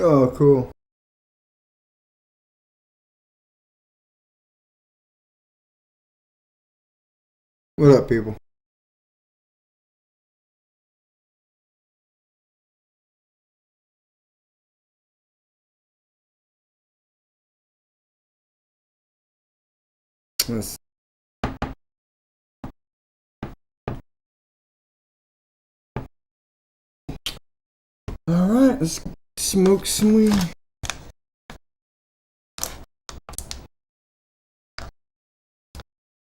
Oh, cool. What up, people? Let's, all right, let's smoke some weed.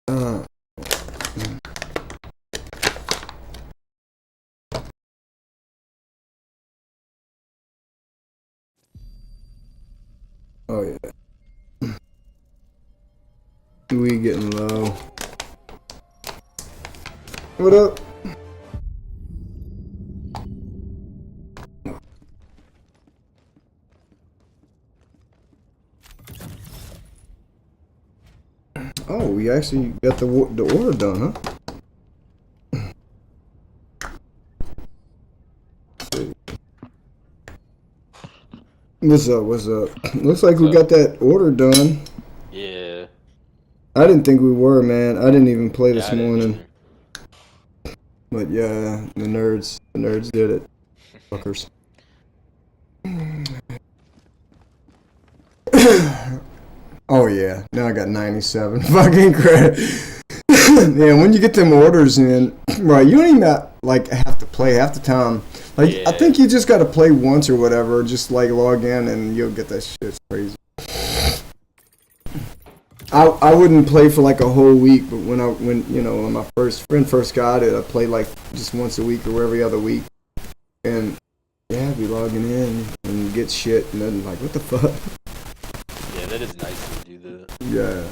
Uh, oh yeah, weed getting low. What up? Oh, we actually got the order done, huh? What's up? What's up? Looks like we got that order done. Yeah. I didn't think we were, man. I didn't even play this I didn't morning. But yeah, the nerds did it. Fuckers. Oh yeah, now I got 97 fucking credit. Yeah, when you get them orders in, right, you don't even have to play half the time. Like Yeah. I think you just gotta play once or whatever, just like log in and you'll get that shit. It's crazy. I wouldn't play for like a whole week, but when my friend first got it, I played like just once a week or every other week, and yeah, I'd be logging in and get shit, and then like, what the fuck? Yeah, that is nice to do that. Yeah.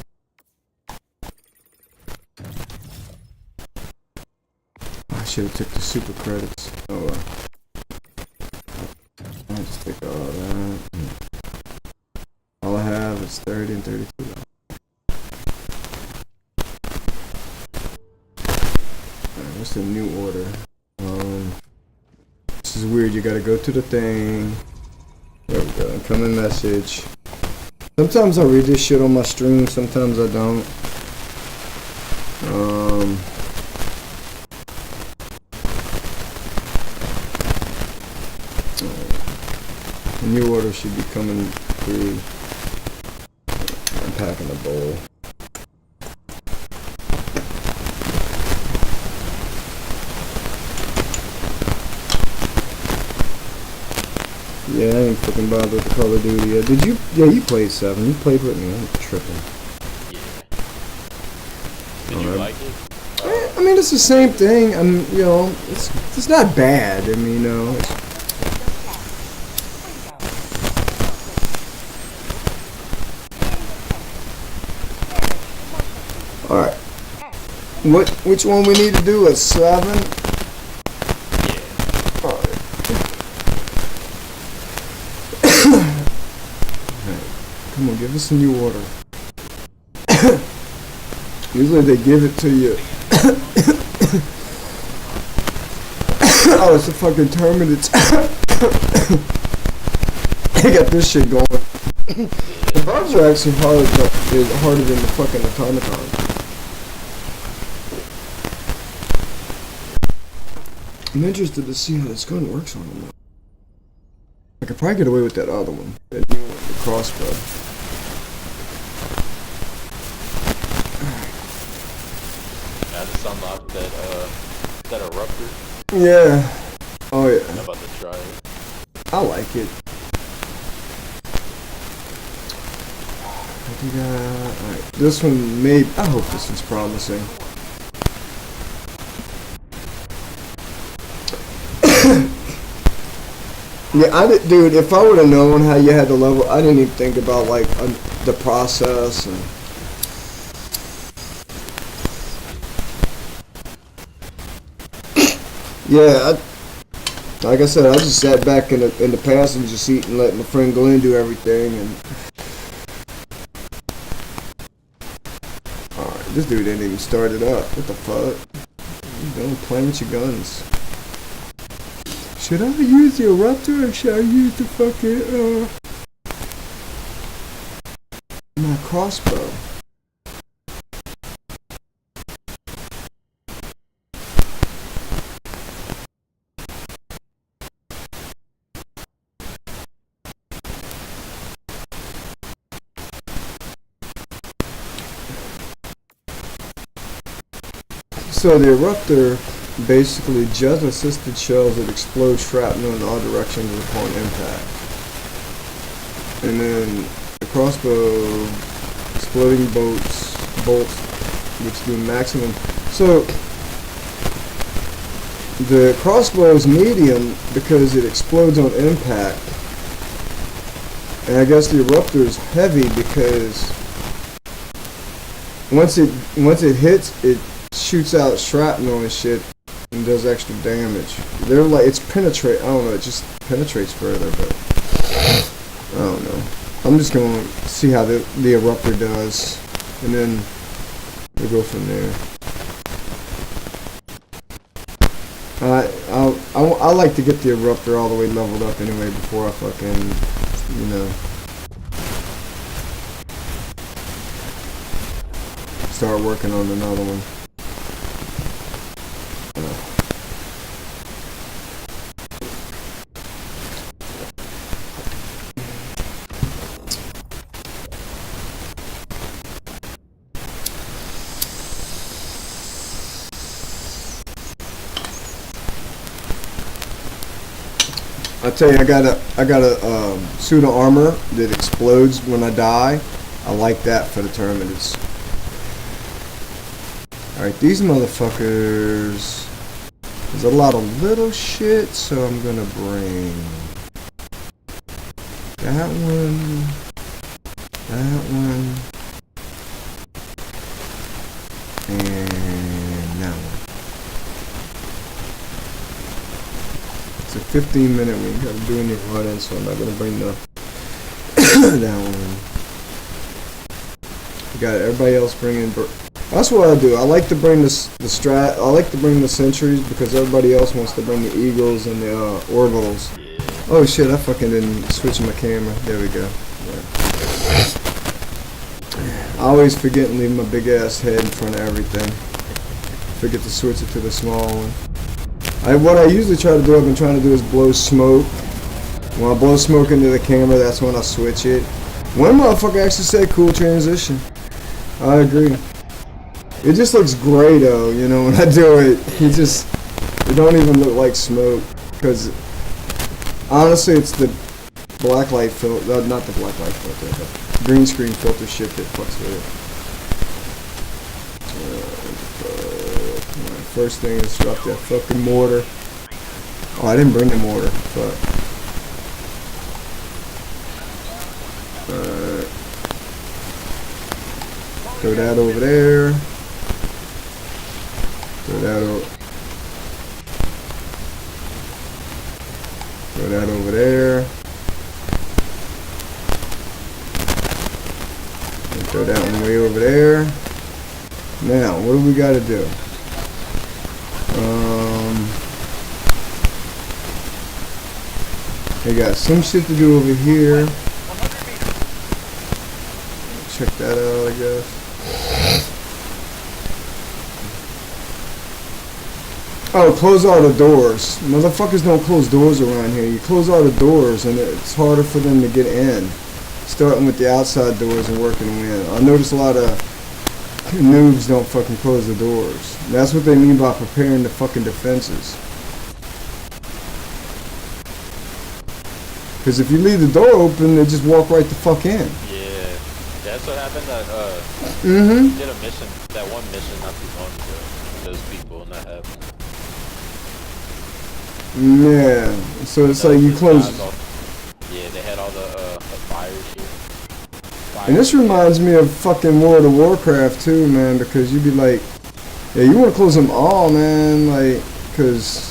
I should have took the super credits. Oh well. I'll just take all that. All I have is 30 and 32. Alright, what's the new order? This is weird. You gotta go to the thing. There we go. Incoming message. Sometimes I read this shit on my stream. Sometimes I don't. The new order should be coming through. I'm packing a bowl. Yeah, I ain't fucking bothered with the Call of Duty yet. Did you? Yeah, you played 7. You played with me. I'm tripping. Yeah. Did you like it? I mean, it's the same thing. It's not bad. I mean, all right. Which one we need to do? A 7? Yeah. All right. Come on, give us a new order. Usually they give it to you. Oh, it's a fucking Terminus. They got this shit going. The bugs are actually harder than the fucking automaton. I'm interested to see how this gun works on them. I could probably get away with that other one. That new one, the crossbow. I just unlocked that eruptor. Yeah. Oh yeah. I'm about to try it. I like it. Alright. This one I hope this one's promising. Yeah, dude, if I would have known how you had to level, I didn't even think about like the process and. Yeah, like I said, I just sat back in the passenger seat and let my friend Glenn do everything. And all right, this dude didn't even start it up. What the fuck? You don't play with your guns. should I use the eruptor or should I use the fucking, my crossbow? So the eruptor basically jet-assisted shells that explode shrapnel in all directions upon impact. And then the crossbow, exploding bolts, which do maximum. So the crossbow is medium because it explodes on impact. And I guess the eruptor is heavy because once it hits, it shoots out shrapnel and shit and does extra damage. They're like, it's penetrate. I don't know. It just penetrates further, but I don't know. I'm just gonna see how the eruptor does, and then we'll go from there. I like to get the eruptor all the way leveled up anyway before I fucking, you know, start working on another one. I tell you, I got a suit of armor that explodes when I die. I like that for the tournament. Alright, these motherfuckers. There's a lot of little shit, so I'm gonna bring that one, and that one. It's a 15-minute. We ain't gotta do any running, so I'm not gonna bring the that one. We got everybody else bringing. That's what I do. I like to bring the strat. I like to bring the sentries because everybody else wants to bring the eagles and the orbitals. Oh shit! I fucking didn't switch my camera. There we go. Yeah. I always forget and leave my big ass head in front of everything. Forget to switch it to the small one. What I usually try to do, I've been trying to do, is blow smoke. When I blow smoke into the camera, that's when I switch it. One motherfucker actually said cool transition. I agree. It just looks gray though, you know, when I do it. It don't even look like smoke. Because honestly, it's the blacklight filter, not the blacklight filter, the green screen filter shit that fucks with it. First thing is drop that fucking mortar. Oh, I didn't bring the mortar. Fuck. Throw that over there. Throw that over there. And throw that one way over there. Now, what do we got to do? I got some shit to do over here. Check that out, I guess. Oh, close all the doors. Motherfuckers don't close doors around here. You close all the doors and it's harder for them to get in. Starting with the outside doors and working them in. I notice a lot of noobs don't fucking close the doors. That's what they mean by preparing the fucking defenses. Because if you leave the door open, they just walk right the fuck in. Yeah, that's what happened. That did a mission, that one mission not too long ago. Those people not having. Yeah, so it's like you close. Yeah, they had all the fire shit. And this reminds me of fucking World of Warcraft too, man, because you'd be like, yeah, you want to close them all, man, like, because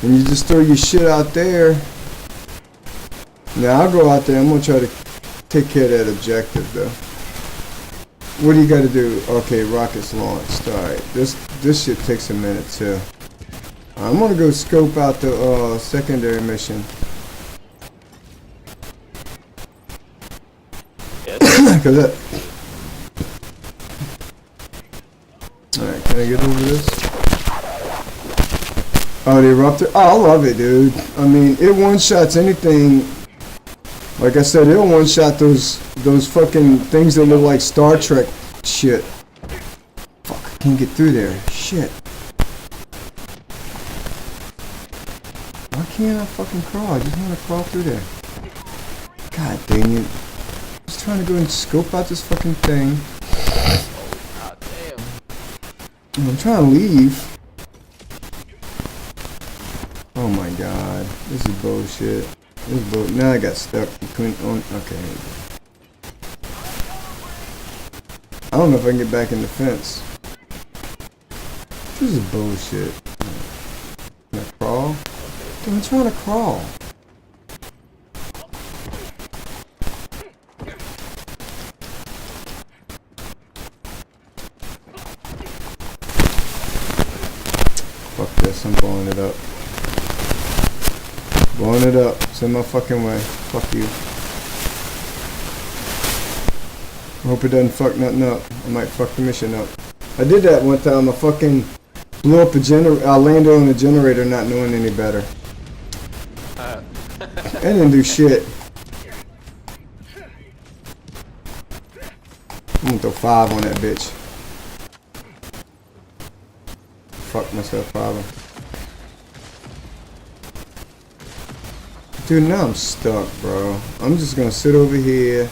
when you just throw your shit out there. Now I'll go out there, I'm going to try to take care of that objective though. What do you gotta do? Okay, rockets launched. Alright, this shit takes a minute too. I'm gonna go scope out the secondary mission. Cause that. Alright, can I get over this? Oh, the eruptor. Oh, I love it, dude. I mean, it one-shots anything. Like I said, it'll one-shot those fucking things that look like Star Trek shit. Fuck, I can't get through there. Shit. Why can't I fucking crawl? I just want to crawl through there. God dang it. Just trying to go and scope out this fucking thing. God damn. And I'm trying to leave. Oh my god. This is bullshit. Now I got stuck between. Okay. I don't know if I can get back in the fence. This is bullshit. Can I crawl? Dude, I'm trying to crawl. Fuck this, I'm blowing it up. Blowing it up. It's in my fucking way. Fuck you. I hope it doesn't fuck nothing up. I might fuck the mission up. I did that one time. I fucking blew up a generator. I landed on the generator not knowing any better. I didn't do shit. I'm gonna throw 5 on that bitch. Fuck myself, probably. Dude, now I'm stuck, bro. I'm just gonna sit over here.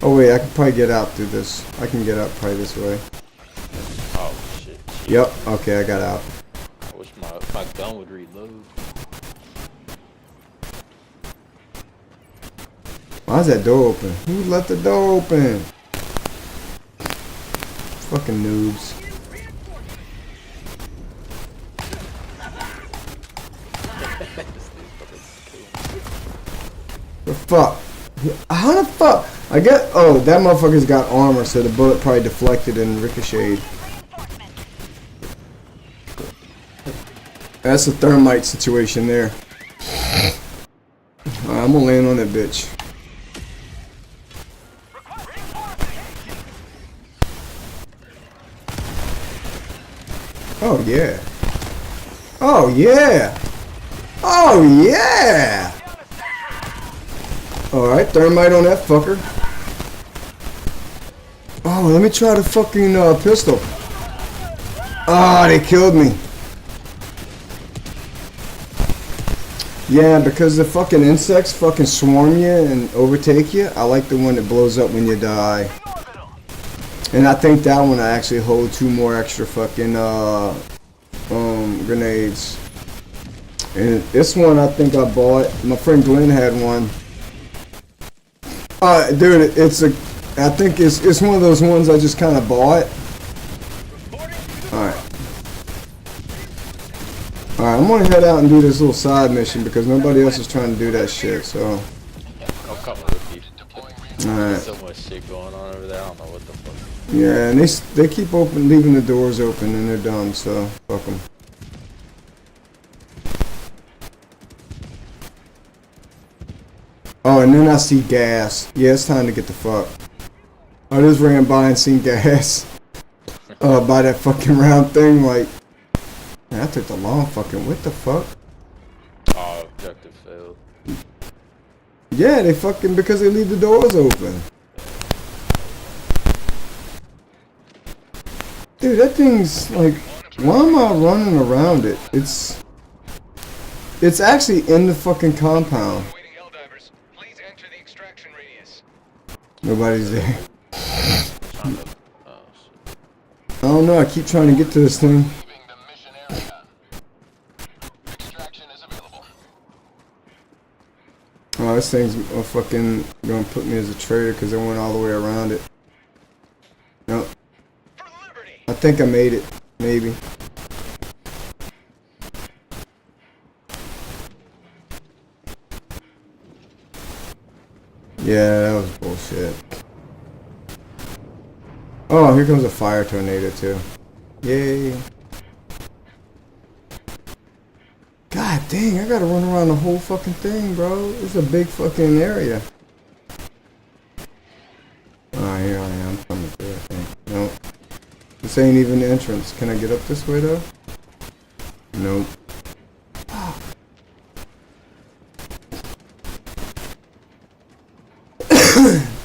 Oh wait, I can probably get out through this. I can get out probably this way. Oh shit. Yep, okay, I got out. I wish my gun would reload. Why's that door open? Who left the door open? Fucking noobs. The fuck? How the fuck? I get. Oh, that motherfucker's got armor, so the bullet probably deflected and ricocheted. That's a thermite situation there. Alright, I'm gonna land on that bitch. Oh yeah. Oh yeah. Oh yeah. Alright, thermite on that fucker. Oh, let me try the fucking pistol. Ah, they killed me. Yeah, because the fucking insects fucking swarm you and overtake you. I like the one that blows up when you die. And I think that one I actually hold 2 more extra fucking grenades. And this one I think I bought. My friend Glenn had one. Dude, I think it's one of those ones I just kind of bought. Alright. Alright, I'm gonna head out and do this little side mission because nobody else is trying to do that shit, so. I'm coming with you. Alright. There's so much shit going on over there, I don't know what the fuck. Yeah, and they keep leaving the doors open and they're dumb, so fuck them. Oh, and then I see gas. Yeah, it's time to get the fuck. I just ran by and seen gas. By that fucking round thing, like. Man, I took the long fucking. What the fuck? Oh, objective failed. Yeah, they fucking because they leave the doors open. Dude, that thing's like. Why am I running around it? It's actually in the fucking compound. Nobody's there. I don't know, I keep trying to get to this thing. Oh, this thing's fucking gonna put me as a traitor because I went all the way around it. Nope. I think I made it. Maybe. Yeah, that was bullshit. Oh, here comes a fire tornado too. Yay. God dang, I gotta run around the whole fucking thing, bro. It's a big fucking area. Alright, here I am. Coming through, I think. Nope. This ain't even the entrance. Can I get up this way though? Nope.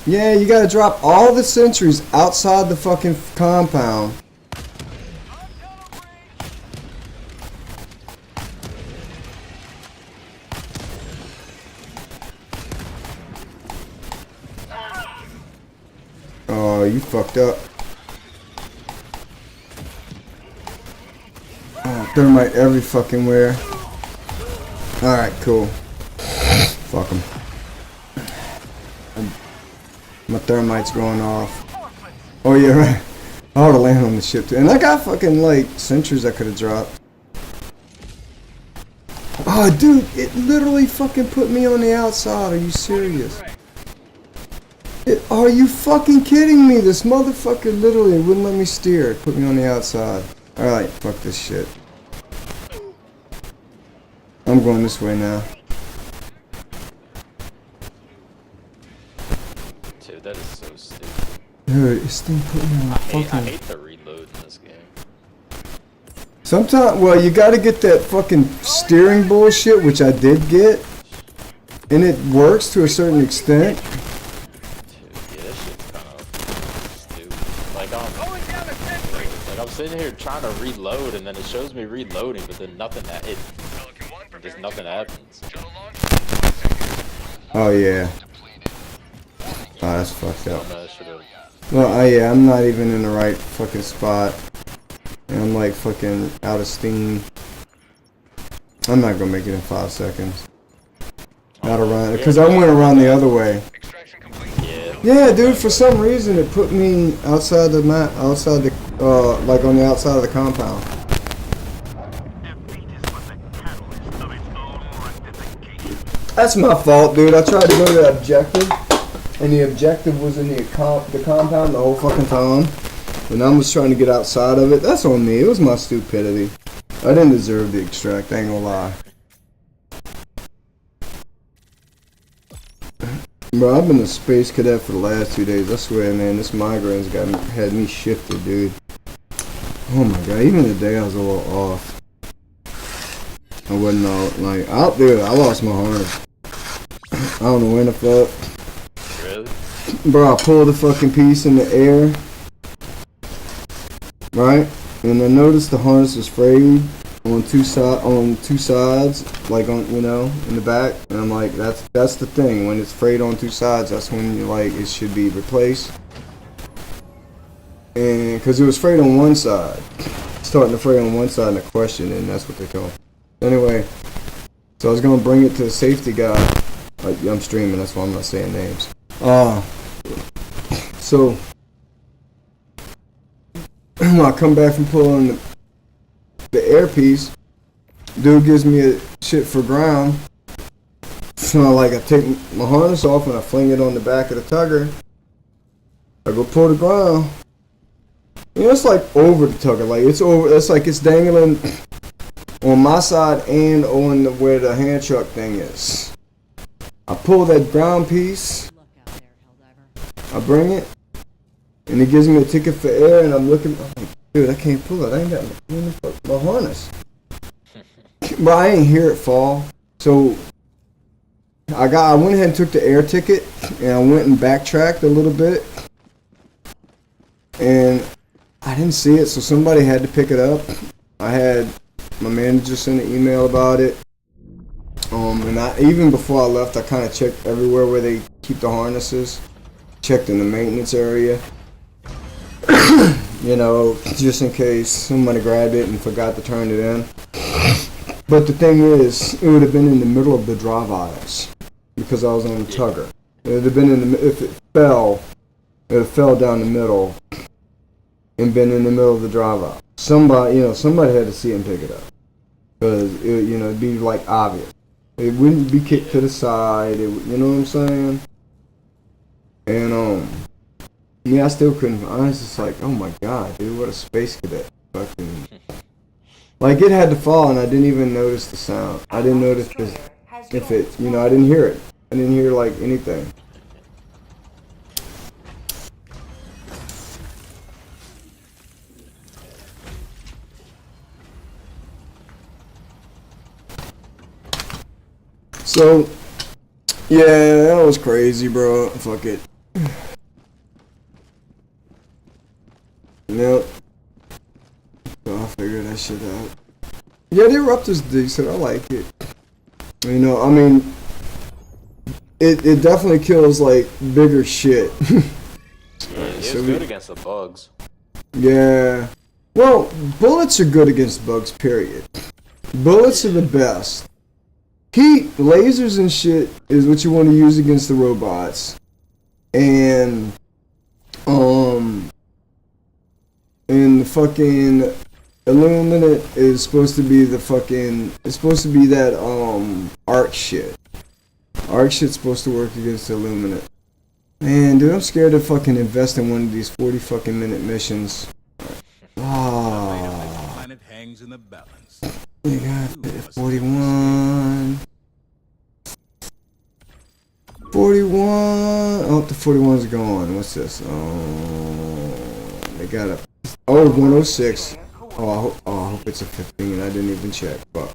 Yeah, you gotta drop all the sentries outside the fucking compound. Oh, you fucked up. Oh, thermite every fucking where. Alright, cool. Fuck them. My thermite's going off. Oh yeah, right. I ought to land on the ship too. And I got fucking like sentries I could have dropped. Oh dude, it literally fucking put me on the outside. Are you serious? Are you fucking kidding me? This motherfucker literally wouldn't let me steer. It put me on the outside. Alright, fuck this shit. I'm going this way now. Dude, that is so stupid. Dude, this thing put me on fucking... I hate the reload in this game. Sometimes, well, you gotta get that fucking steering bullshit, which I did get. And it works to a certain extent. Dude, yeah, that shit's kind of stupid. Like, I'm sitting here trying to reload, and then it shows me reloading, but then nothing, just nothing happens. Oh, yeah. Oh, that's fucked up. No, I should've... Well, yeah, I'm not even in the right fucking spot. And I'm like fucking out of steam. I'm not gonna make it in 5 seconds. Not around, because I went around the other way. Yeah, dude, for some reason it put me outside the map, outside the, like on the outside of the compound. That's my fault, dude. I tried to go to the objective. And the objective was in the compound the whole fucking time. And I was trying to get outside of it. That's on me. It was my stupidity. I didn't deserve the extract. I ain't gonna lie. Bro, I've been a space cadet for the last 2 days. I swear, man, this migraine's had me shifted, dude. Oh my god, even the day I was a little off. I wasn't all, like, out there, I lost my harness. I don't know when the fuck. Bro, I pulled the fucking piece in the air, right? And I noticed the harness was frayed on two sides, like on, you know, in the back. And I'm like, that's the thing. When it's frayed on 2 sides, that's when you like it should be replaced. And because it was frayed on one side, starting to fray on one side in the question, and that's what they told me. Anyway, so I was gonna bring it to the safety guy. I'm streaming, that's why I'm not saying names. So when I come back from pulling the air piece, dude gives me a shit for ground. So I take my harness off and I fling it on the back of the tugger. I go pull the ground. You know, it's like over the tugger, like it's over. It's like it's dangling on my side and on where the hand truck thing is. I pull that ground piece. I bring it, and it gives me a ticket for air, and I'm looking. I'm like, dude, I can't pull it. I ain't got my harness. But I ain't hear it fall. So I went ahead and took the air ticket, and I went and backtracked a little bit, and I didn't see it. So somebody had to pick it up. I had my manager send an email about it. And even before I left, I kind of checked everywhere where they keep the harnesses. Checked in the maintenance area, you know, just in case somebody grabbed it and forgot to turn it in. But the thing is, it would have been in the middle of the drive aisles because I was on the tugger. It would have been if it fell, it would have fell down the middle and been in the middle of the drive aisle. Somebody had to see it and pick it up because it'd be like obvious. It wouldn't be kicked to the side. You know what I'm saying? And Yeah, I still couldn't. I was just like, oh my god, dude, what a space cadet. Fucking. Like, it had to fall, and I didn't even notice the sound. I didn't notice if it, you know, I didn't hear it. I didn't hear, like, anything. So, yeah, that was crazy, bro. Fuck it. Yep. So I'll figure that shit out. Yeah, the Eruptor's decent. I like it. You know, I mean, it definitely kills, like, bigger shit. Yeah, it's good against the bugs. Yeah. Well, bullets are good against bugs, period. Bullets are the best. Heat, lasers and shit is what you want to use against the robots. And the fucking Illuminate is supposed to be the fucking, it's supposed to be that, arc shit. Arc shit's supposed to work against the Illuminate. Man, dude, I'm scared to fucking invest in one of these 40 fucking minute missions. Ah. Planet hangs in the balance. You got 41. 41. Oh, the 41's gone. What's this? Oh, they got a. Oh, 106. Oh, I hope it's a 15. I didn't even check. Fuck.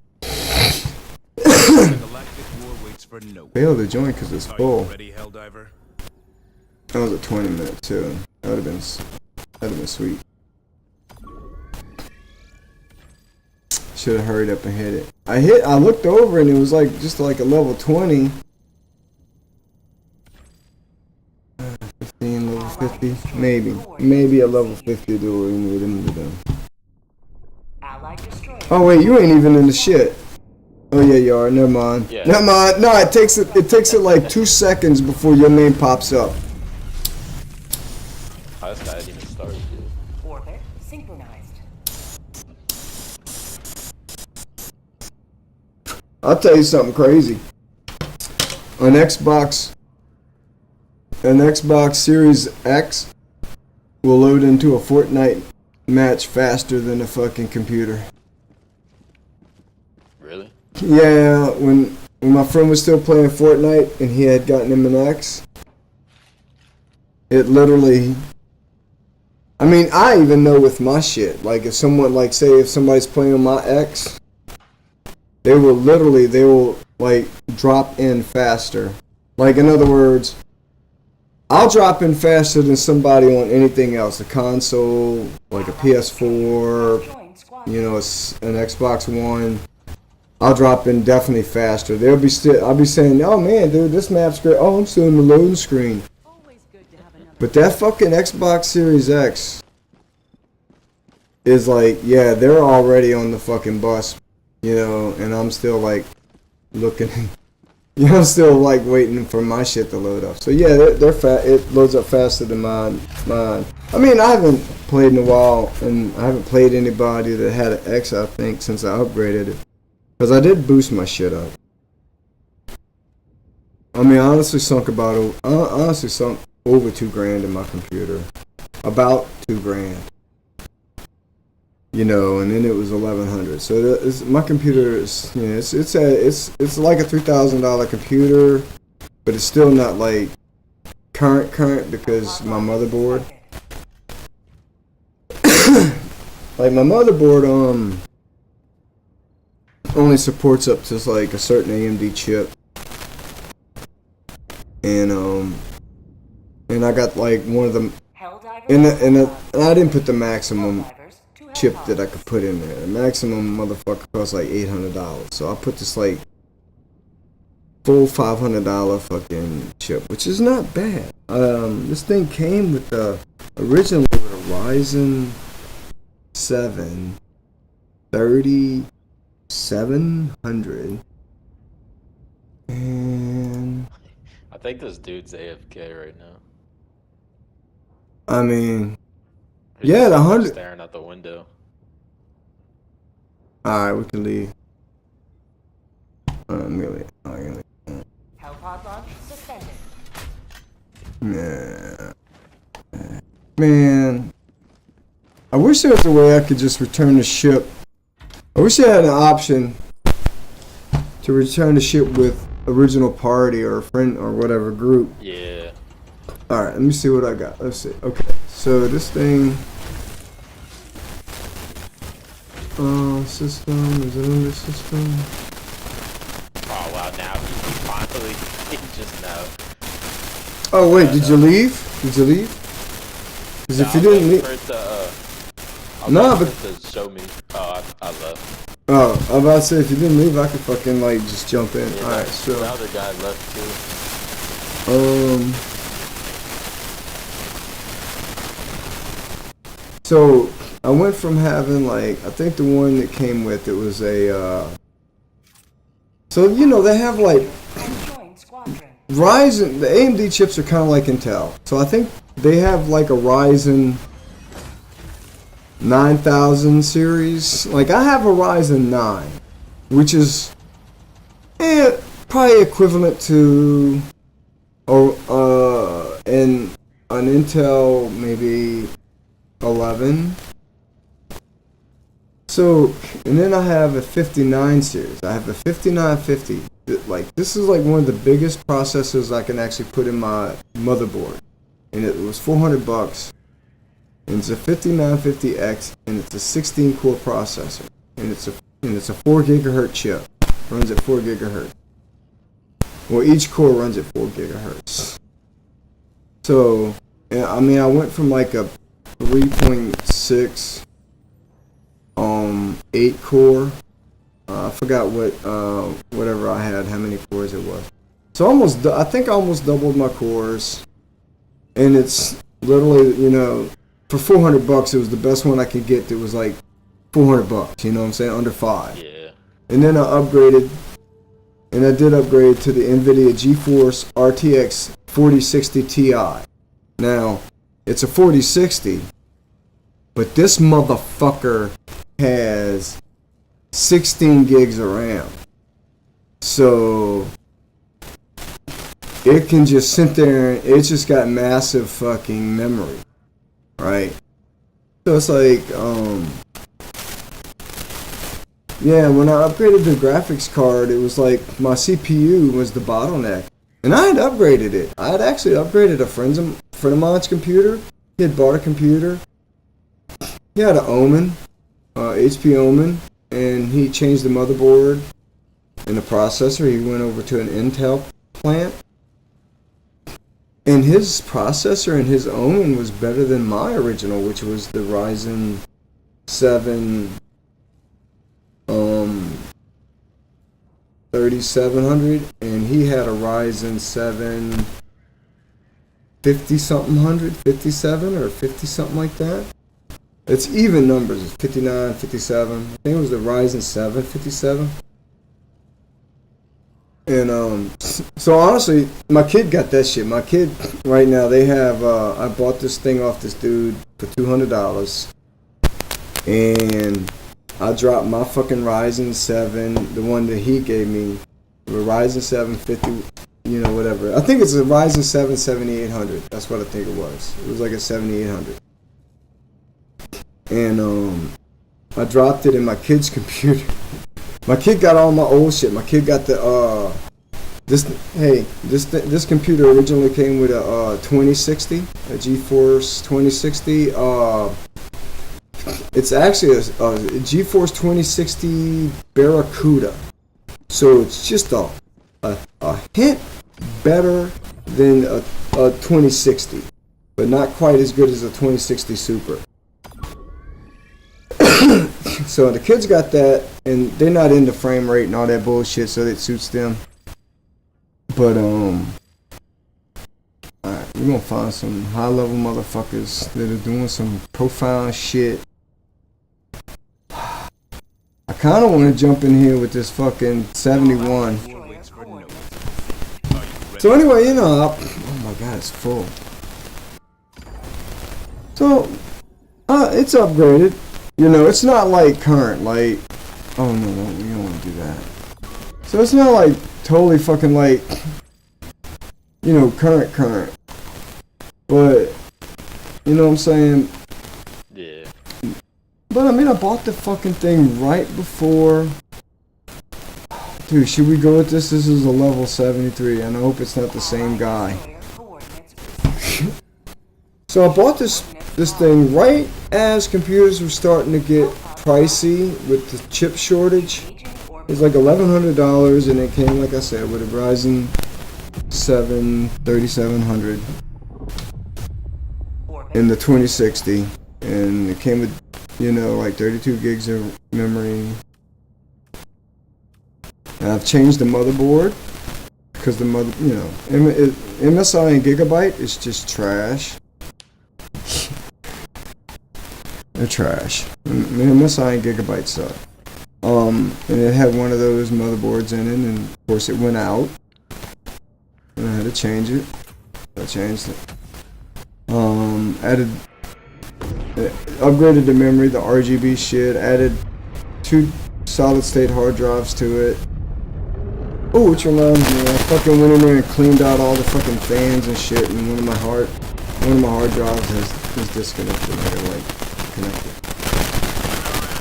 Failed to join because it's full. Ready, Helldiver? That was a 20-minute too. That'd have been sweet. Should have hurried up and hit it. I looked over and it was like just like a level 20. 15, level 50, maybe a level 50 do what we need him to do. Oh wait, you ain't even in the shit. Oh yeah, you are. Never mind. Yeah. Never mind. No, it takes it like 2 seconds before your name pops up. Oh, this guy didn't even start, dude. Orbit synchronized. I'll tell you something crazy. An Xbox Series X will load into a Fortnite match faster than a fucking computer. Really? Yeah, when my friend was still playing Fortnite and he had gotten him an X, it literally, I mean, I even know with my shit, like if someone, like say if somebody's playing on my X, they will like drop in faster. Like in other words, I'll drop in faster than somebody on anything else, a console, like a PS4, you know, an Xbox One. I'll drop in definitely faster. I'll be saying, oh man, dude, this map's great. Oh, I'm still in the loading screen. But that fucking Xbox Series X is like, yeah, they're already on the fucking bus, you know, and I'm still like looking, you know, I'm still like waiting for my shit to load up. So yeah, it loads up faster than mine. I mean, I haven't played in a while, and I haven't played anybody that had an X, I think, since I upgraded it. Because I did boost my shit up. I mean, I honestly sunk over $2,000 in my computer. About $2,000. You know, and then it was $1,100. So my computer is, you know, it's like a $3,000 computer, but it's still not like current because my motherboard. Like my motherboard only supports up to like a certain AMD chip, and I got like one of them, and I didn't put the maximum chip that I could put in there. The maximum motherfucker costs like $800, so I put this like full $500 fucking chip, which is not bad. This thing came with originally with a Ryzen 7 3700, and I think this dude's AFK right now. I mean, He's yeah, the just 100. staring out the window. All right, we can leave. Really? Hellpod launch suspended. Nah. man, I wish there was a way I could just return the ship. I wish I had an option to return the ship with original party or a friend or whatever group. Yeah. Alright, let me see what I got. Let's see. Okay, so this thing. System. Is it in the system? Oh wow, now he finally just know. Oh, wait, did you leave? Did you leave? Because if you didn't leave. No, but. To show me. Oh, I left. Oh, I was about to say, if you didn't leave, I could fucking, like, just jump in. Yeah, Alright, so. The other guy left too. So, I went from having, like, I think the one that came with it was a, so, you know, they have, like, Ryzen, the AMD chips are kind of like Intel. So, I think they have, like, a Ryzen 9000 series. Like, I have a Ryzen 9, which is probably equivalent to an Intel maybe 11. So, and then I have a 59 series. I have a 5950. Like, this is like one of the biggest processors I can actually put in my motherboard. And it was $400. And it's a 5950X, and it's a 16-core processor, and it's a 4 gigahertz chip. Runs at 4 gigahertz. Well, each core runs at 4 gigahertz. So, I mean, I went from like a 3.6, 8 core. I forgot what, whatever I had, how many cores it was. So I think I almost doubled my cores, and it's literally, you know. For $400, it was the best one I could get. That was like $400. You know what I'm saying? Under $5. Yeah. And then I upgraded, and I did upgrade to the NVIDIA GeForce RTX 4060 Ti. Now, it's a 4060, but this motherfucker has 16 gigs of RAM. So it can just sit there, and it's just got massive fucking memory. Right, so it's like, yeah, when I upgraded the graphics card, it was like my CPU was the bottleneck, and I had upgraded it. I had actually upgraded a friend of mine's computer. He had bought a computer. He had an Omen, HP Omen, and he changed the motherboard and the processor. He went over to an Intel plant. And his processor and his own was better than my original, which was the Ryzen 7 3700, and he had a Ryzen 7 57 or 50 something like that. It's even numbers. It's 59, 57. I think it was the Ryzen 7 57. And so honestly, my kid got that shit. My kid right now, they have I bought this thing off this dude for $200, and I dropped my fucking Ryzen 7, the one that he gave me, the Ryzen 7 50, you know, whatever. I think it's a Ryzen 7 7800. That's what I think it was. It was like a 7800. And I dropped it in my kid's computer. My kid got all my old shit. My kid got the this computer originally came with a 2060, a GeForce 2060. It's actually a GeForce 2060 Barracuda. So it's just a hint better than a 2060, but not quite as good as a 2060 Super. So the kids got that, and they're not into frame rate and all that bullshit, so it suits them. But alright, we're gonna find some high level motherfuckers that are doing some profound shit. I kinda wanna jump in here with this fucking 71. So anyway, you know, oh my god, it's full. So it's upgraded. You know, it's not like current, like, oh no, we don't want to do that. So it's not like totally fucking like, you know, current. But You know what I'm saying? Yeah. But I mean, I bought the fucking thing right before. Dude, should we go with this? This is a level 73, and I hope it's not the same guy. So I bought this thing right as computers were starting to get pricey with the chip shortage. It was like $1,100, and it came, like I said, with a Ryzen 7 3700 in the 2060, and it came with, you know, like 32 gigs of memory. And I've changed the motherboard because the MSI and Gigabyte is just trash. They're trash. MSI and Gigabyte suck. And it had one of those motherboards in it, and of course it went out. And I had to change it. I changed it. Upgraded the memory, the RGB shit. Added 2 solid state hard drives to it. Oh, which reminds me, I fucking went in there and cleaned out all the fucking fans and shit, and one of my hard drives is disconnected. I gotta like connect it.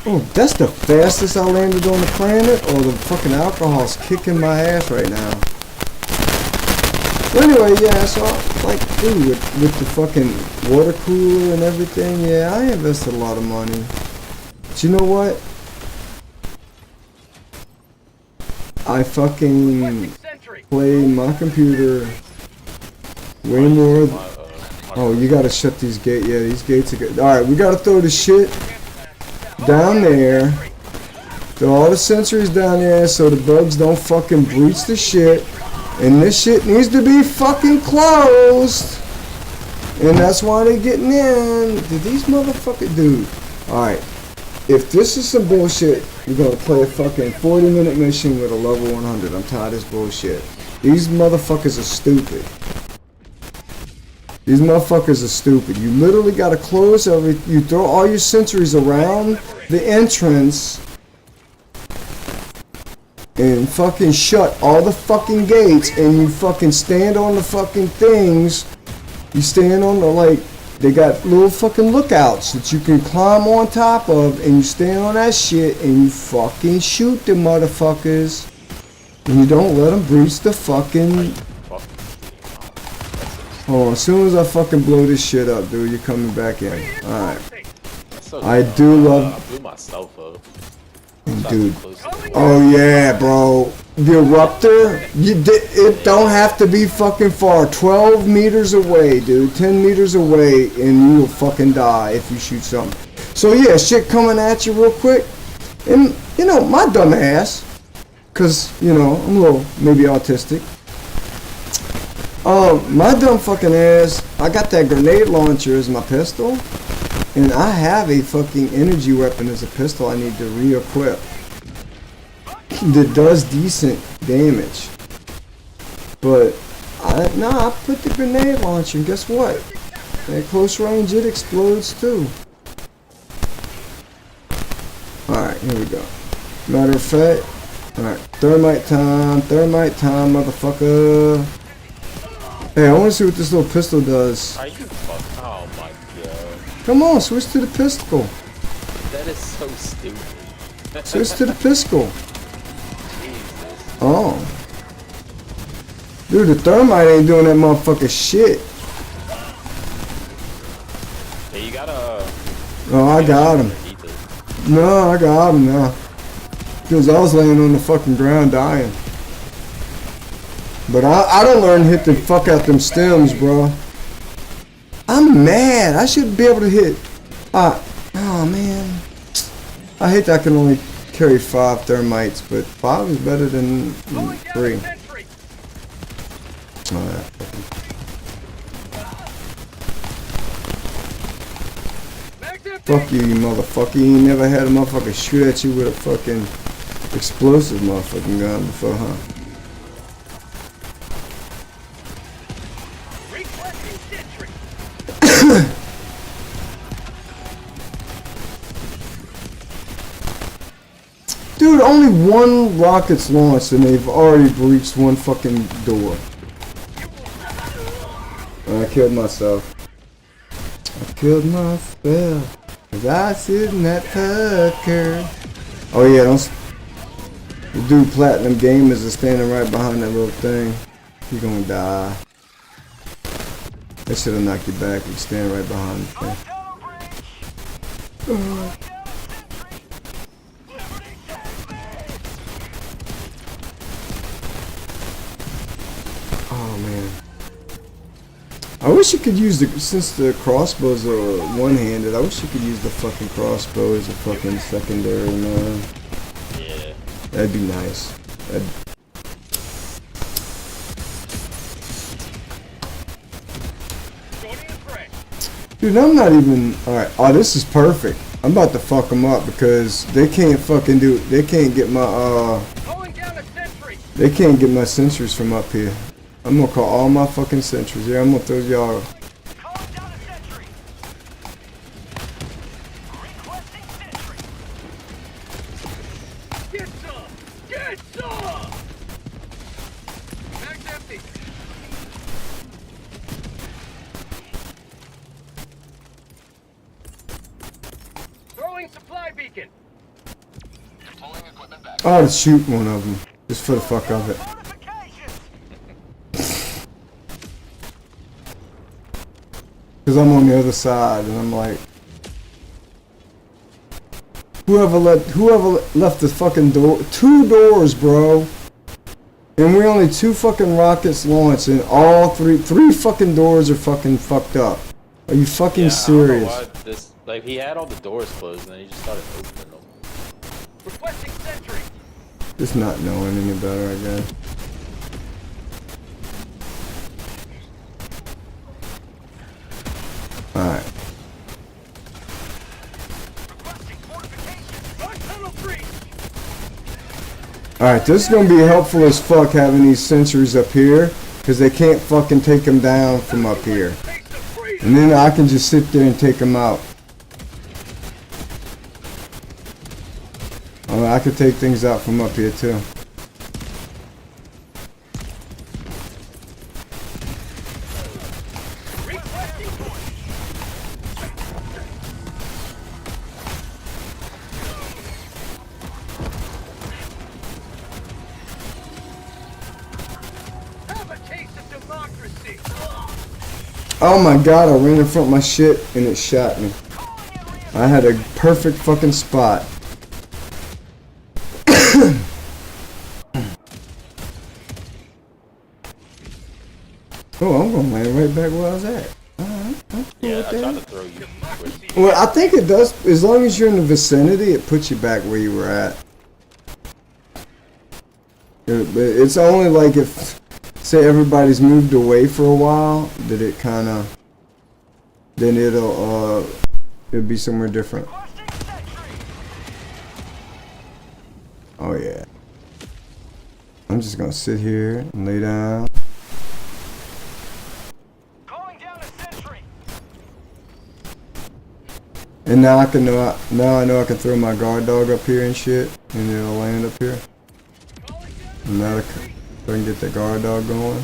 Oh, that's the fastest I landed on the planet. Oh, the fucking alcohol's kicking my ass right now. But anyway, yeah, so like, dude, with the fucking water cooler and everything, yeah, I invested a lot of money. But you know what? I fucking play my computer way more. Oh, you gotta shut these gates. Yeah, these gates are good. Alright, we gotta throw the shit down there. Throw all the sensors down there so the bugs don't fucking breach the shit. And this shit needs to be fucking closed. And that's why they're getting in. Did these motherfuckers, dude? Alright. If this is some bullshit, we're gonna play a fucking 40-minute mission with a level 100. I'm tired of this bullshit. These motherfuckers are stupid. These motherfuckers are stupid. You literally gotta close you throw all your sentries around the entrance and fucking shut all the fucking gates, and you fucking stand on the fucking things. You stand on the, like, they got little fucking lookouts that you can climb on top of, and you stand on that shit and you fucking shoot the motherfuckers, and you don't let them breach the fucking. Oh, as soon as I fucking blow this shit up, dude, you're coming back in. Alright. I do love. I blew myself up. Dude. Oh yeah, bro. The eruptor, it don't have to be fucking far. 12 meters away, dude. 10 meters away, and you will fucking die if you shoot something. So yeah, shit coming at you real quick. And, you know, my dumb ass, because, you know, I'm a little maybe autistic. My dumb fucking ass, I got that grenade launcher as my pistol. And I have a fucking energy weapon as a pistol I need to re-equip that does decent damage. But, I put the grenade launcher, and guess what? At close range, it explodes too. Alright, here we go. Matter of fact, alright, thermite time, motherfucker. Hey, I want to see what this little pistol does. Are you fuck? Oh my god. Come on, switch to the pistol. That is so stupid. Switch to the pistol. Jesus. Oh. Dude, the thermite ain't doing that motherfucker shit. Yeah, you gotta. Oh, I got him. No, I got him now. Because I was laying on the fucking ground dying. But I don't learn to hit the fuck out them stems, bro. I'm mad. I should be able to hit. Oh man. I hate that I can only carry 5 thermites, but 5 is better than 3. Oh, yeah. Fuck you, you motherfucker. You ain't never had a motherfucker shoot at you with a fucking explosive motherfucking gun before, huh? Dude, only 1 rocket's launched and they've already breached 1 fucking door. I killed myself. I killed my spell. Cause I sit in that fucker. Oh yeah, don't. The dude Platinum Gamers is standing right behind that little thing. You're gonna die. That should have knocked you back. You stand right behind the thing. Oh man. I wish you could use the, since the crossbows are one-handed, I wish you could use the fucking crossbow as a fucking secondary, man. Yeah. That'd be nice. That'd... Dude, I'm not even... Alright, oh, this is perfect. I'm about to fuck them up because they can't fucking do... They can't get my, They can't get my sentries from up here. I'm gonna call all my fucking sentries. Yeah, I'm gonna throw y'all... Get some! Get some! Mag's empty. Throwing supply beacon. Deploying equipment back. I'll shoot one of them. Just for the fuck of it. Because I'm on the other side and I'm like... Whoever left the fucking door... 2 doors, bro! And we only 2 fucking rockets launched and all 3 fucking doors are fucking fucked up. Are you fucking serious? I don't know why this, like, he had all the doors closed and then he just started opening them. Requesting sentry. Just not knowing any better, I guess. Alright. Alright, this is gonna be helpful as fuck having these sentries up here, because they can't fucking take them down from up here. And then I can just sit there and take them out. Oh, I could take things out from up here too. Oh my god, I ran in front of my shit and it shot me. I had a perfect fucking spot. Oh, I'm gonna land right back where I was at. Alright, Yeah, I tried to throw you. well, I think it does, as long as you're in the vicinity, it puts you back where you were at. It's only like if, say everybody's moved away for a while, that it kinda, then it'll be somewhere different. Oh yeah. I'm just gonna sit here and lay down. And now I know I can throw my guard dog up here and shit, and it'll land up here. And now I can get the guard dog going.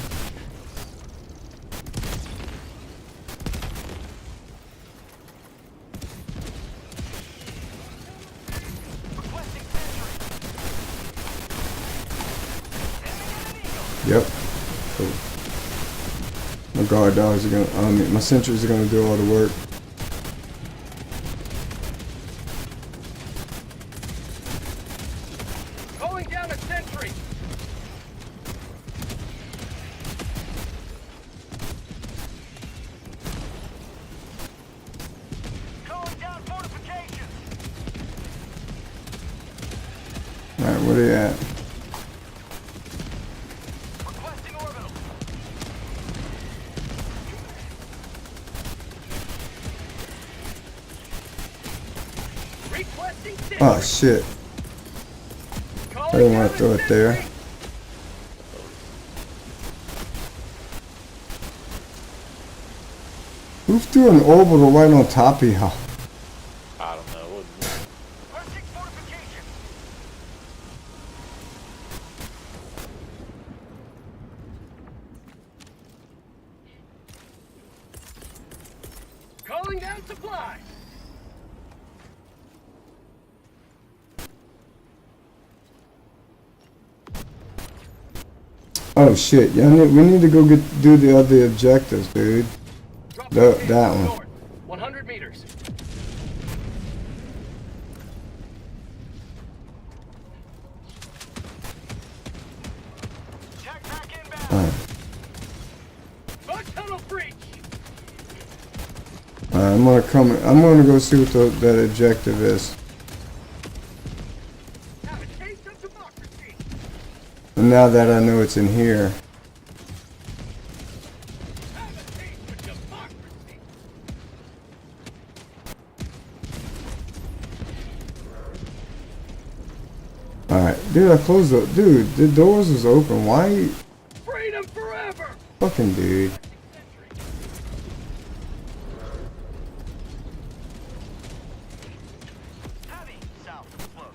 Yep. So my guard dogs are gonna, my sentries are gonna do all the work. Alright, where they at? Oh shit. I didn't want to throw it there. Who threw an orbital right on top of y'all? I don't know. Calling down supplies. Oh shit! Yeah, we need to go do the other objectives, dude. Drop That location one. north, 100 meters. Tag back inbound. Alright. Bug tunnel breach. I'm gonna go see what that objective is. Have a taste of democracy. And now that I know it's in here. Have a taste of democracy. Alright, dude, I closed the dude. The doors was open. Why, Freedom forever. fucking dude? Heavy south, close.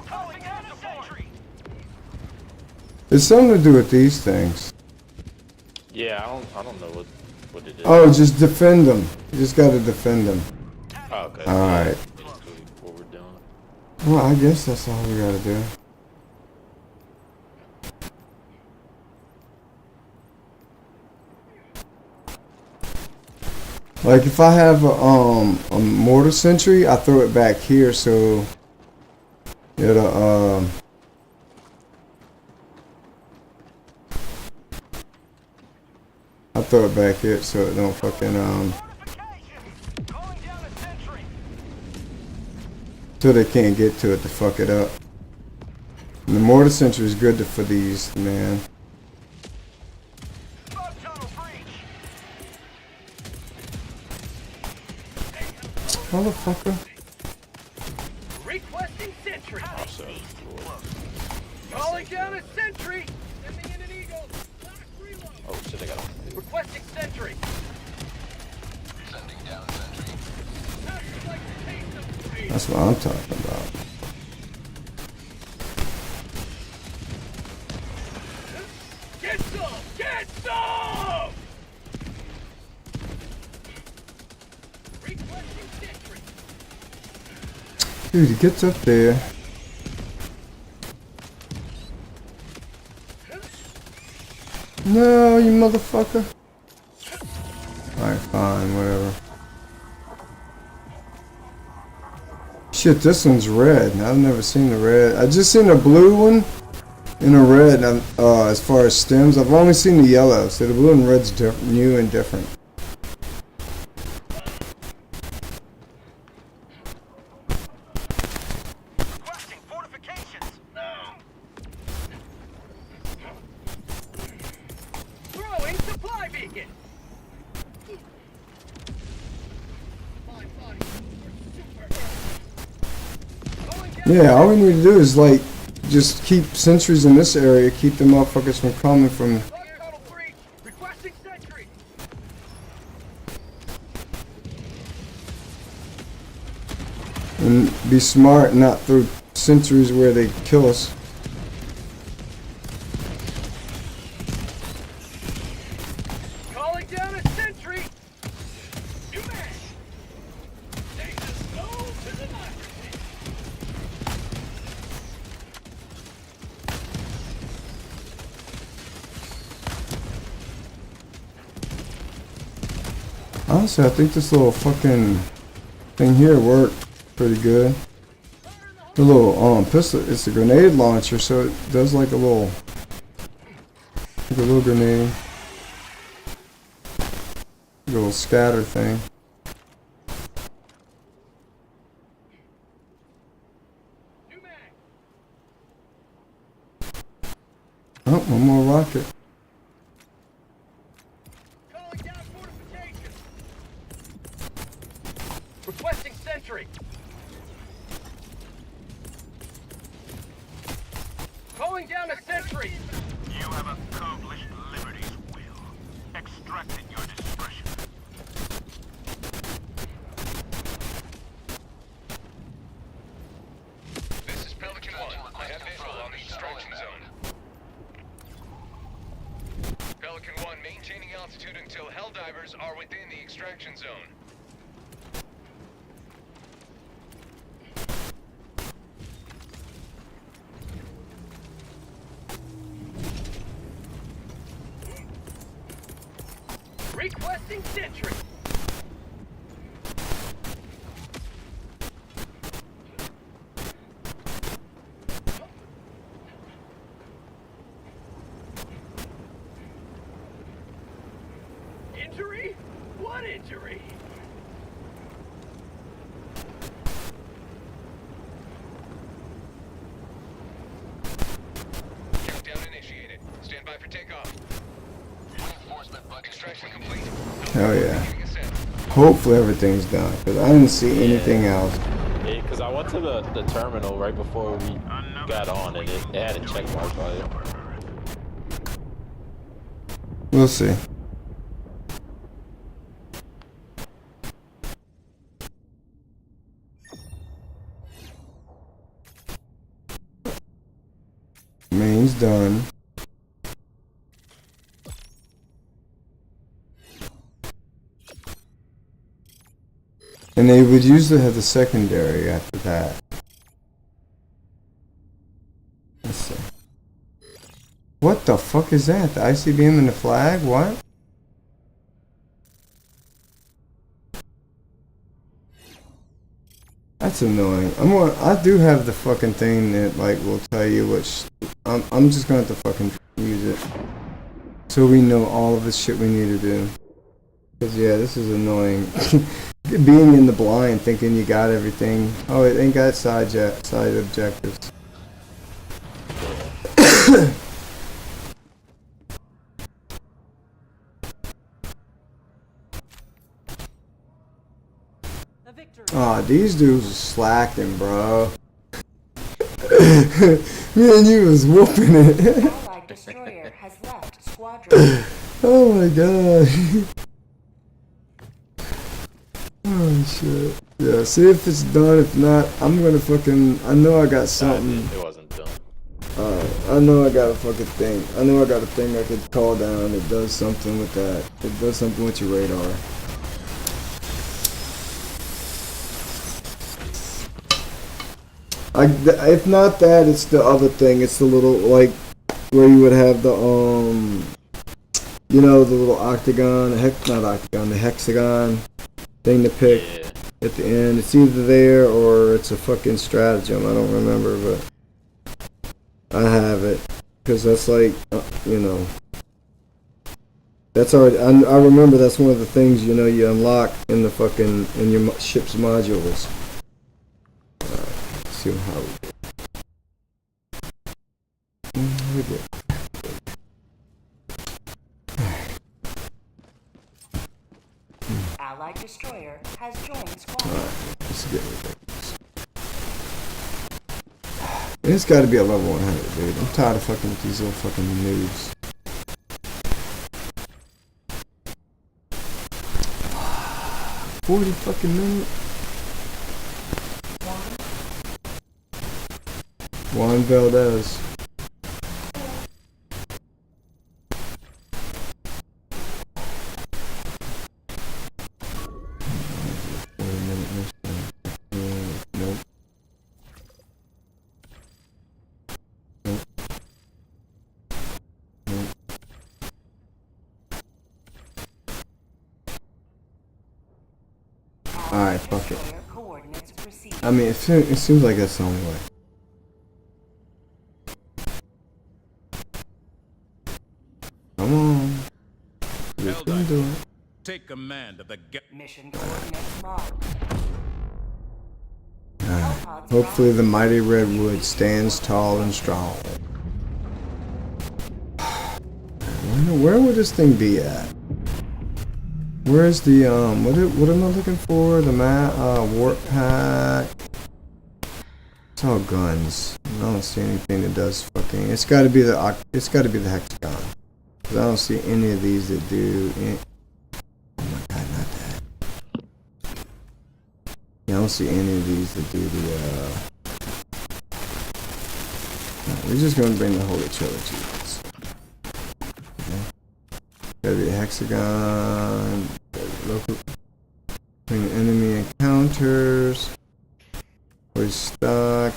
Calling out a sentry. It's something to do with these things. Yeah, I don't know what it is. Oh, just defend them. You just gotta defend them. Oh, okay. Alright. Basically what we're doing. Well, I guess that's all we gotta do. Like if I have a mortar sentry, I throw it back here so it'll I throw it back here so it don't fucking Calling down a sentry. so they can't get to it to fuck it up. And the mortar sentry is good for these, man. Bug tunnel breach. Motherfucker. Requesting sentry. So, Calling down a sentry. Sending in an eagle. Last reload. oh shit, I got him. Requesting sentry. Sending down sentry. Like the taste of freedom. That's what I'm talking about. Get some! Get some! Requesting sentry. Dude, he gets up there. No, you motherfucker. Alright, fine, whatever. Shit, this one's red. I've never seen the red. I just seen a blue one and a red. As far as stems, I've only seen the yellow. So the blue and red's new and different. Requesting fortifications. Throwing supply beacon. My body. Going down. Yeah, all we need to do is like just keep sentries in this area, keep the motherfuckers from coming from. Bug tunnel breach. Requesting sentry. And be smart, and not throw sentries where they kill us. Calling down a sentry. New man. Take the soul to democracy. Honestly, I think this little fucking thing here worked pretty good. The little pistol, it's a grenade launcher, so it does like a little grenade, like a little scatter thing. New man. Oh, one more rocket. Calling down fortifications. Requesting sentry. Calling down a sentry. You have accomplished liberty's will. Extract at your discretion. This is Pelican 1. I have visual on the extraction zone. Pelican 1 Placing sentry. Injury? What injury? Countdown initiated. Stand by for takeoff. Reinforcement button. Extraction complete. Hell yeah. Giving a set. Hopefully everything's done, because I didn't see anything else. Yeah, because I went to the terminal right before we got on, and it had a check mark on it. We'll see. Main's done. And they would usually have the secondary after that. Let's see. What the fuck is that? The ICBM and the flag? What? That's annoying. I do have the fucking thing that like will tell you which. I'm just gonna have to fucking use it, so we know all of the shit we need to do. Cause yeah, this is annoying. Being in the blind, thinking you got everything. Oh, it ain't got side objectives. Aw, these dudes are slacking, bro. Me and you was whooping it. Allied destroyer has left squadron. Oh my god. Oh shit. Yeah, see if it's done. If not, I'm gonna fucking. I know I got something. It wasn't done. I know I got a fucking thing. I know I got a thing I could call down that does something with that. It does something with your radar. If not that, it's the other thing. It's the little, like, where you would have the, you know, the little octagon, not octagon, the hexagon thing to pick at the end. It's either there or it's a fucking stratagem. I don't remember, but I have it. Because that's like, you know, that's already, I remember that's one of the things, you know, you unlock in the fucking, in your ship's modules. See how we did. Allied destroyer has joined squadron. Alright, let's get ridiculous. It's gotta be a level 100, dude. I'm tired of fucking with these little fucking noobs. $40 minutes. Juan Valdez. Nope. Alright, fuck it. I mean, it seems like that's the only way. Come on. We can do it. Take command of the Mission coordinates marked. Alright. Hopefully the mighty redwood stands tall and strong. Where would this thing be at? Where's the what am I looking for? The warp pack. It's all guns. I don't see anything that does fucking. It's got to be the hexagon. Cause I don't see any of these that do. Oh my god, not that. Yeah, I don't see any of these that do the. No, we're just gonna bring the Holy Trilogy. Okay. Gotta be a hexagon. Local between enemy encounters. We're stuck.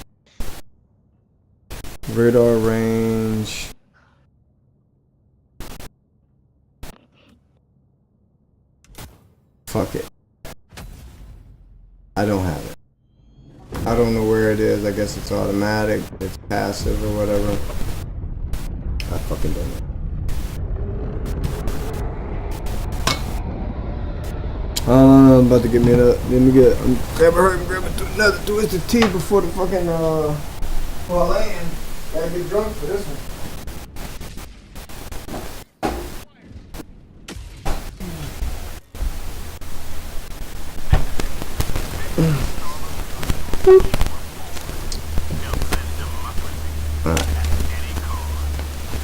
Radar range. Fuck it. I don't have it. I don't know where it is. I guess it's automatic, it's passive or whatever. I fucking don't know. I'm about to get me another. Let me get. Grab another twisted tea before the fucking before I land. Gotta get drunk for this one. Alright.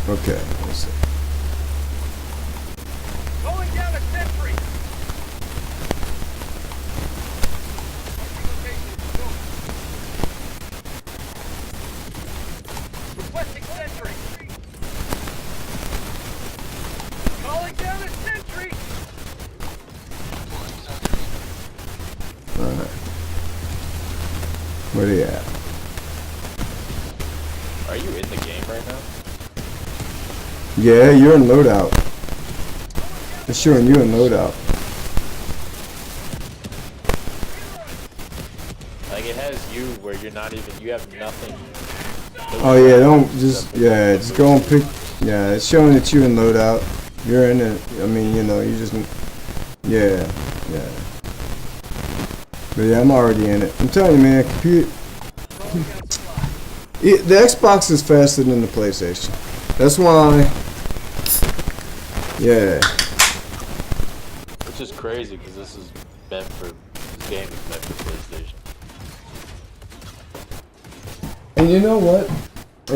Okay, let's see. Going down a sentry. Requesting sentry. Calling down a sentry. Alright. Where they at? Are you in the game right now? Yeah, you're in loadout. It's showing you in loadout. Like it has you where you're not even, you have nothing. Oh yeah, don't just, yeah, just go and pick, yeah, it's showing that you're in loadout. You're in it, I mean, you know, you just, yeah. But yeah, I'm already in it. I'm telling you, man, the Xbox is faster than the PlayStation. That's why, yeah. Which is crazy because this game is meant for PlayStation. And you know what?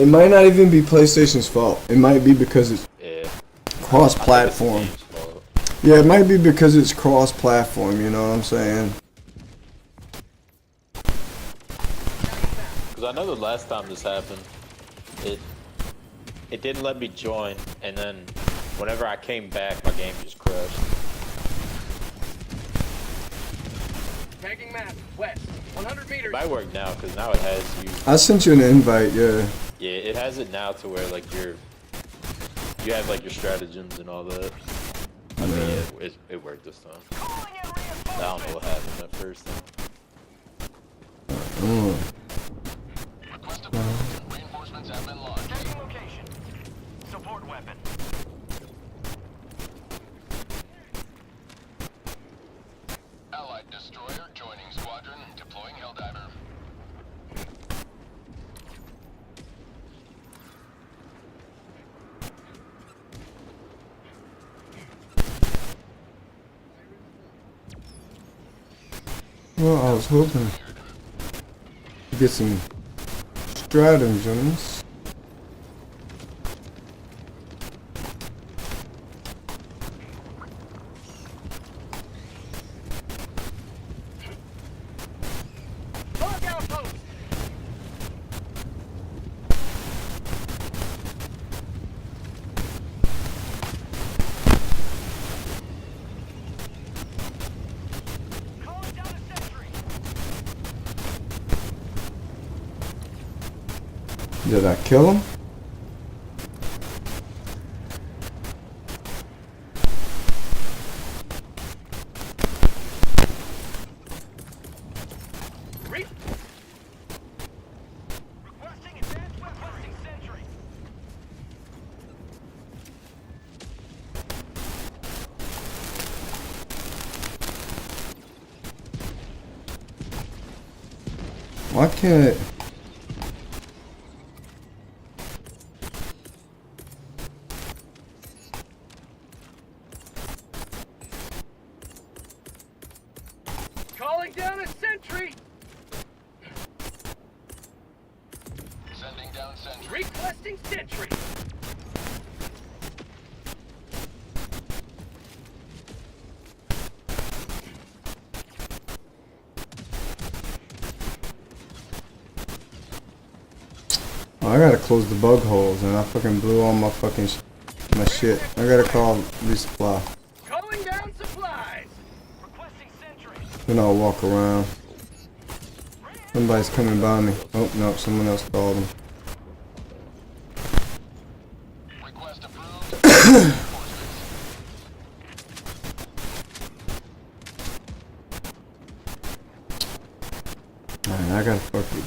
It might not even be PlayStation's fault. It might be because it's cross-platform. Yeah, it might be because it's cross-platform, you know what I'm saying? Because I know the last time this happened, it didn't let me join, and then whenever I came back, my game just crashed. Tagging map west, 100 meters. It might work now because now it has you. I sent you an invite, yeah. Yeah, it has it now to where like you have like your stratagems and all that. I mean, yeah, it worked this time. I don't know what happened at first. Request approved. Reinforcements have been launched. Tagging location. Support weapon. Allied destroyer joining squadron. Deploying Helldiver. Well, I was hoping to get some stratagems. Log outpost. Calling down a sentry. Did I kill him? Requesting advanced requesting sentry. Why can't it? Calling down a sentry. Sending down sentry. Requesting sentry. Oh, I gotta close the bug holes, and I fucking blew all my fucking my shit. I gotta call resupply. Calling down supplies. Requesting sentry. Then I'll walk around. Somebody's coming by me. Oh no, someone else called him. Request approved. Reinforcements. Alright, I gotta fucking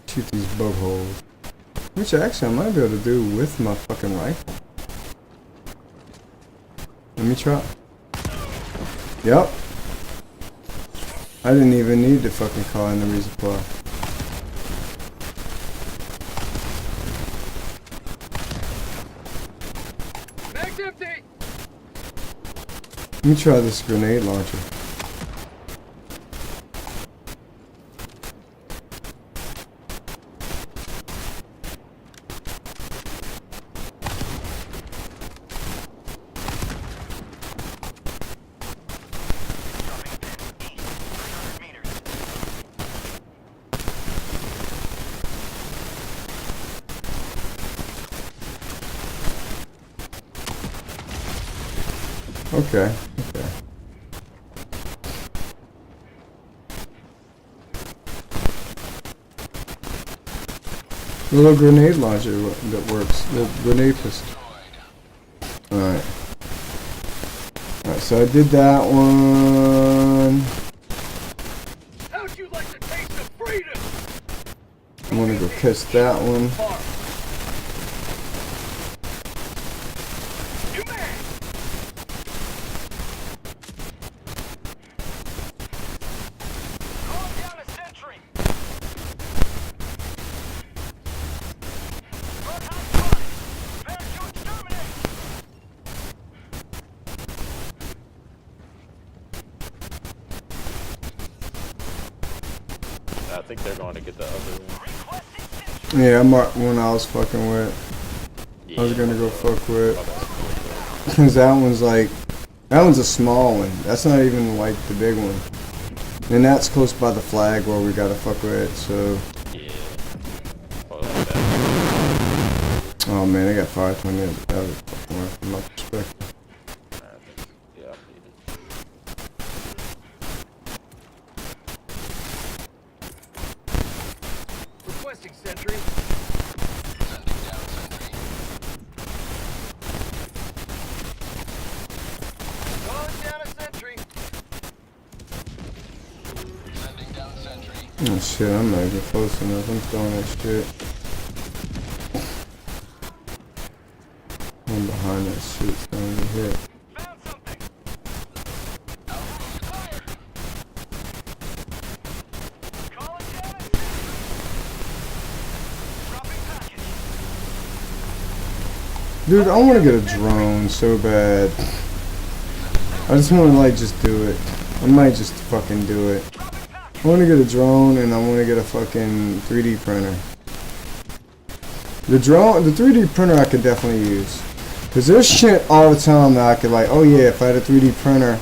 shoot these bug holes. Which actually I might be able to do with my fucking rifle. Let me try. Yep. I didn't even need to fucking call in the resupply. Mag's empty! Let me try this grenade launcher. Okay, okay. The little grenade launcher that works. The grenade pistol. Alright. Alright, so I did that one. How'd you like the taste of freedom? I'm gonna go catch that one. You man! Calling down a sentry! Front hot spotted! Prepare to exterminate! I think they're going to get the other one. Yeah, I marked one I was fucking with. I was gonna go fuck with. Cause that one's like, that one's a small one. That's not even like the big one. And that's close by the flag where we gotta fuck with it, so. Yeah. Probably like that. Oh man, I got 520. That was fucking worth from my perspective. Yeah, I need it. Requesting sentry. Calling down a sentry. Oh shit, I'm not even close enough. I'm throwing that shit. I'm behind that shit, so I'm gonna hit. Found something. Calling down a sentry. Dropping package. Dude, I wanna get a drone so bad. I just wanna like just do it. I might just fucking do it. I wanna get a drone and I wanna get a fucking 3D printer. The 3D printer I could definitely use. Cause there's shit all the time that I could like, oh yeah, if I had a 3D printer.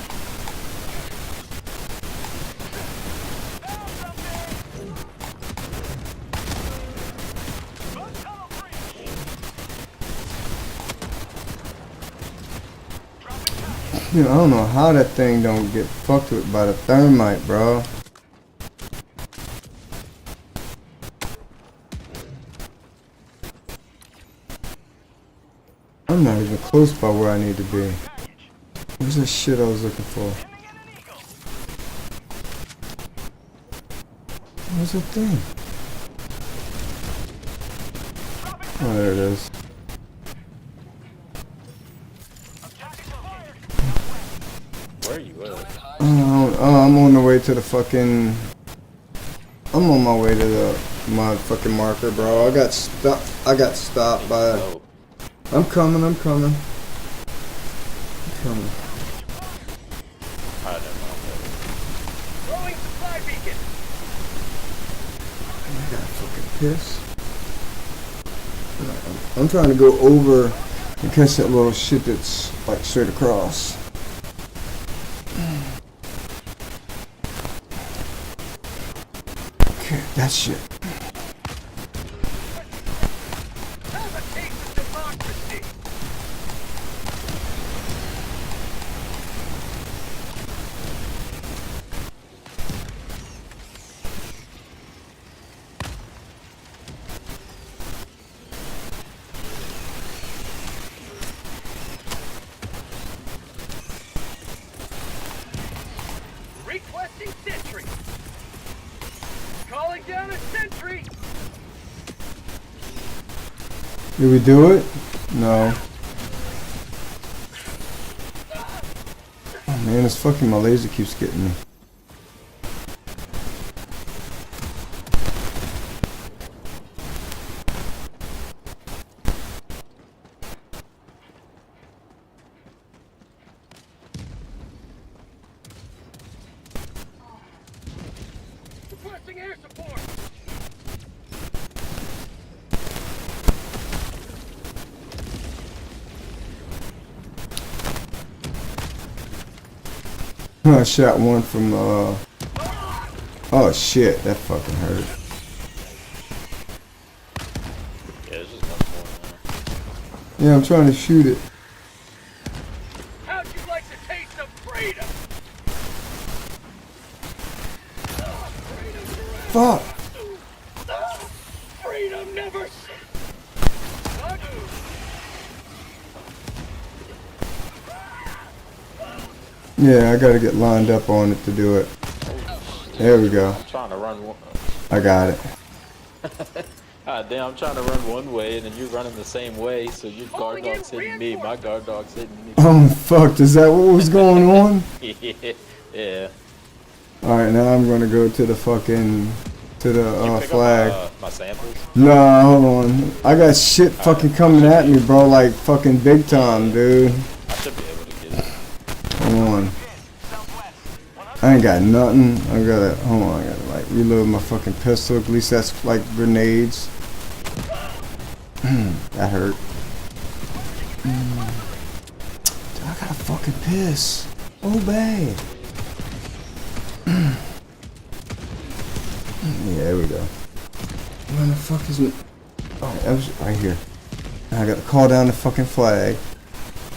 Dude, I don't know how that thing don't get fucked with by the thermite, bro. I'm not even close by where I need to be. Where's the shit I was looking for? Where's the thing? Oh, there it is. Where are you at? Oh, I'm on the way to the fucking. I'm on my way to my fucking marker, bro. I got stopped by. Oh, I'm coming. I don't know. Throwing supply beacon. I got fucking pissed. I'm trying to go over and catch that little shit that's like straight across. Okay, that shit. Have a taste of democracy. Requesting sentry. Calling down a sentry. Did we do it? No. Oh man, this fucking my laser keeps getting me. Requesting air support. I shot one from oh shit, that fucking hurt. Yeah, there's just one more in there. Yeah, I'm trying to shoot it. How'd you like the taste of freedom? Fuck. Freedom never. Yeah, I gotta get lined up on it to do it. There we go. I'm trying to run one. I got it. Ah, damn, I'm trying to run one way and then you're running the same way, so your guard dog's hitting me, my guard dog's hitting me. Oh fuck, is that what was going on? Yeah. Alright, now I'm gonna go to the fucking to the Pick flag. up, my samples. Nah, hold on. I got shit fucking coming at me, bro, like fucking big time, dude. I should be able to get it. Hold on. I ain't got nothing. I gotta, hold on, I gotta like reload my fucking pistol. At least that's like grenades. That hurt. Dude, I gotta fucking piss. Oh bad. Yeah, there we go. Where the fuck is it? Oh, that was right here. Now I gotta call down the fucking flag.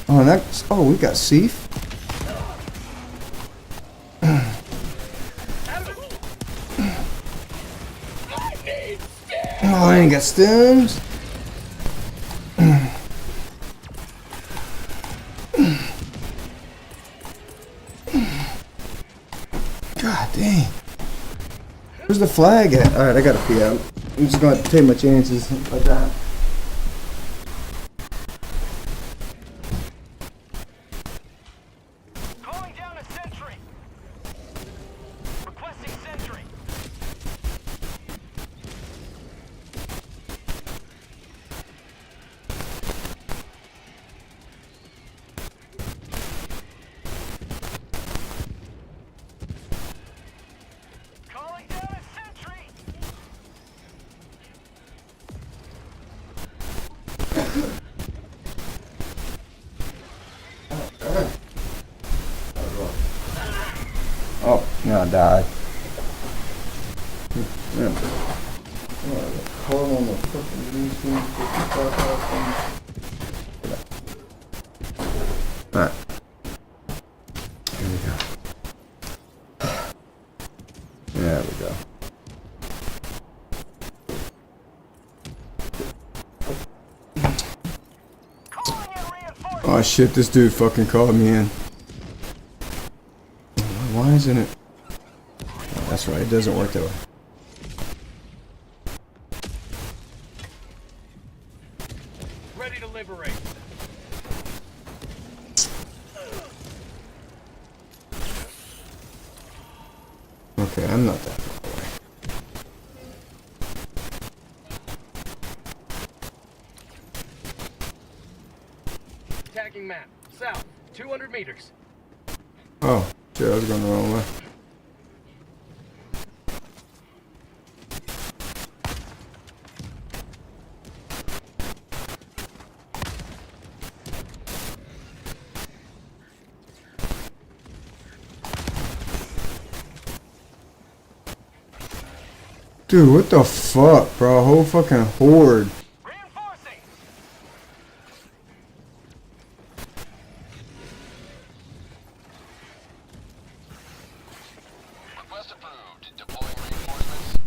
Oh, and that's, oh, we got Seif. Oh, I ain't got stems. God dang. Where's the flag at? Alright, I gotta pee out. I'm just gonna take my chances like that. Calling down a sentry. Requesting sentry. Calling down a sentry. Oh, no, I died. Yeah. Hold on the fucking green screen. Alright. Here we go. There we go. Oh shit, this dude fucking called me in. Why isn't it? Oh, that's right, it doesn't work that way. Ready to liberate. Okay, I'm not that far away. Tagging map. South. 200 meters. Oh, shit, I was going the wrong way. Dude, what the fuck, bro? A whole fucking horde. Reinforcing. Request approved. Deploying reinforcements.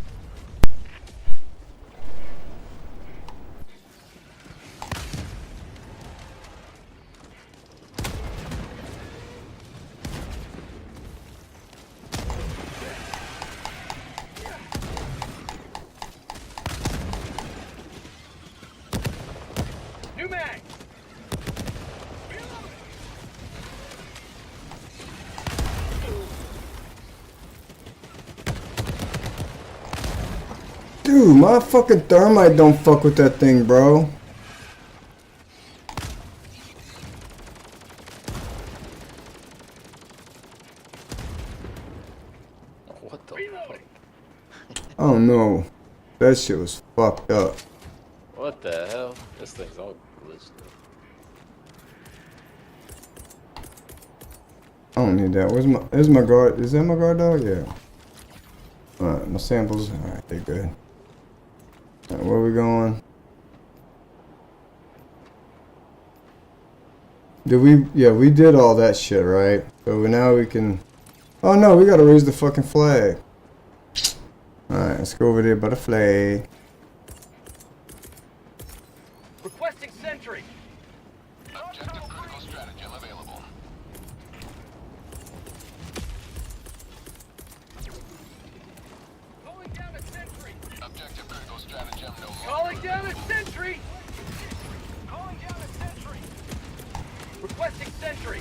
Dude, my fucking thermite don't fuck with that thing, bro. What the fuck? I don't know. That shit was fucked up. What the hell? This thing's all glitched. I don't need that. Where's my guard? Is that my guard dog? Yeah. Alright, my samples. Alright, they're good. Alright, where we going? Did we? Yeah, we did all that shit, right? So now we can. Oh no, we gotta raise the fucking flag. Alright, let's go over there by the flag. Requesting sentry. Objective critical stratagem available. Calling down a sentry. Objective critical stratagem no longer. Calling down a sentry. Calling down a sentry. Requesting sentry.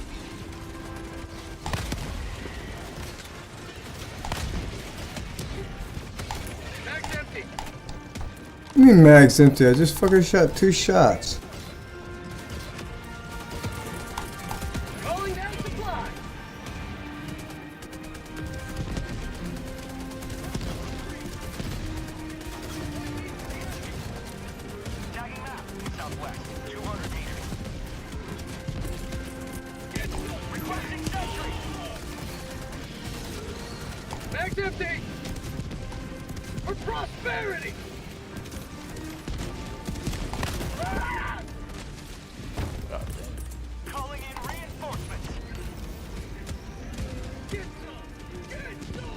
Mag's empty. What do you mean mag's empty? I just fucking shot 2 shots. Calling down supply. Tagging map. Southwest. 200 meters. Requesting sentry. Mag's empty. For prosperity. God damn. Calling in reinforcements. Get some! Get some!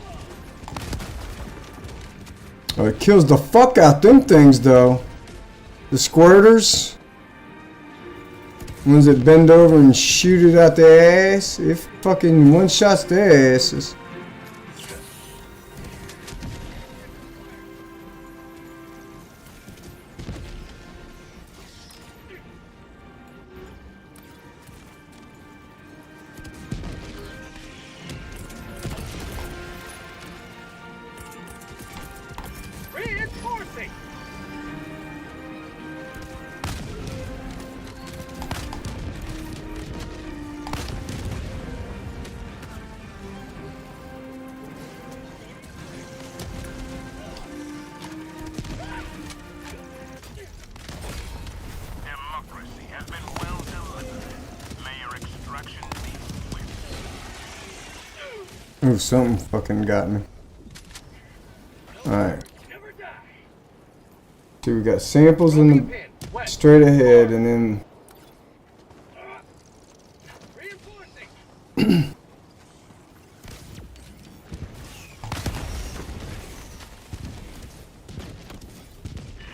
Oh, it kills the fuck out them things though. The squirters. Ones that bend over and shoot it out their ass. It fucking one shots their asses. Reinforcing! Democracy has been well delivered. May your extraction be swift. Oh, something fucking got me. Alright. Never die! So we got samples in the Pin. West. straight ahead and then Reinforcing!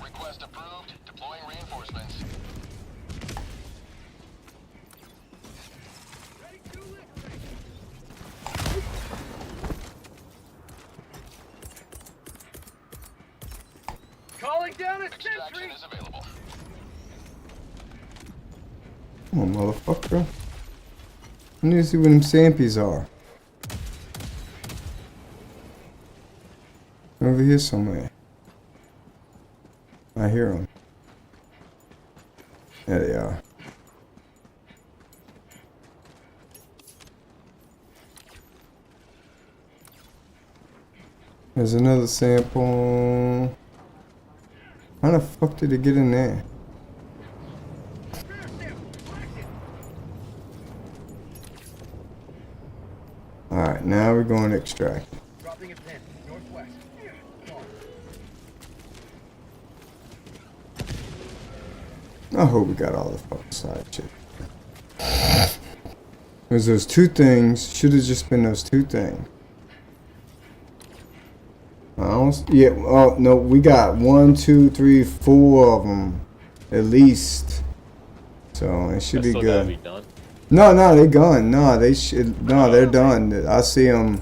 Request approved. Deploying reinforcements. Ready to lift. Calling down a Extraction sentry! is available. come on, motherfucker. I need to see where them sampies are. Over here somewhere. I hear them. There they are. There's another sample. How the fuck did it get in there? Alright, now we're going to extract. Dropping a pin. Northwest. I hope we got all the fucking side shit. There's those 2 things. Should have just been those 2 things. Yeah, oh no, we got 1, 2, 3, 4 of them. At least. So it should That be still gotta good. be done. No, they gone. No, they should. No, they're done. I see them.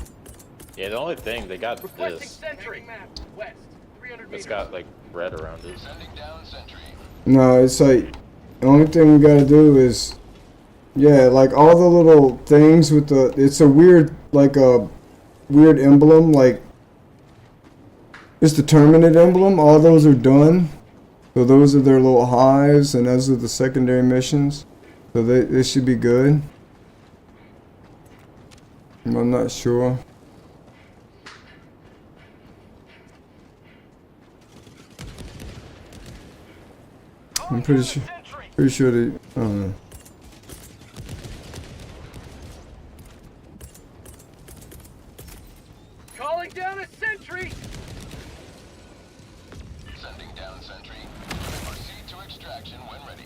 Yeah, the only thing they got Requesting this. sentry. Map. West. 300 meters. It's got like red around it. Sending down sentry. No, it's like the only thing we gotta do is, yeah, like all the little things with the. It's a weird, like a weird emblem, like It's the terminate emblem. All those are done. So those are their little hives, and those are the secondary missions. So they should be good. I'm not sure. I'm pretty sure they, I don't know. Calling down a sentry. Sending down sentry. Proceed to extraction when ready.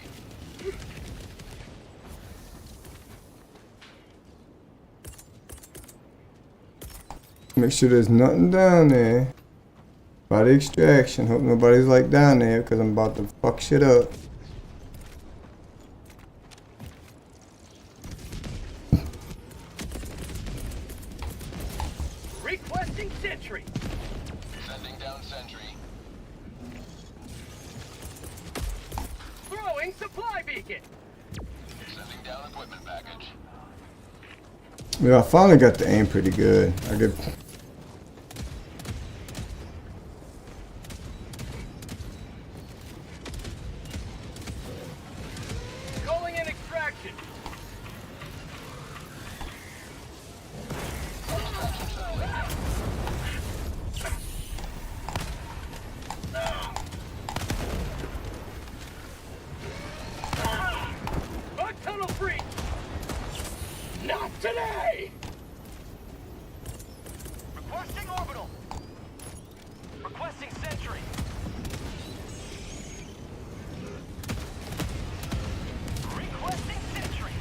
Make sure there's nothing down there. By the extraction. Hope nobody's like down there, because I'm about to fuck shit up. Requesting sentry. Sending down sentry. Throwing supply beacon. Sending down equipment package. Yeah, I finally got the aim pretty good. I could. Calling in extraction. Bug tunnel free. Not today. Requesting orbital. Requesting sentry. Requesting sentry.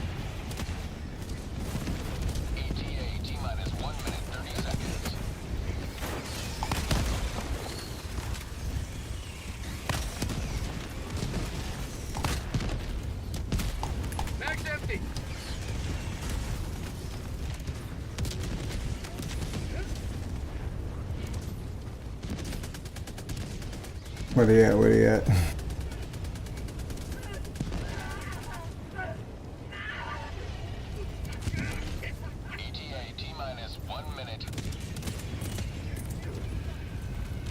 ETA T-minus 1 minute 30 seconds. Mag's empty. Where they at? Where they at? ETA T-minus 1 minute.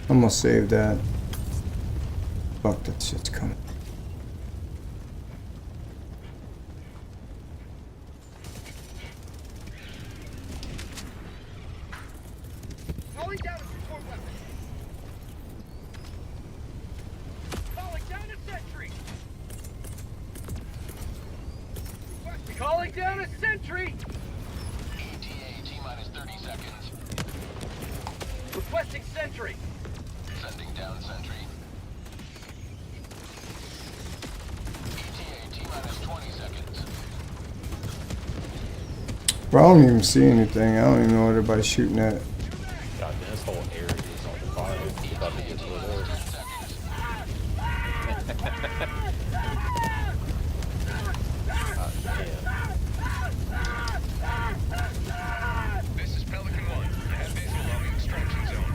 I'm gonna save that. Fuck, that shit's coming. Calling down a support weapon. Calling down a sentry. Calling down a sentry. ETA T-minus 30 seconds. Requesting sentry. Sending down sentry. ETA T-minus 20 seconds. Bro, I don't even see anything. I don't even know what everybody's shooting at. God, this whole area is on fire. It's about to get lit up. 10 seconds. This is Pelican 1. I have base along the extraction zone.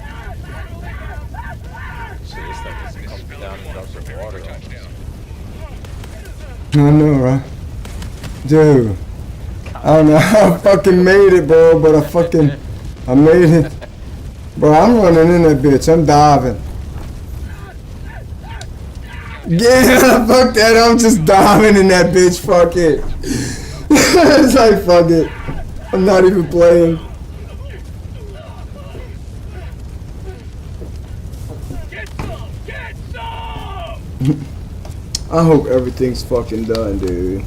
So this thing is coming down and drops some water on us. Touchdown. I know, right? Dude. I don't know how I fucking made it, bro, but I made it. Bro, I'm running in that bitch. I'm diving. Yeah, fuck that. I'm just diving in that bitch. Fuck it. It's like, fuck it. I'm not even playing. Get some! Get some! I hope everything's fucking done, dude.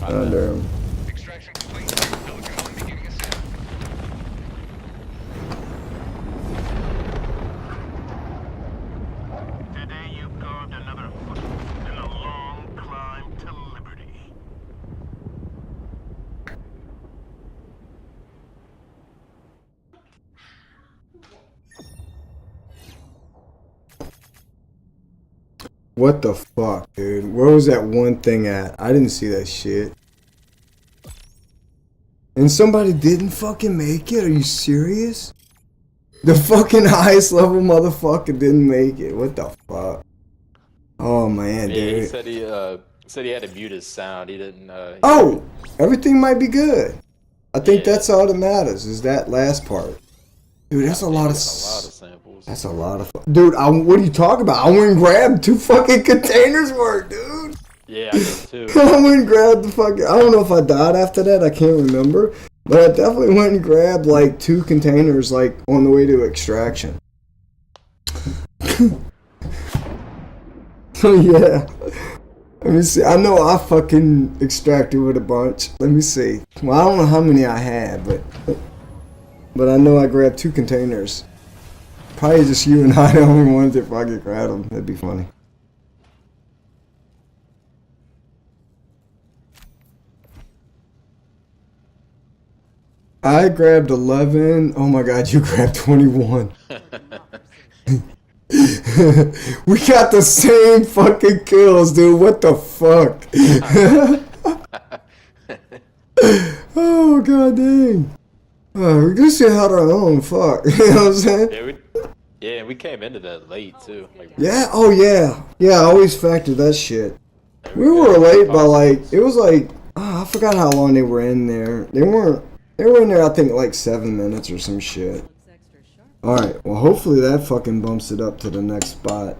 Under. Extraction complete. Pelican 1 beginning ascent. Today you've carved another foothold in a long climb to liberty. What the fuck, dude? Where was that one thing at? I didn't see that shit. And somebody didn't fucking make it? Are you serious? The fucking highest level motherfucker didn't make it. What the fuck? Oh man, Yeah, he dude. said he had to mute his sound. He didn't. Oh, everything might be good. I think Yeah. that's all that matters, is that last part. Dude, that's a lot of. That's a lot of samples. That's a lot of. Dude, what are you talking about? I went and grabbed 2 fucking containers worth, dude. Yeah, I did too. I went and grabbed the fucking. I don't know if I died after that. I can't remember. But I definitely went and grabbed like 2 containers, like on the way to extraction. Oh yeah. Let me see. I know I fucking extracted with a bunch. Let me see. Well, I don't know how many I had, but I know I grabbed 2 containers. Probably just you and I the only ones if I could grab them. That'd be funny. I grabbed 11. Oh my god, you grabbed 21. We got the same fucking kills, dude. What the fuck? Oh god dang. We just held our own. Fuck. You know what I'm saying? Yeah, we came into that late too. Like, Yeah. Oh yeah. Yeah. I always factor that shit. We were late by like it was like I forgot how long they were in there. They were in there I think like 7 minutes or some shit. Alright, well hopefully that fucking bumps it up to the next spot.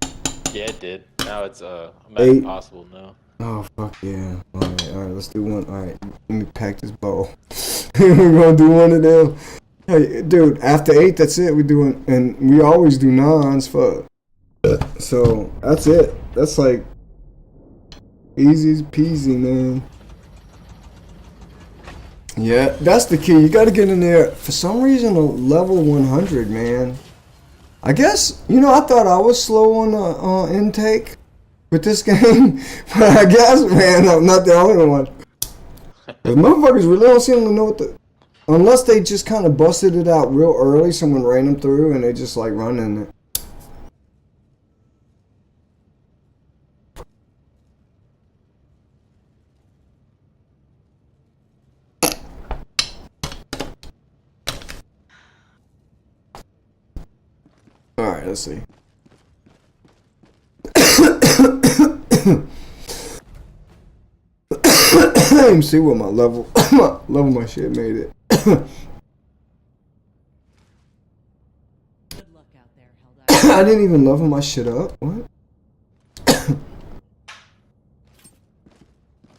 yeah, it did. Now it's I'm at 8. impossible now. Oh fuck yeah. Alright, let's do one. Alright, let me pack this bowl. We're gonna do one of them. Hey, dude, after 8, that's it. We doing, and we always do 9s, fuck. So, that's it. That's like, easy peasy, man. Yeah, that's the key. You gotta get in there, for some reason, a level 100, man. I guess, you know, I thought I was slow on the intake with this game, but I guess, man, I'm not the only one. Because motherfuckers really don't seem to know what the... Unless they just kind of busted it out real early, someone ran them through, and they just, like, run in it. Alright, let's see. I didn't even see what my level my shit made it. Good luck out there, Helldivers. I didn't even level my shit up. What?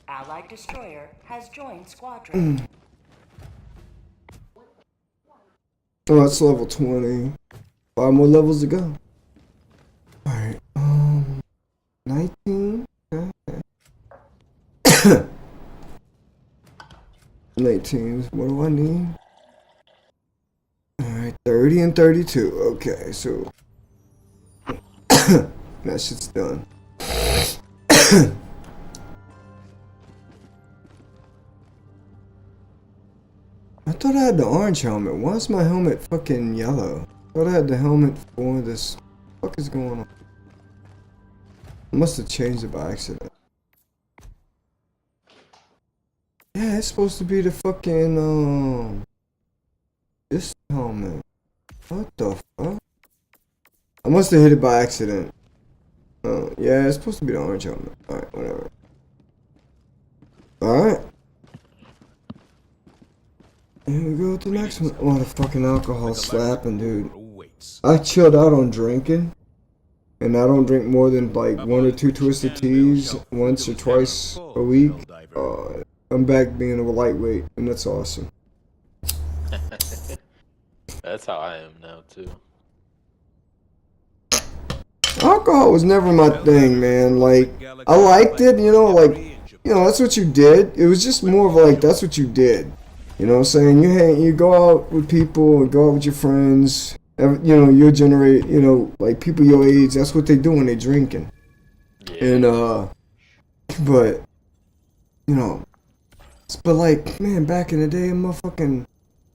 Allied destroyer has joined squadron. Oh, it's level 20. 5 more levels to go. Alright, 19. Okay. 19. What do I need? Alright, 30 and 32. Okay, so that shit's done. I thought I had the orange helmet. Why is my helmet fucking yellow? I thought I had the helmet for this. What the fuck is going on? I must have changed it by accident. Yeah, it's supposed to be the fucking, this helmet. What the fuck? I must have hit it by accident. Oh, yeah, it's supposed to be the orange helmet. Alright, whatever. Alright. Here we go with the next one. Oh, the fucking alcohol slapping, dude. I chilled out on drinking. And I don't drink more than like 1 or 2 twisted teas once or twice a week. I'm back being a lightweight, and that's awesome. That's how I am now too. Alcohol was never my thing, man. Like, I liked it, you know, like, you know, that's what you did. It was just more of like, that's what you did. You know what I'm saying? You go out with people and go out with your friends. You know, you'll generate, you know, like people your age, that's what they do when they drinking. Yeah. And, but, you know, but like, man, back in the day,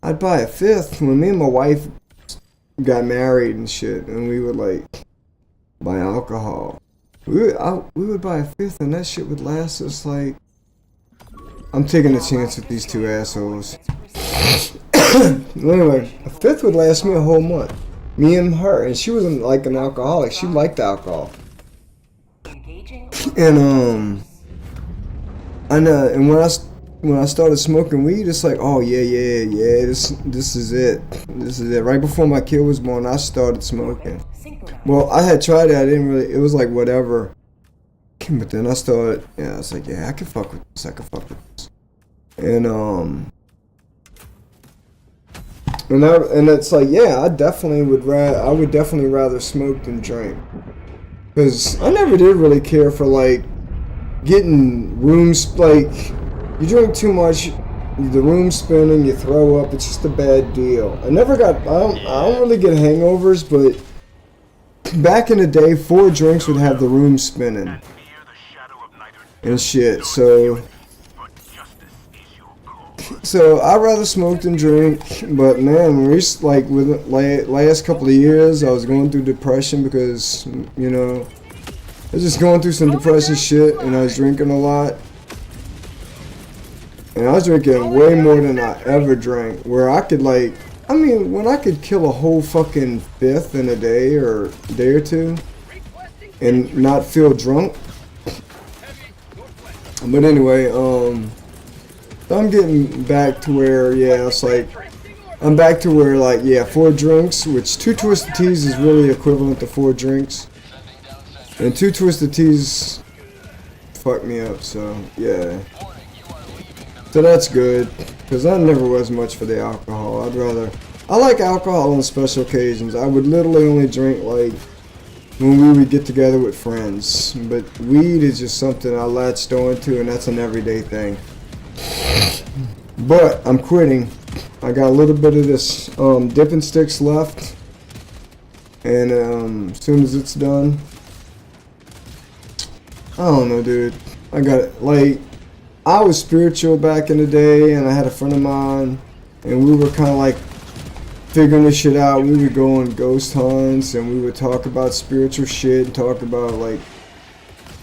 I'd buy a 5th when me and my wife got married and shit, and we would like buy alcohol. We would buy a 5th, and that shit would last us like. I'm taking a chance with these 2 assholes. Anyway, a 5th would last me a whole month. Me and her, and she wasn't like an alcoholic. She liked alcohol. Engaging. And when when I started smoking weed, it's like, oh yeah, this is it. This is it. Right before my kid was born, I started smoking. Synchronized. Well, I had tried it. I didn't really. It was like whatever. But then I started. Yeah, I was like, yeah, I can fuck with this. I can fuck with this. And it's like, yeah, I would definitely rather smoke than drink. Cause I never did really care for like getting rooms, like you drink too much, the room spinning, you throw up. It's just a bad deal. I don't really get hangovers, but back in the day, 4 drinks would have the room spinning Fear the shadow of night and shit. So but justice is your call. So I'd rather smoke than drink, but man, like with last couple of years, I was going through depression because, you know, I was just going through some depression shit, and I was drinking a lot, and I was drinking way more than I ever drank. Where I could when I could kill a whole fucking fifth in a day or two, and not feel drunk. But anyway, I'm getting back to where, yeah, it's like, I'm back to where, like, yeah, 4 drinks, which 2 Twisted Teas is really equivalent to 4 drinks. And 2 Twisted Teas fucked me up, so, yeah. So that's good, because I never was much for the alcohol. I like alcohol on special occasions. I would literally only drink, like, when we would get together with friends. But weed is just something I latched onto, and that's an everyday thing. But I'm quitting. I got a little bit of this dipping sticks left, and as soon as it's done, I don't know, dude. I got it. Like, I was spiritual back in the day, and I had a friend of mine, and we were kind of like figuring this shit out. We would go on ghost hunts, and we would talk about spiritual shit, and talk about like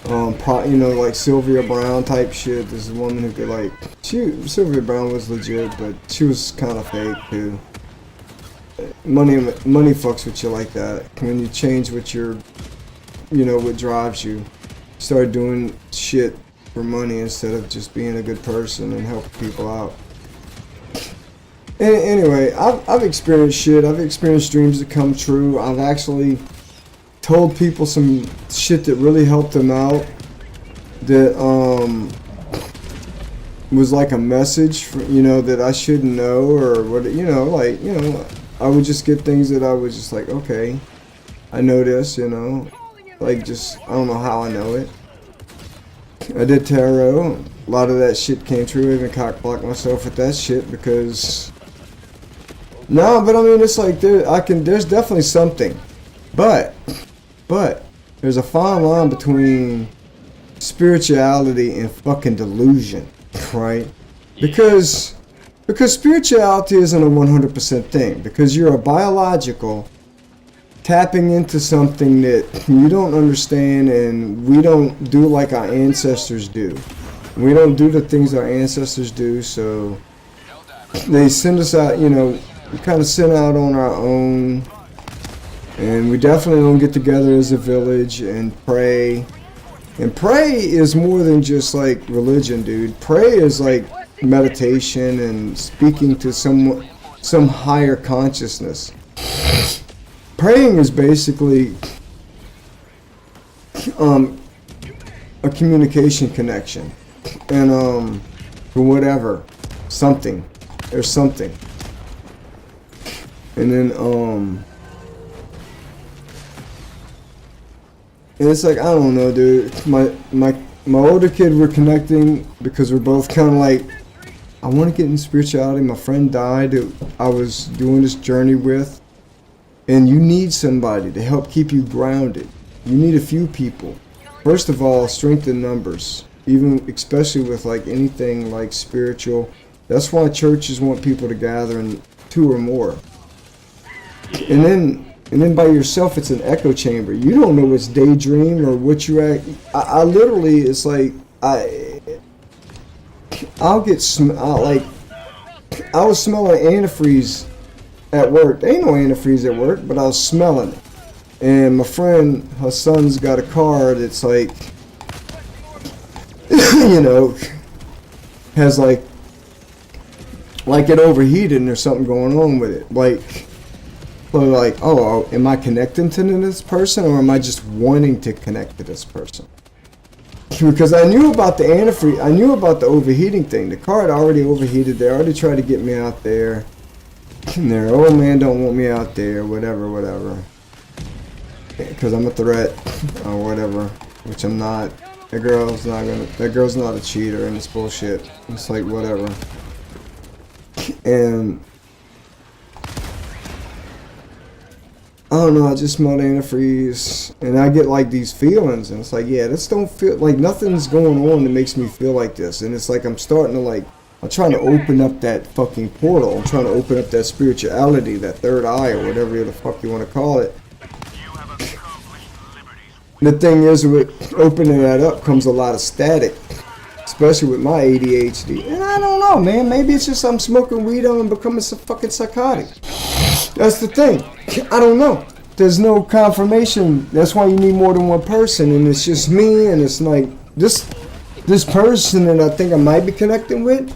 like Sylvia Brown type shit. This is a woman who could Sylvia Brown was legit, but she was kind of fake too. Money fucks with you like that. When you change what what drives you, start doing shit for money instead of just being a good person and helping people out. Anyway, I've experienced shit. I've experienced dreams that come true. I've actually told people some shit that really helped them out, that was like a message for, that I shouldn't know, or what, I would just get things that I was just like, okay, I know this, like, just, I don't know how I know it. I did tarot. A lot of that shit came true. I even cock-blocked myself with that shit because, no, but I mean, it's like, there's definitely something, but there's a fine line between spirituality and fucking delusion, right? Because spirituality isn't a 100% thing, because you're a biological tapping into something that you don't understand, and we don't do like our ancestors do. We don't do the things our ancestors do, so they send us out, we kind of send out on our own. And we definitely don't get together as a village and pray. And pray is more than just like religion, dude. Pray is like meditation and speaking to some higher consciousness. Praying is basically a communication connection. And for whatever, something. There's something. And then and it's like, I don't know, dude. My older kid, we're connecting because we're both kind of like, I want to get in spirituality. My friend died that I was doing this journey with. And you need somebody to help keep you grounded. You need a few people. First of all, strength in numbers. Especially with like anything like spiritual. That's why churches want people to gather in 2 or more. And then by yourself, it's an echo chamber. You don't know what's daydream or what you act. I literally, it's like, I was smelling antifreeze at work. There ain't no antifreeze at work, but I was smelling it. And my friend, her son's got a car that's like, has like like it overheated and there's something going on with it. Like, oh, am I connecting to this person or am I just wanting to connect to this person? Because I knew about the antifreeze, I knew about the overheating thing. The car had already overheated. They already tried to get me out there. And their old man don't want me out there, whatever. Because I'm a threat or whatever, which I'm not. That girl's not a cheater and it's bullshit. It's like whatever. And I don't know, I just smell the antifreeze and I get like these feelings and it's like, yeah, this don't feel like nothing's going on that makes me feel like this. And it's like I'm starting to like, I'm trying to open up that fucking portal. I'm trying to open up that spirituality, that third eye or whatever the fuck you want to call it. The thing is, with opening that up comes a lot of static, especially with my ADHD. And I don't know, man. Maybe it's just I'm smoking weed and I'm becoming so fucking psychotic. That's the thing. I don't know. There's no confirmation. That's why you need more than one person. And it's just me. And it's like this person that I think I might be connecting with.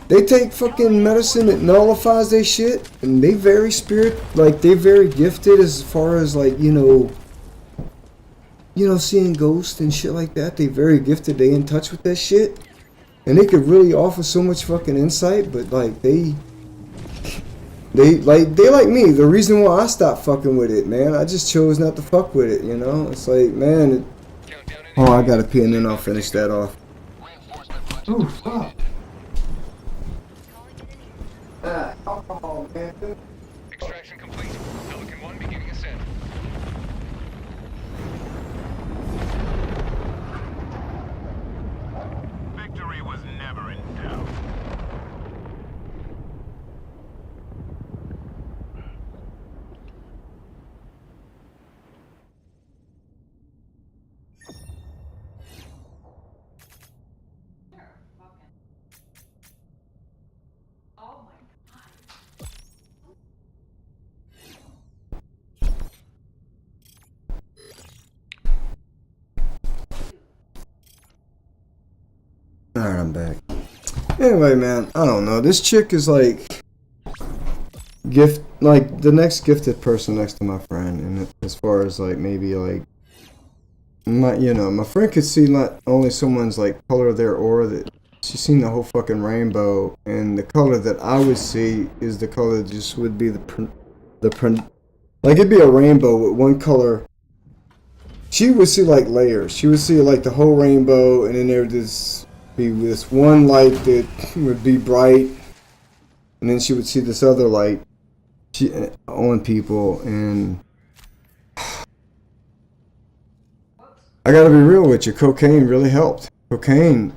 They take fucking medicine that nullifies their shit. And they very they very gifted as far as like, you know, seeing ghosts and shit like that. They very gifted. They in touch with that shit. And they could really offer so much fucking insight, but like they like me. The reason why I stopped fucking with it, man, I just chose not to fuck with it, you know? It's like, man, oh, I gotta pee and then I'll finish that off. Oh, fuck. Alcohol, man. Extraction complete. Pelican 1 beginning ascent. Victory was never in doubt. Alright, I'm back. Anyway, man, I don't know. This chick is like the next gifted person next to my friend, and as far as like maybe like my friend could see not only someone's like color of their aura, that she's seen the whole fucking rainbow, and the color that I would see is the color that just would be like it'd be a rainbow with one color. She would see like layers. She would see like the whole rainbow, and then there would just be this one light that would be bright, and then she would see this other light on people. And I gotta be real with you, cocaine really helped. Cocaine,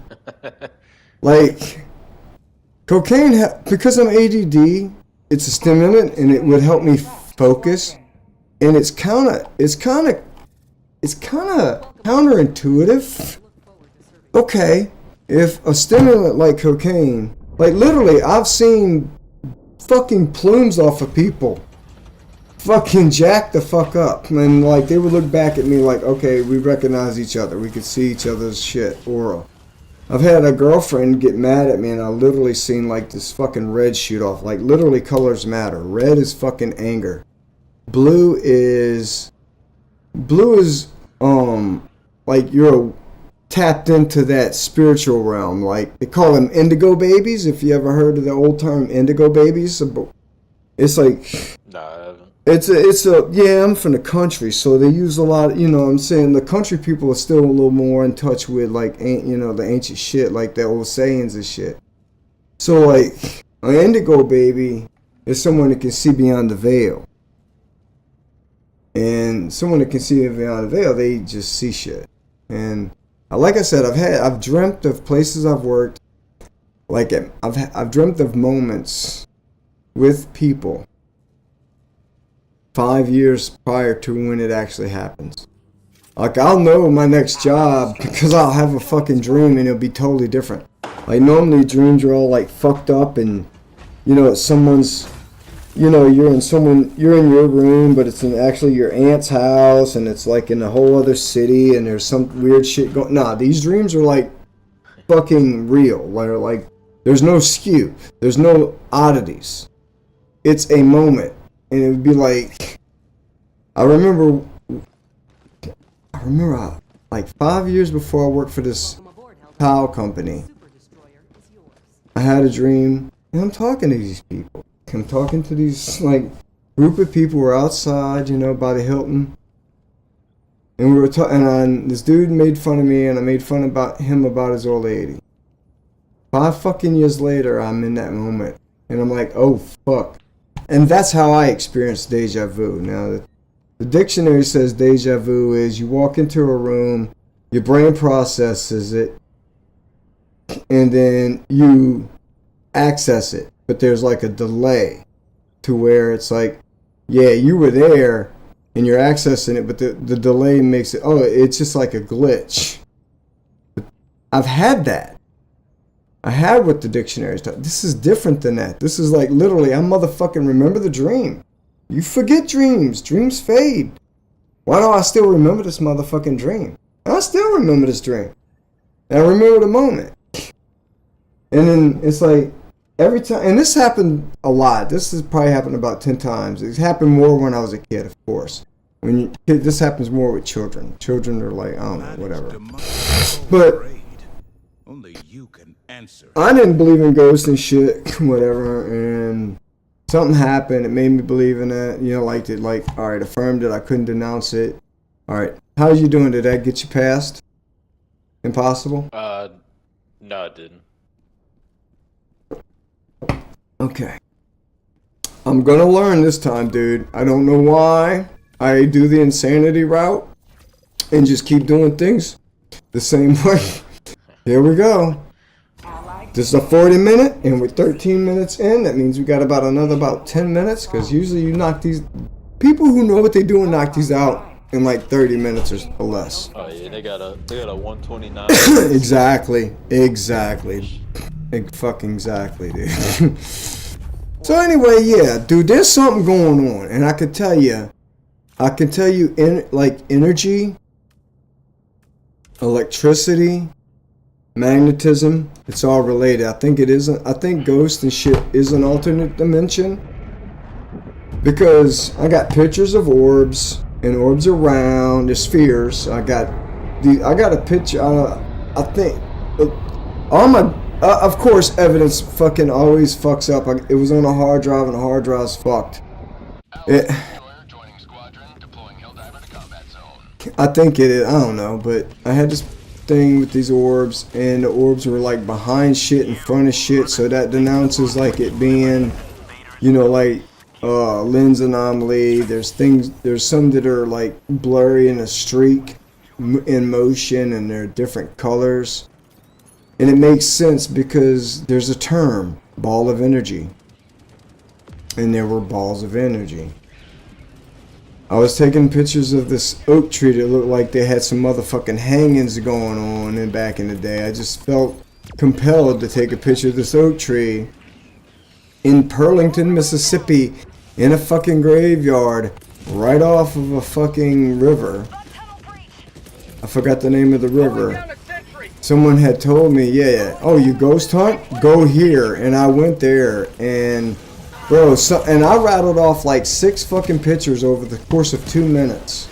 because I'm ADD, it's a stimulant and it would help me focus, and it's kind of counterintuitive. Okay, if a stimulant like cocaine, like literally I've seen fucking plumes off of people fucking jack the fuck up, and like they would look back at me like, okay, we recognize each other, we could see each other's shit, aura. I've had a girlfriend get mad at me and I literally seen like this fucking red shoot off. Like literally colors matter. Red is fucking anger. Blue is like you're tapped into that spiritual realm. Like they call them indigo babies. If you ever heard of the old term indigo babies, it's like it's a yeah, I'm from the country, so they use a lot, you know what I'm saying, the country people are still a little more in touch with like, you know, the ancient shit, like the old sayings and shit. So like an indigo baby is someone that can see beyond the veil. And someone that can see beyond the veil, they just see shit. And like I said, I've dreamt of places I've worked. Like I've dreamt of moments with people 5 years prior to when it actually happens. Like I'll know my next job because I'll have a fucking dream and it'll be totally different. Like normally dreams are all like fucked up and, you know, it's someone's, you know, you're in your room, but it's in actually your aunt's house and it's like in a whole other city and there's some weird shit going. Nah, these dreams are like fucking real. They're like There's no skew. There's no oddities. It's a moment. And it would be like, I remember like 5 years before I worked for this Welcome aboard, Helldiver. tile company. Super destroyer is yours. I had a dream, and I'm talking to these people. I'm talking to these, like, group of people who were outside, you know, by the Hilton. And we were talking, and this dude made fun of me, and I made fun about him about his old lady. 5 fucking years later, I'm in that moment, and I'm like, oh, fuck. And that's how I experienced deja vu. Now, the dictionary says deja vu is you walk into a room, your brain processes it, and then you access it. But there's like a delay to where it's like, yeah, you were there and you're accessing it, but the delay makes it, oh, it's just like a glitch. But I've had that. I had what the dictionary is talking. This is different than that. This is like literally, I motherfucking remember the dream. You forget dreams. Dreams fade. Why do I still remember this motherfucking dream? I still remember this dream. And I remember the moment. And then it's like, every time, and this happened a lot. This has probably happened about 10 times. It's happened more when I was a kid, of course. This happens more with children. Children are like, I don't know, whatever. But only you can answer. I didn't believe in ghosts and shit, whatever, and something happened. It made me believe in it. You know, like, all right, affirmed it. I couldn't denounce it. All right, how's you doing? Did that get you past? Impossible? No, it didn't. Okay. I'm gonna learn this time, dude. I don't know why I do the insanity route and just keep doing things the same way. Here we go. This is a 40-minute, and we're 13 minutes in. That means we got about 10 minutes, because usually you knock these... People who know what they do and knock these out in like 30 minutes or less. Oh yeah, they got a 129. Exactly. Fucking exactly, dude. So anyway, yeah, dude, there's something going on, and I can tell you, like energy, electricity, magnetism, it's all related. I think ghost and shit is an alternate dimension, because I got pictures of orbs, and orbs are round, they're spheres. I got a picture. I think all my of course evidence fucking always fucks up. It was on a hard drive, and the hard drive's fucked. Joining squadron, deploying Helldiver to combat zone. I think it is. I don't know, but I had this thing with these orbs, and the orbs were like behind shit, in front of shit, so that denounces like it being, you know, like lens anomaly. There's some that are like blurry in a streak in motion, and they're different colors, and it makes sense because there's a term, ball of energy, and there were balls of energy. I was taking pictures of this oak tree that looked like they had some motherfucking hangings going on in back in the day. I just felt compelled to take a picture of this oak tree in Pearlington, Mississippi, in a fucking graveyard, right off of a fucking river. I forgot the name of the river. Someone had told me, yeah, oh, you ghost hunt? Go here. And I went there, and bro, and I rattled off like 6 fucking pictures over the course of 2 minutes.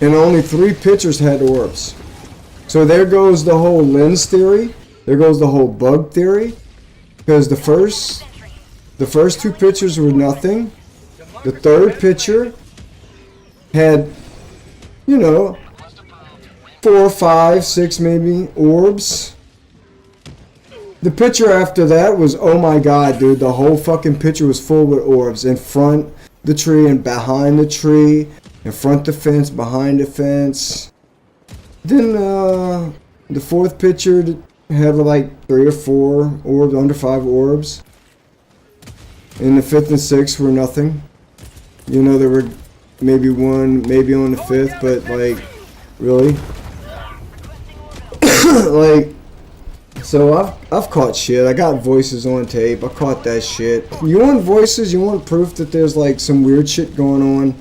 And only 3 pictures had orbs. So there goes the whole lens theory. There goes the whole bug theory. Because the first 2 pictures were nothing. The third picture had, you know, 4, 5, 6 maybe orbs. The picture after that was, oh my god, dude, the whole fucking picture was full with orbs. In front the tree and behind the tree. In front the fence, behind the fence. Then the 4th picture had like 3 or 4 orbs, under 5 orbs. And the 5th and 6th were nothing. You know, there were maybe 1, maybe on the 5th, but like, really? Like, so I've caught shit. I got voices on tape. I caught that shit. You want voices? You want proof that there's like some weird shit going on?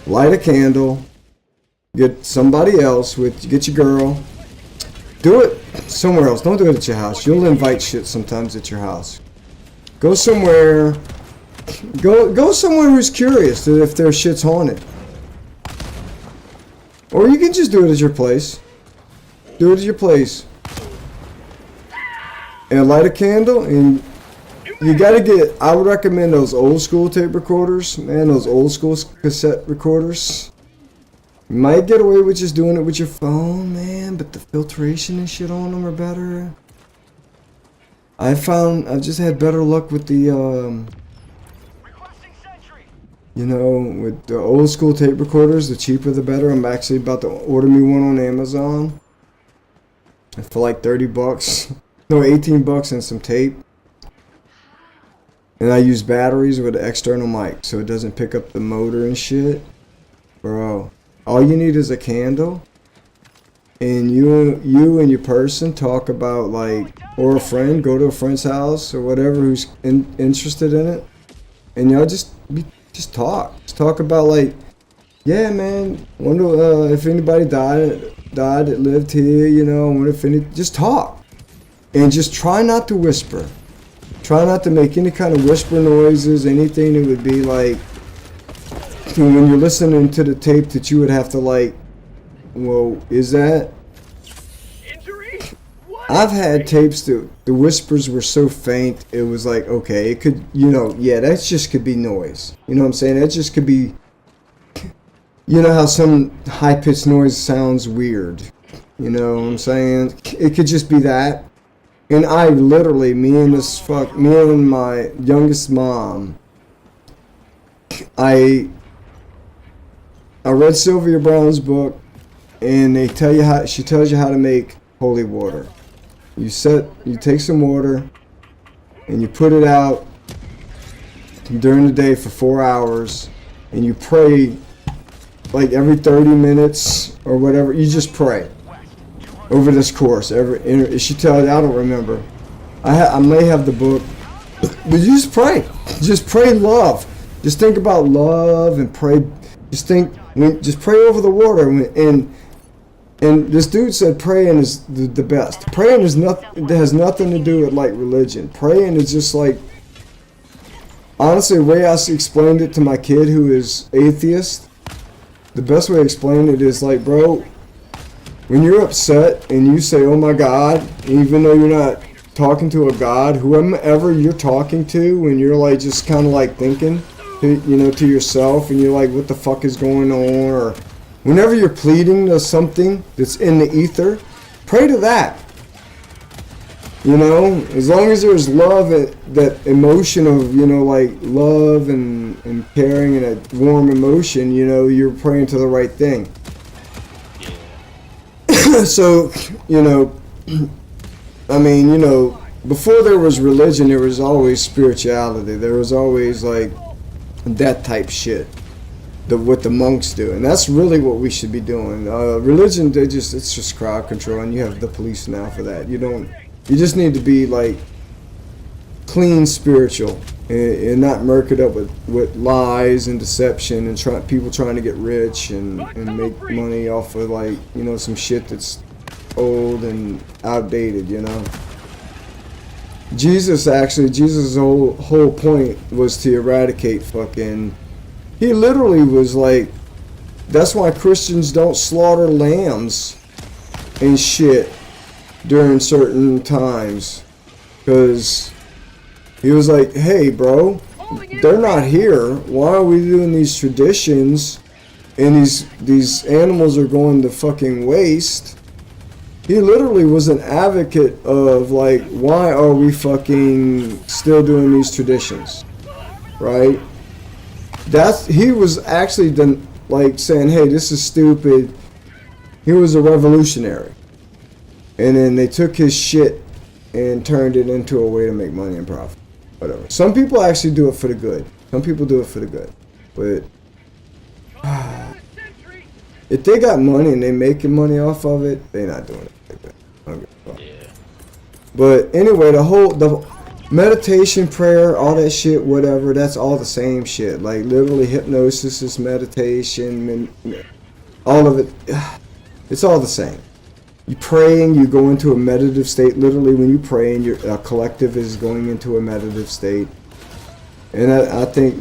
Light a candle. Get somebody else get your girl. Do it somewhere else. Don't do it at your house. You'll invite shit sometimes at your house. Go somewhere. Go somewhere who's curious if their shit's haunted. Or you can just do it at your place. Do it at your place. And light a candle, and you gotta get, I would recommend those old school tape recorders. Man, those old school cassette recorders. You might get away with just doing it with your phone, man, but the filtration and shit on them are better. I've just had better luck with the, you know, with the old school tape recorders. The cheaper the better. I'm actually about to order me one on Amazon for like 30 bucks. No, 18 bucks and some tape. And I use batteries with an external mic so it doesn't pick up the motor and shit. Bro, all you need is a candle. And you and your person talk about, like, or a friend, go to a friend's house or whatever who's interested in it. And y'all just talk. Just talk about, like, yeah, man, wonder if anybody died that lived here, you know, I wonder if any, just talk. And just try not to whisper. Try not to make any kind of whisper noises, anything that would be like, when you're listening to the tape that you would have to like, whoa, is that? I've had tapes that the whispers were so faint, it was like, okay, it could, you know, yeah, that just could be noise. You know what I'm saying? That just could be, you know how some high-pitched noise sounds weird. You know what I'm saying? It could just be that. And I literally, me and my youngest mom, I read Sylvia Brown's book, and she tells you how to make holy water. You take some water, and you put it out during the day for 4 hours, and you pray like every 30 minutes or whatever. You just pray over this course. She tells you, I don't remember. I may have the book, but you just pray. Just pray love. Just think about love and pray. Just pray over the water. And this dude said praying is the best. Praying is nothing. It has nothing to do with like religion. Praying is just like, honestly, the way I explained it to my kid who is atheist, the best way to explain it is like, bro, when you're upset and you say, oh my God, even though you're not talking to a God, whoever you're talking to, when you're like just kind of like thinking, you know, to yourself, and you're like, what the fuck is going on? Or whenever you're pleading to something that's in the ether, pray to that. You know, as long as there's love, that emotion of, you know, like love and caring and that warm emotion, you know, you're praying to the right thing. So, you know, I mean, you know, before there was religion, there was always spirituality. There was always like that type shit, what the monks do, and that's really what we should be doing. Religion, it's just crowd control, and you have the police now for that. You just need to be like clean spiritual and not murk it up with lies and deception and people trying to get rich and make money off of, like, you know, some shit that's old and outdated, you know. Jesus' whole point was to eradicate fucking, he literally was like, that's why Christians don't slaughter lambs and shit during certain times, because he was like, hey bro, they're not here, why are we doing these traditions and these animals are going to fucking waste. He literally was an advocate of like, why are we fucking still doing these traditions, right? He was actually like saying, hey, this is stupid. He was a revolutionary. And then they took his shit and turned it into a way to make money and profit. Whatever. Some people actually do it for the good. Some people do it for the good. But if they got money and they making money off of it, they're not doing it like that. I don't give a fuck. Yeah. But anyway, the meditation, prayer, all that shit, whatever, that's all the same shit. Like literally hypnosis is meditation, and all of it, it's all the same. you praying, you go into a meditative state. Literally, when you pray, and your collective is going into a meditative state. And I think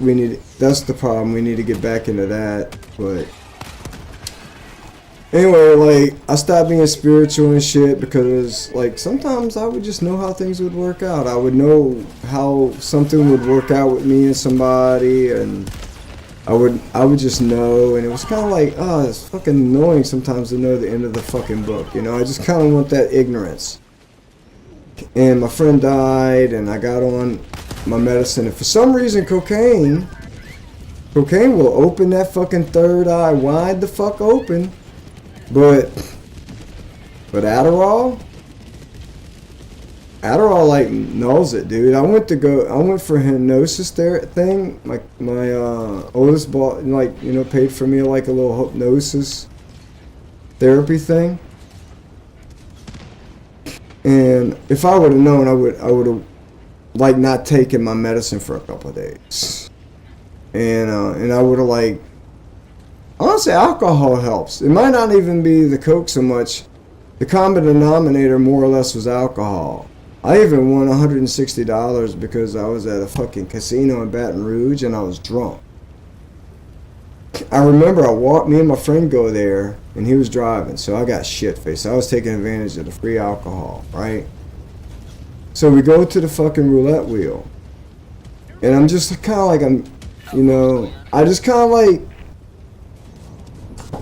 that's the problem. We need to get back into that. But anyway, like, I stopped being spiritual and shit because, like, sometimes I would just know how things would work out. I would know how something would work out with me and somebody, and I would just know. And it was kind of like, it's fucking annoying sometimes to know the end of the fucking book. You know, I just kind of want that ignorance. And my friend died, and I got on my medicine, and for some reason cocaine will open that fucking third eye wide the fuck open, but Adderall like nulls it, dude. I went for hypnosis thing. My oldest bought, like, you know, paid for me like a little hypnosis therapy thing, and if I would have known, I would have like not taking my medicine for a couple of days, and I would have, like, honestly, alcohol helps. It might not even be the coke so much. The common denominator more or less was alcohol. I even won $160 because I was at a fucking casino in Baton Rouge and I was drunk. I remember me and my friend go there, and he was driving, so I got shit-faced. I was taking advantage of the free alcohol, right? So we go to the fucking roulette wheel, and I'm just kind of like, I just kind of like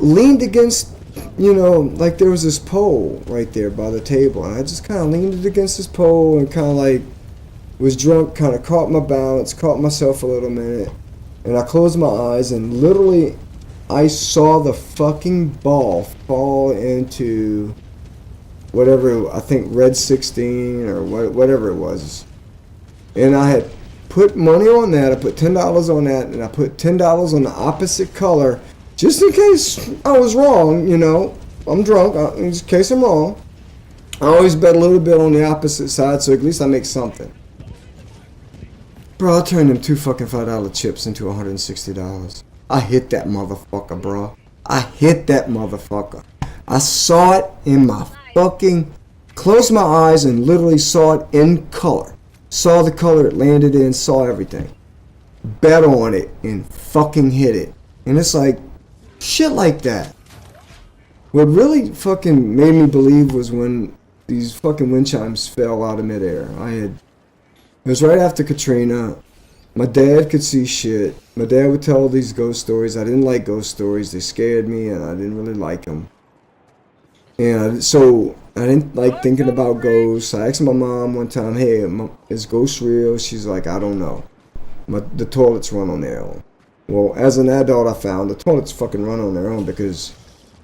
leaned against, like there was this pole right there by the table, and I just kind of leaned against this pole and kind of like was drunk, kind of caught my balance, caught myself a little minute, and I closed my eyes, and literally I saw the fucking ball fall into whatever, I think red 16 or whatever it was. And I had put money on that. I put $10 on that, and I put $10 on the opposite color just in case I was wrong, I'm drunk, in case I'm wrong. I always bet a little bit on the opposite side, so at least I make something. Bro, I turned them 2 fucking $5 chips into $160. I hit that motherfucker, bro. I hit that motherfucker. I saw it in my fucking, closed my eyes and literally saw it in color. Saw the color it landed in, saw everything. Bet on it and fucking hit it. And it's like, shit like that. What really fucking made me believe was when these fucking wind chimes fell out of midair. It was right after Katrina. My dad could see shit. My dad would tell these ghost stories. I didn't like ghost stories. They scared me, and I didn't really like them. And so I didn't like thinking about ghosts. I asked my mom one time, hey, is ghosts real? She's like, I don't know. The toilets run on their own. Well, as an adult, I found the toilets fucking run on their own because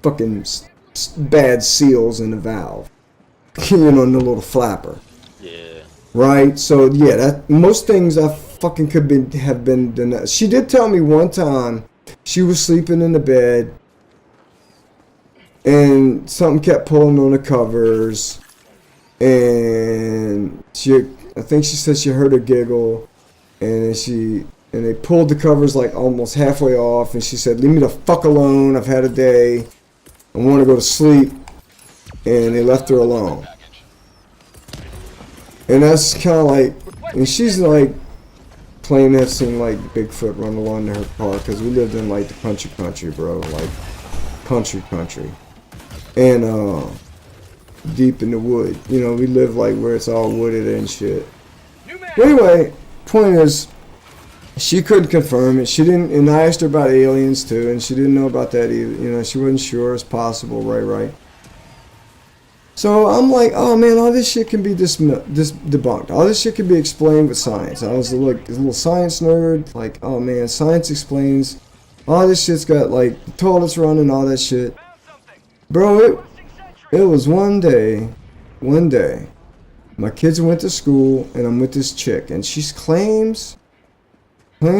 fucking bad seals in the valve. In the little flapper. Yeah. Right? So, yeah, that most things I fucking have been denied. She did tell me one time she was sleeping in the bed and something kept pulling on the covers, and I think she said she heard her giggle, and they pulled the covers like almost halfway off, and she said, leave me the fuck alone, I've had a day, I want to go to sleep, and they left her alone. And that's kind of like, and she's like claiming to have seen like Bigfoot run along to her car, because we lived in like the country, bro, like country. And deep in the wood. We live like where it's all wooded and shit. But anyway, point is, she couldn't confirm it. She didn't, and I asked her about aliens too, and she didn't know about that either. She wasn't sure it's possible, right. So I'm like, oh man, all this shit can be debunked. All this shit can be explained with science. I was a little science nerd, like, oh man, science explains all this shit's got like the toilets running, all that shit. Bro, it was one day, my kids went to school, and I'm with this chick, and she claims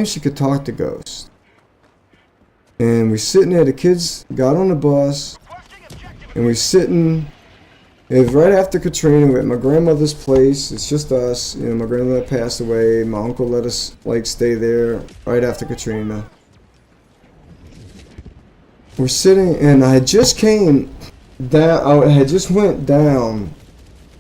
she could talk to ghosts. And we're sitting there, the kids got on the bus, and we're sitting, it was right after Katrina, we're at my grandmother's place, it's just us, my grandmother passed away, my uncle let us like stay there right after Katrina. We're sitting, and I had just came down. I had just went down,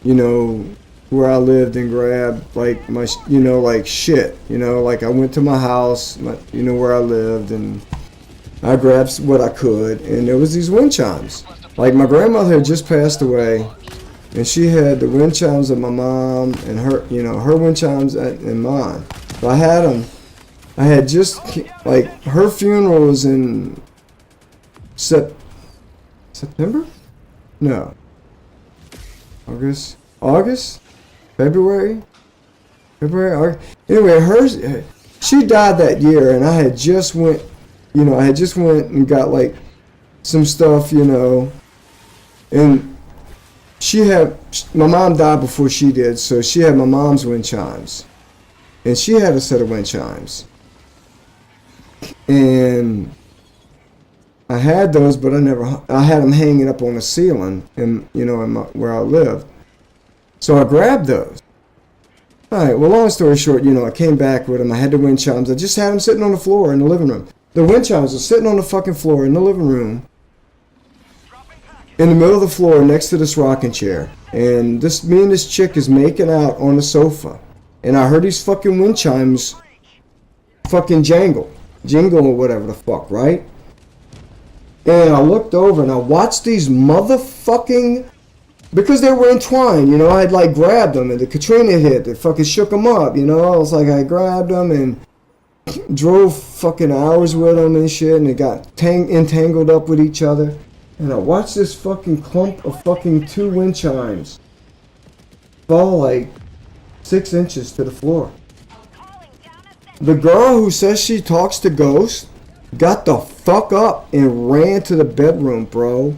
you know, where I lived and grabbed like my, you know, like shit. You know, like I went to my house, you know, where I lived, and I grabbed what I could, and there was these wind chimes. Like my grandmother had just passed away, and she had the wind chimes of my mom and her, you know, her wind chimes and mine. So I had them. I had just, like, her funeral was in September? No. August? February? Anyway, she died that year, and I had just went, you know, and got, like, some stuff, you know, and my mom died before she did, so she had my mom's wind chimes, and she had a set of wind chimes, and I had those, but I had them hanging up on the ceiling, and you know, where I lived, so I grabbed those. All right, well, long story short, you know, I came back with them. I had the wind chimes. I just had them sitting on the floor in the living room. The wind chimes were sitting on the fucking floor in the living room, in the middle of the floor next to this rocking chair. And me and this chick is making out on the sofa. And I heard these fucking wind chimes fucking jingle or whatever the fuck, right? And I looked over and I watched these motherfucking, because they were entwined, you know, I had like grabbed them and the Katrina hit, it fucking shook them up, you know. I was like, I grabbed them and drove fucking hours with them and shit, and it got entangled up with each other. And I watched this fucking clump of fucking 2 wind chimes fall like 6 inches to the floor. The girl who says she talks to ghosts got the fuck up and ran to the bedroom, bro.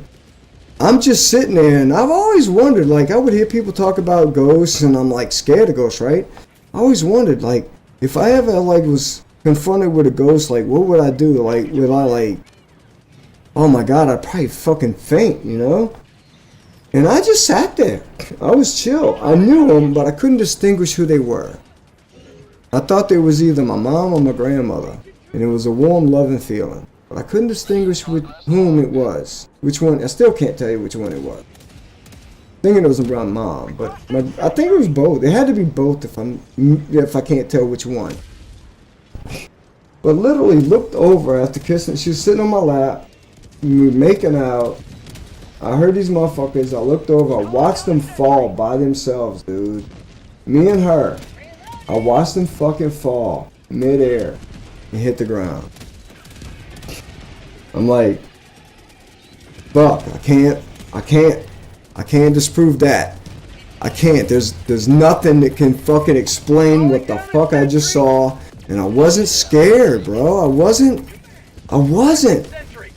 I'm just sitting there, and I've always wondered, like, I would hear people talk about ghosts, and I'm like scared of ghosts, right? I always wondered, like, if I ever like was confronted with a ghost, like, what would I do? Like, would I like, oh my god, I'd probably fucking faint, you know? And I just sat there. I was chill. I knew them, but I couldn't distinguish who they were. I thought they was either my mom or my grandmother, and it was a warm, loving feeling. But I couldn't distinguish with whom it was. Which one, I still can't tell you which one it was. Thinking it was around mom, but I think it was both. It had to be both if I can't tell which one. But literally looked over after kissing. She was sitting on my lap. We were making out. I heard these motherfuckers. I looked over. I watched them fall by themselves, dude. Me and her. I watched them fucking fall midair and hit the ground. I'm like, fuck, I can't disprove that. I can't. There's nothing that can fucking explain what the fuck I just saw. And I wasn't scared, bro. I wasn't.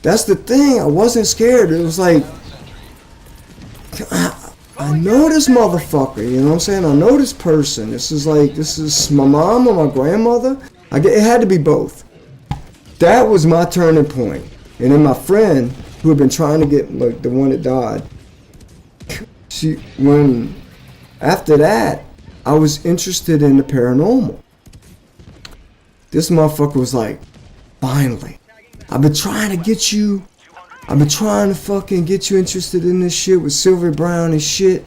That's the thing. I wasn't scared. It was like, I know this motherfucker. You know what I'm saying? I know this person. This is my mom or my grandmother. It had to be both. That was my turning point. And then my friend, who had been trying to get, like, the one that died, after that, I was interested in the paranormal. This motherfucker was like, finally, I've been trying to fucking get you interested in this shit with Sylvia Brown and shit.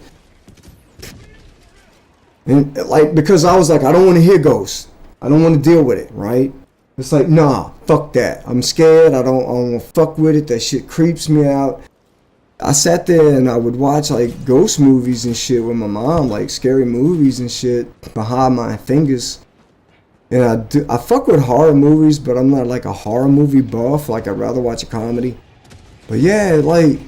And, like, because I was like, I don't want to hear ghosts. I don't want to deal with it, right? It's like, nah, fuck that. I'm scared. I don't want to fuck with it. That shit creeps me out. I sat there and I would watch like ghost movies and shit with my mom, like scary movies and shit behind my fingers. And I fuck with horror movies, but I'm not like a horror movie buff. Like, I'd rather watch a comedy. But yeah, like,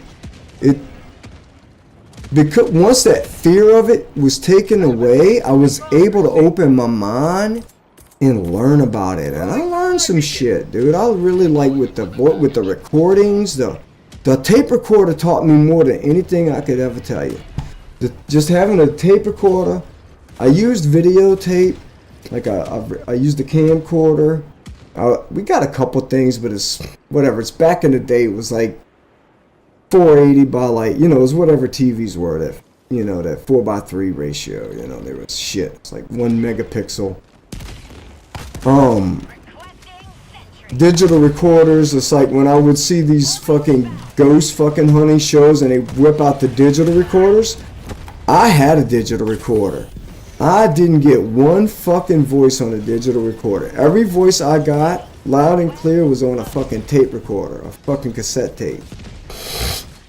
because once that fear of it was taken away, I was able to open my mind and learn about it, and I learned some shit, dude. I really like with the recordings, the tape recorder taught me more than anything I could ever tell you. Just having a tape recorder, I used videotape, like I used the camcorder. We got a couple things, but it's whatever. It's back in the day. It was like 480 by like, you know, it was whatever TVs were, that, you know, that 4:3 ratio. You know, there was shit. It's like 1 megapixel. digital recorders. It's like when I would see these fucking ghost fucking hunting shows and they whip out the digital recorders. I had a digital recorder. I didn't get one fucking voice on a digital recorder. Every voice I got, loud and clear, was on a fucking tape recorder, a fucking cassette tape.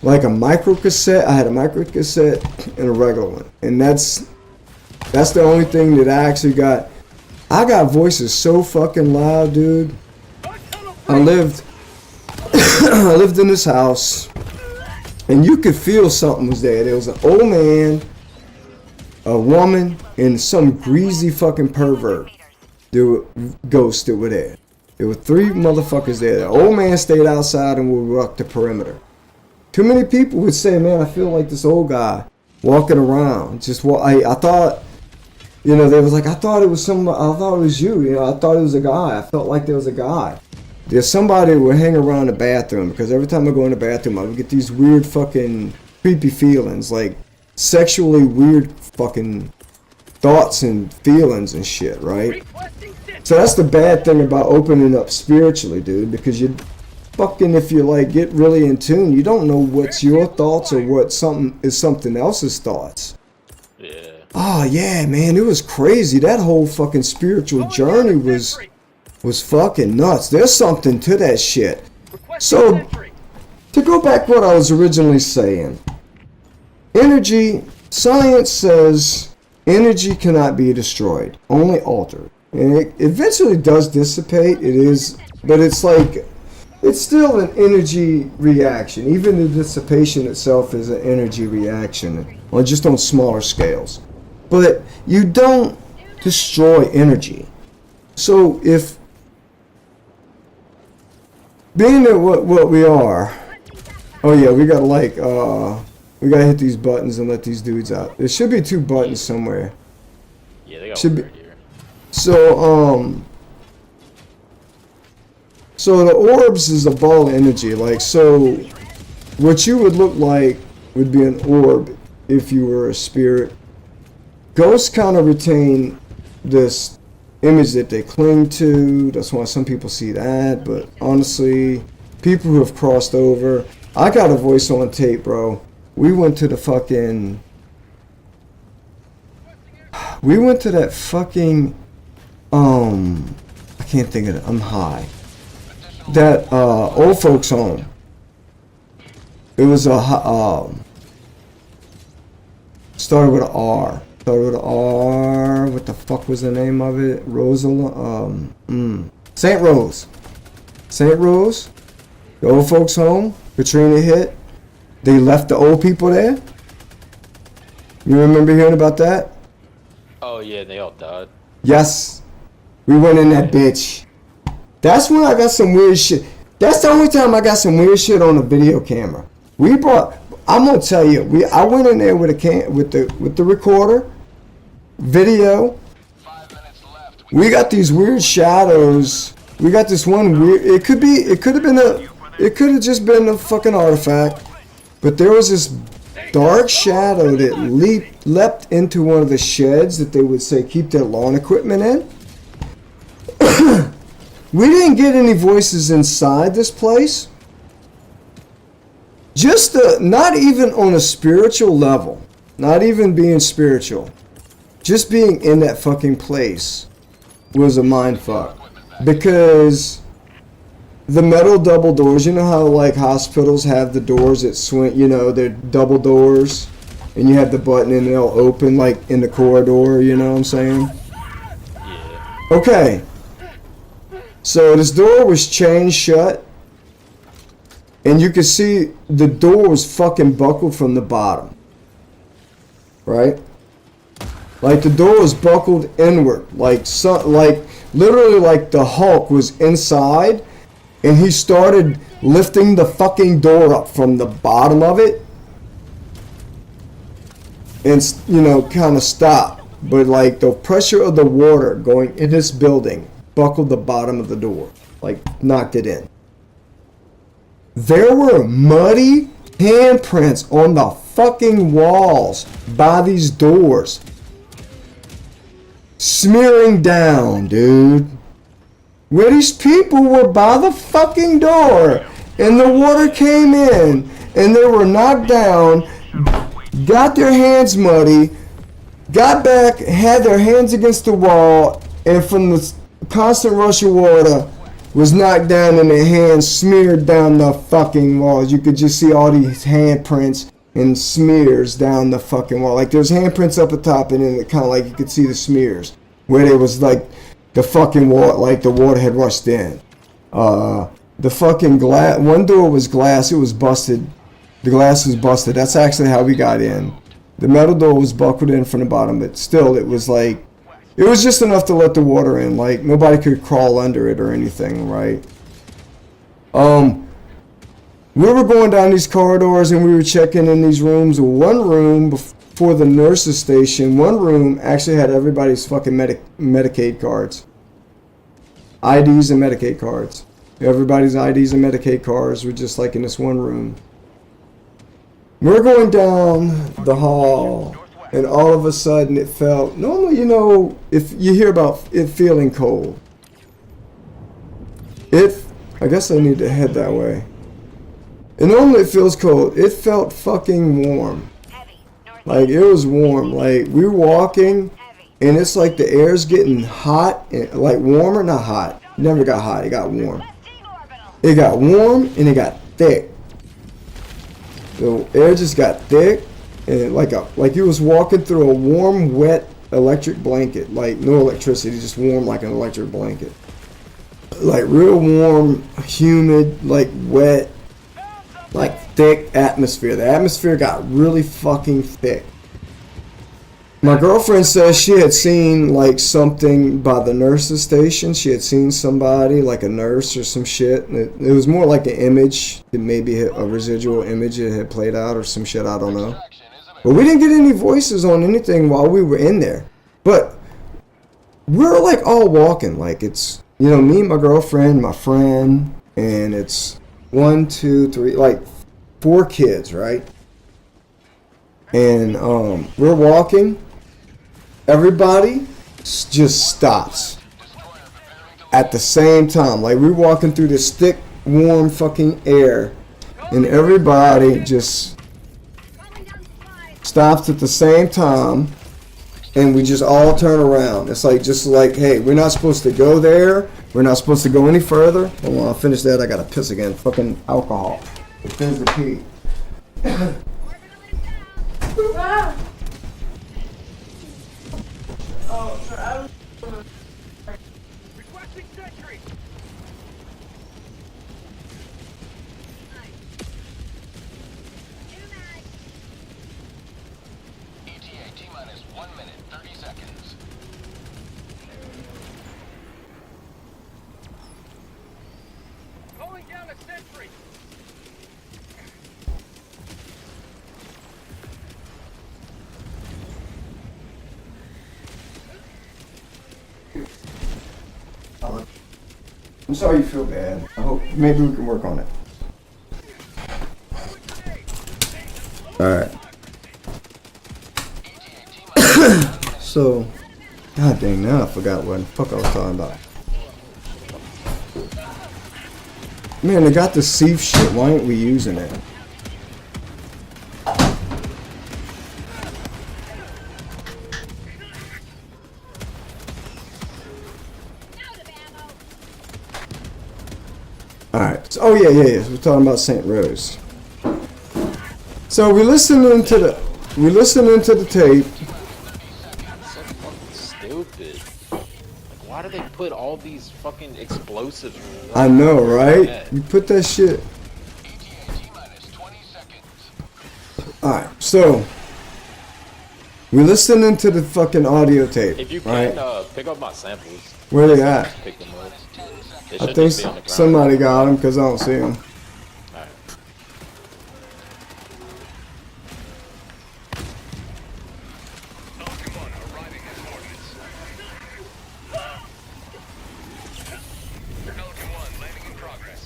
Like a micro cassette. I had a micro cassette and a regular one. And that's the only thing that I actually got. I got voices so fucking loud, dude. I lived in this house, and you could feel something was there. There was an old man, a woman, and some greasy fucking pervert. There were ghosts that were there. There were 3 motherfuckers there. The old man stayed outside and would walk the perimeter. Too many people would say, man, I feel like this old guy walking around. I thought, you know, they was like, I thought it was you. You know, I thought it was a guy. I felt like there was a guy. There's somebody who would hang around the bathroom, because every time I go in the bathroom, I would get these weird fucking creepy feelings, like sexually weird fucking thoughts and feelings and shit, right? So that's the bad thing about opening up spiritually, dude, because you fucking, if you like get really in tune, you don't know what's your thoughts or what something else's thoughts. Yeah. Oh yeah, man, it was crazy. That whole fucking spiritual journey was fucking nuts. There's something to that shit. So, to go back what I was originally saying, energy, science says energy cannot be destroyed, only altered. And it eventually does dissipate, but it's like, it's still an energy reaction. Even the dissipation itself is an energy reaction, or just on smaller scales. But you don't destroy energy. So if, being that what we are, oh yeah, we gotta we gotta hit these buttons and let these dudes out. There should be 2 buttons somewhere. Yeah, they got should one be. right here. So the orbs is a ball of energy. Like, so what you would look like would be an orb if you were a spirit. Ghosts kind of retain this image that they cling to. That's why some people see that. But honestly, people who have crossed over, I got a voice on tape, bro. We went to that fucking, I can't think of it. I'm high. That old folks home. It was started with an R. What the fuck was the name of it? St. Rose. St. Rose. The old folks home. Katrina hit. They left the old people there. You remember hearing about that? Oh yeah, they all died. Yes. We went in that bitch. That's when I got some weird shit. That's the only time I got some weird shit on a video camera. I'm gonna tell you, I went in there with the recorder, video. 5 minutes left. We got these weird shadows. We got this one weird. It could have just been a fucking artifact, but there was this dark shadow that leapt into one of the sheds that they would say keep their lawn equipment in. We didn't get any voices inside this place. Just not even on a spiritual level, not even being spiritual, just being in that fucking place was a mind fuck. Because the metal double doors, you know how like hospitals have the doors that swing, you know, they're double doors, and you have the button and they'll open like in the corridor, you know what I'm saying? Yeah. Okay. So this door was chained shut, and you could see the door was fucking buckled from the bottom. Right? Like the door was buckled inward, like literally like the Hulk was inside, and he started lifting the fucking door up from the bottom of it, and you know, kind of stopped. But like the pressure of the water going in this building buckled the bottom of the door, like knocked it in. There were muddy handprints on the fucking walls by these doors, smearing down, dude. where these people were by the fucking door, and the water came in, and they were knocked down, got their hands muddy, got back, had their hands against the wall, and from the constant rush of water, was knocked down and their hands smeared down the fucking walls. You could just see all these handprints and smears down the fucking wall. Like there's handprints up the top, and then it kind of like you could see the smears where there was like the fucking water, like the water had rushed in. The fucking glass, one door was glass, it was busted. The glass was busted. That's actually how we got in. The metal door was buckled in from the bottom, but still it was like, it was just enough to let the water in. Like nobody could crawl under it or anything, right? We were going down these corridors and we were checking in these rooms. One room before the nurse's station, one room actually had everybody's fucking Medicaid cards. IDs and Medicaid cards. Everybody's IDs and Medicaid cards were just like in this one room. We're going down the hall, and all of a sudden it felt, normally, you know, if you hear about it feeling cold. I guess I need to head that way. And normally it feels cold. It felt fucking warm. Like it was warm. Like we were walking, and it's like the air's getting hot, and like warmer, not hot. It never got hot, it got warm. It got warm and it got thick. The air just got thick, and like you was walking through a warm, wet electric blanket. Like no electricity, just warm like an electric blanket. Like real warm, humid, like wet, like thick atmosphere. The atmosphere got really fucking thick. My girlfriend says she had seen like something by the nurse's station. She had seen somebody, like a nurse or some shit. And it was more like an image. It maybe a residual image that had played out or some shit, I don't know. But we didn't get any voices on anything while we were in there. But we're like all walking. Like it's, you know, me, my girlfriend, my friend, and it's 1, 2, 3, like 4 kids, right? And we're walking. Everybody just stops at the same time. Like we're walking through this thick, warm fucking air, and everybody just stops at the same time, and we just all turn around. It's like just like, hey, we're not supposed to go there. We're not supposed to go any further. Hold on, I'll finish that. I gotta piss again. Fucking alcohol. It thins the pee. Requesting sentry. ETA T-minus 1 minute, 30 seconds. Calling down a sentry. I'm sorry you feel bad. I hope maybe we can work on it. Alright. So, god dang, now I forgot what the fuck I was talking about. Man, they got the sieve shit. Why aren't we using it? Alright. So, oh yeah. We're talking about St. Rose. So we're listening to the tape. So fucking stupid. Like, why do they put all these fucking explosives? I know, right? You put that shit. ETA T-minus 20 seconds. Alright, so we're listening to the fucking audio tape. If you right? can pick up my samples. Where they at? Pick them up. They I should think just be on the ground. somebody got them because I don't see them. Alright. Falcon 1 arriving at coordinates. Falcon 1 landing in progress.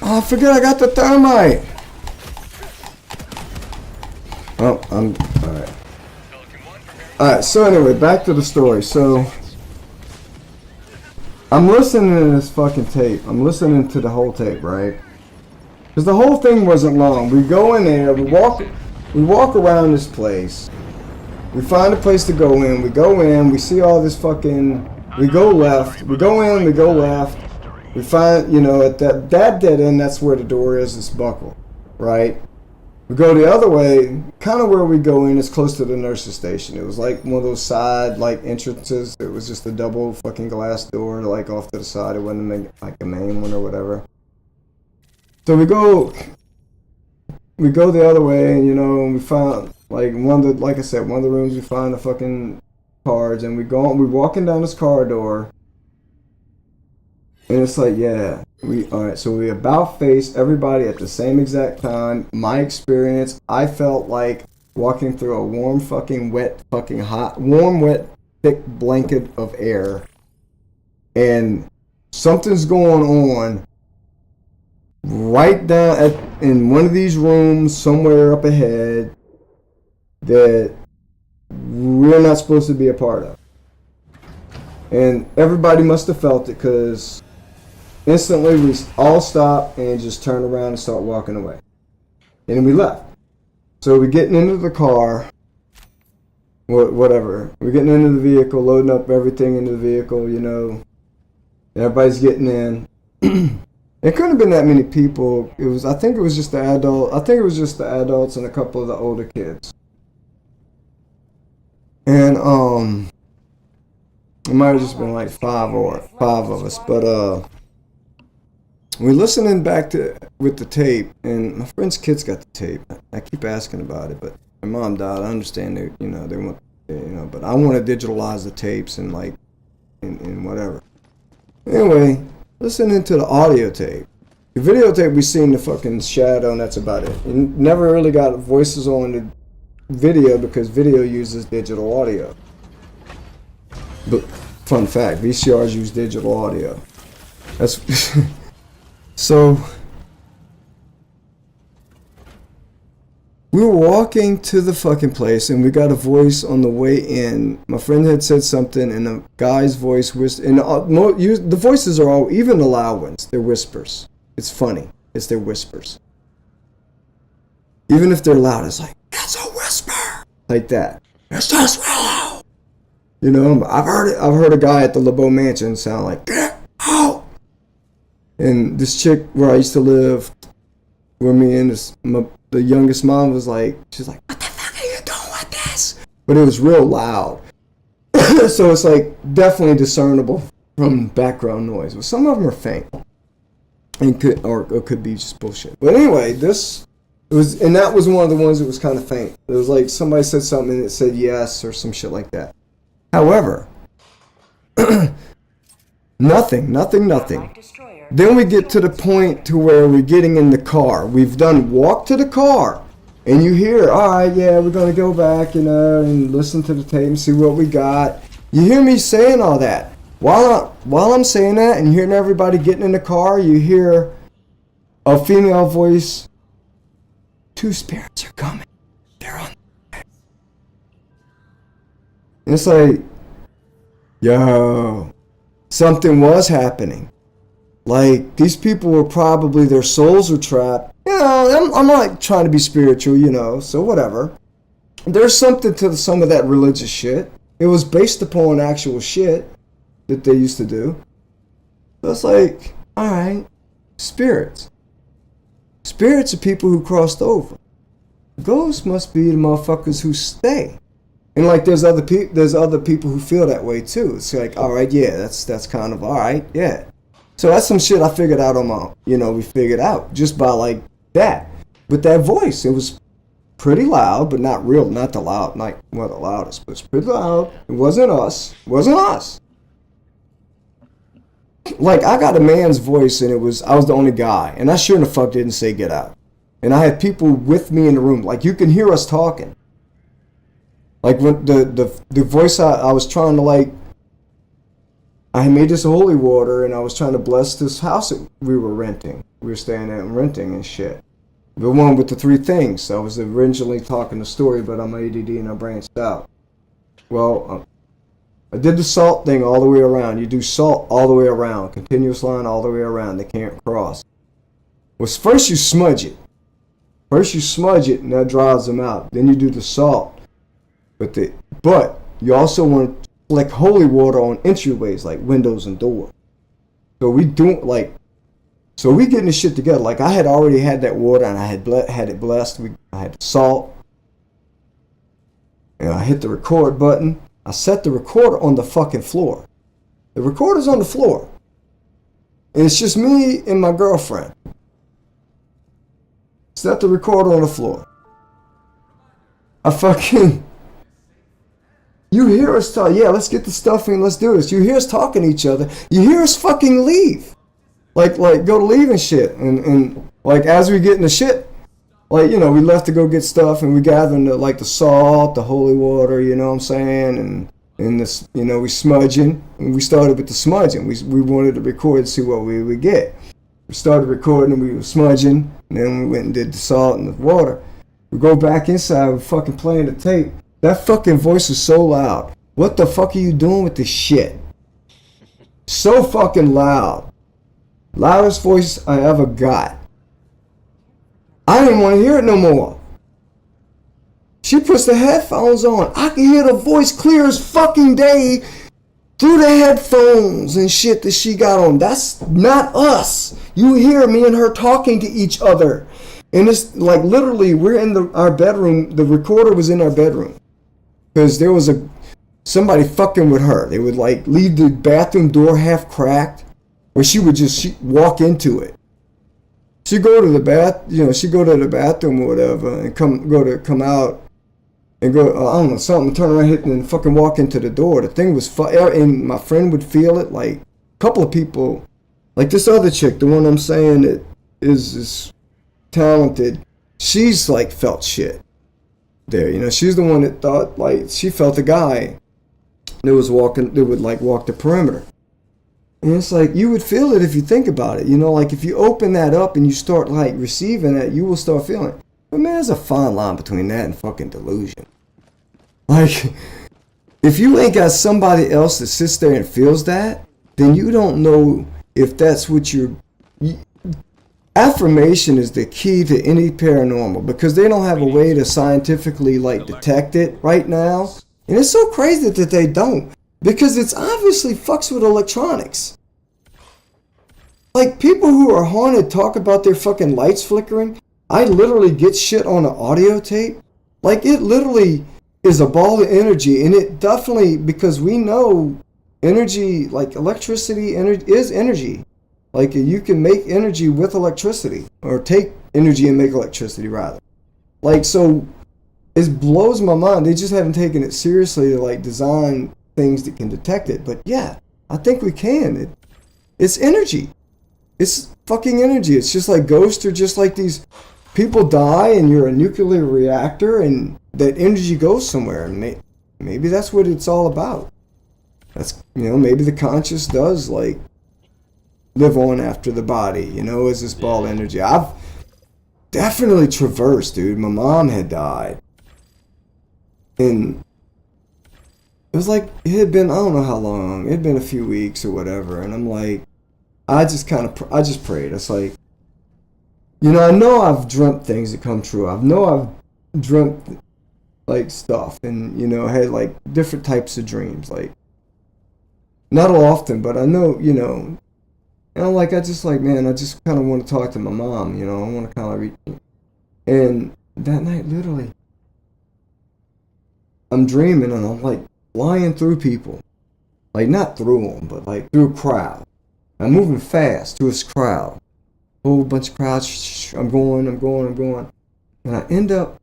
Oh, I forget I got the thermite. Oh, I'm alright. Falcon 1 preparing. Alright, so anyway, back to the story. So, I'm listening to this fucking tape. I'm listening to the whole tape, right? Because the whole thing wasn't long. We go in there, we walk around this place. We find a place to go in. We go in, we see all this fucking... We go left. We go in, we go left. We find, you know, at that dead end, that's where the door is. It's buckled, right? We go the other way, kind of where we go in is close to the nurse's station. It was like one of those side, like, entrances. It was just a double fucking glass door, like, off to the side. It wasn't like a main one or whatever. So we go the other way, and, you know, and we find, like, like I said, one of the rooms, we find the fucking cards, and we're walking down this corridor, and it's like, yeah, alright, so we about face everybody at the same exact time. My experience, I felt like walking through a warm, wet, thick blanket of air, and something's going on right down in one of these rooms somewhere up ahead that we're not supposed to be a part of. And everybody must have felt it, because instantly we all stopped and just turned around and started walking away. And then we left. So we're getting into the car, whatever. We're getting into the vehicle, loading up everything into the vehicle, you know. Everybody's getting in. It couldn't have been that many people. I think it was just the adults and a couple of the older kids. And it might have just been like five of us, but we're listening back with the tape, and my friend's kids got the tape. I keep asking about it, but my mom died. I understand they want, but I want to digitalize the tapes and like, and whatever. Anyway, listening to the audio tape. The videotape, we seen the fucking shadow, and that's about it. You never really got voices on the video because video uses digital audio. But fun fact, VCRs use digital audio. That's so we were walking to the fucking place, and we got a voice on the way in. My friend had said something, and the guy's voice was, and the voices are all, even the loud ones, they're whispers. It's funny. It's their whispers. Even if they're loud, it's like, it's a whisper, like that. It's just loud. You know, I've heard a guy at the LeBeau Mansion sound like, get out. And this chick where I used to live, where me and the youngest mom was like, she's like, what the fuck are you doing with this? But it was real loud. So it's like definitely discernible from background noise. But some of them are faint. And could be just bullshit. But anyway, that was one of the ones that was kind of faint. It was like somebody said something and it said yes or some shit like that. However, nothing. Then we get to the point to where we're getting in the car. We've done walk to the car. And you hear, all right, yeah, we're going to go back, and listen to the tape and see what we got. You hear me saying all that. While I'm saying that and hearing everybody getting in the car, you hear a female voice. 2 spirits are coming. They're on the way. And it's like, yo, something was happening. Like, these people were probably, their souls were trapped. I'm not trying to be spiritual, so whatever. There's something to some of that religious shit. It was based upon actual shit that they used to do. So it's like, alright, spirits. Spirits are people who crossed over. Ghosts must be the motherfuckers who stay. And like there's other people who feel that way too. It's like, alright, yeah, that's kind of alright, yeah. So that's some shit I figured out on my, we figured out just by like that. With that voice, it was pretty loud, but not the loudest, but it's pretty loud. It wasn't us. Like, I got a man's voice, and I was the only guy, and I sure in the fuck didn't say get out. And I had people with me in the room, like, you can hear us talking. Like, when the voice I was trying to, like, I made this holy water, and I was trying to bless this house that we were renting. We were staying at and renting and shit. The one with the 3 things. I was originally talking the story, but I'm ADD and I branched out. well, I did the salt thing all the way around. You do salt all the way around, continuous line all the way around. They can't cross. Well, first you smudge it. First you smudge it, and that dries them out. Then you do the salt. But you also want to flick holy water on entryways like windows and doors. So we getting this shit together. Like, I had already had that water, and I had it blessed. I had the salt. And I hit the record button. I set the recorder on the fucking floor. The recorder's on the floor. And it's just me and my girlfriend. Set the recorder on the floor. You hear us talk, yeah, let's get the stuffing, let's do this. You hear us talking to each other. You hear us fucking leave. Like go to leave and shit. And like, as we get in the shit, like, you know, we left to go get stuff, and we gathering the salt, the holy water, you know what I'm saying, and this, you know, we smudging, and we started with the smudging. We wanted to record and see what we would get. We started recording, and we were smudging, and then we went and did the salt and the water. We go back inside, we're fucking playing the tape. That fucking voice is so loud. What the fuck are you doing with this shit? So fucking loud. Loudest voice I ever got. I didn't want to hear it no more. She puts the headphones on. I can hear the voice clear as fucking day through the headphones and shit that she got on. That's not us. You hear me and her talking to each other. And it's like, literally, we're in our bedroom. The recorder was in our bedroom. Because there was somebody fucking with her. They would like leave the bathroom door half cracked. Or she would just walk into it. She'd go to the bathroom or whatever, and come out and go, I don't know, something, turn around, hit, and fucking walk into the door. The thing was, and my friend would feel it. Like, a couple of people, like this other chick, the one I'm saying that is talented, she's like felt shit there. You know, she's the one that thought, like, she felt a guy that would like walk the perimeter. And it's like, you would feel it if you think about it. You know, like, if you open that up and you start, like, receiving that, you will start feeling it. But, man, there's a fine line between that and fucking delusion. Like, if you ain't got somebody else that sits there and feels that, then you don't know if that's what affirmation is the key to any paranormal, because they don't have a way to scientifically, like, detect it right now. And it's so crazy that they don't. Because it's obviously fucks with electronics. Like, people who are haunted talk about their fucking lights flickering. I literally get shit on an audio tape. Like, it literally is a ball of energy. And it definitely, because we know energy, like electricity is energy. Like, you can make energy with electricity. Or take energy and make electricity, rather. Like, so, it blows my mind. They just haven't taken it seriously to, like, design things that can detect it. But yeah, I think we can. It's energy. It's fucking energy. It's just like ghosts are just like these people die and you're a nuclear reactor and that energy goes somewhere, and maybe that's what it's all about. That's, you know, maybe the conscious does like live on after the body, you know, as this ball of energy. I've definitely traversed, dude. My mom had died, and it was like, it had been, I don't know how long, it had been a few weeks or whatever, and I'm like, I just prayed. It's like, you know I've dreamt things that come true. I've dreamt, like, stuff, and, you know, had, like, different types of dreams, like, not often, but I know, you know, and I'm like, I just kind of want to talk to my mom, you know, I want to kind of reach, and that night, literally, I'm dreaming, and I'm, like, flying through people. Like, not through them, but, like, through a crowd. I'm moving fast through this crowd. Whole bunch of crowds. I'm going. And I end up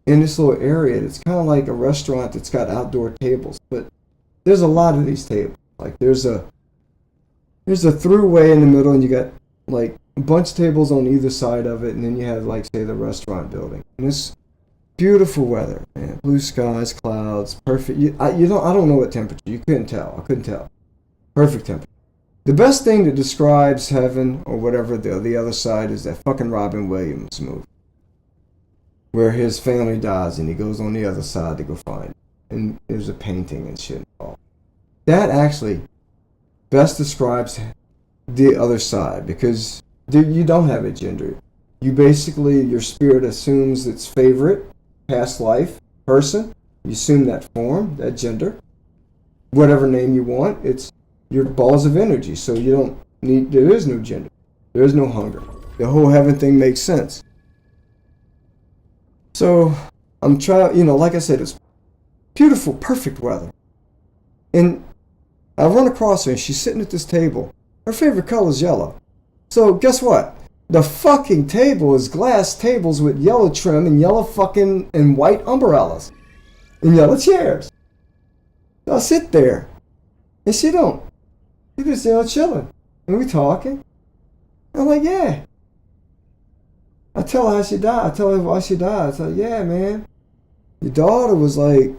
in this little area that's kind of like a restaurant that's got outdoor tables. But there's a lot of these tables. Like, there's a throughway in the middle, and you got, like, a bunch of tables on either side of it. And then you have, like, say, the restaurant building. And it's beautiful weather, man. Blue skies, clouds, perfect. I don't know what temperature. You couldn't tell. I couldn't tell. Perfect temperature. The best thing that describes heaven or whatever the other side is that fucking Robin Williams movie, where his family dies and he goes on the other side to go find it. and there's a painting and shit involved. That actually best describes the other side, because you don't have a gender. You basically, your spirit assumes its favorite past life person. You assume that form, that gender, whatever name you want. It's your balls of energy. So you don't need, there is no gender. There is no hunger. The whole heaven thing makes sense. So I'm trying, like I said, it's beautiful, perfect weather. And I run across her and she's sitting at this table. Her favorite color is yellow. So guess what? The fucking table is glass tables with yellow trim and yellow fucking and white umbrellas and yellow chairs. So I sit there and she just chilling and we talking. I'm like, yeah. I tell her how she died. I tell her why she died. I like, yeah, man. Your daughter was like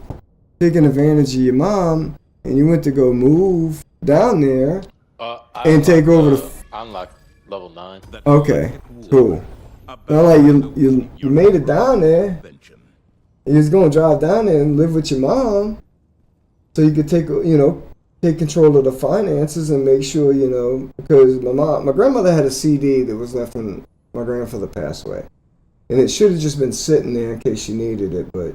taking advantage of your mom, and you went to go move down there and take over the. I unlocked level 9. Okay, cool. Now, like you made it down there. You was gonna drive down there and live with your mom, so you could take control of the finances and make sure because my grandmother had a CD that was left when my grandfather passed away, and it should have just been sitting there in case she needed it, but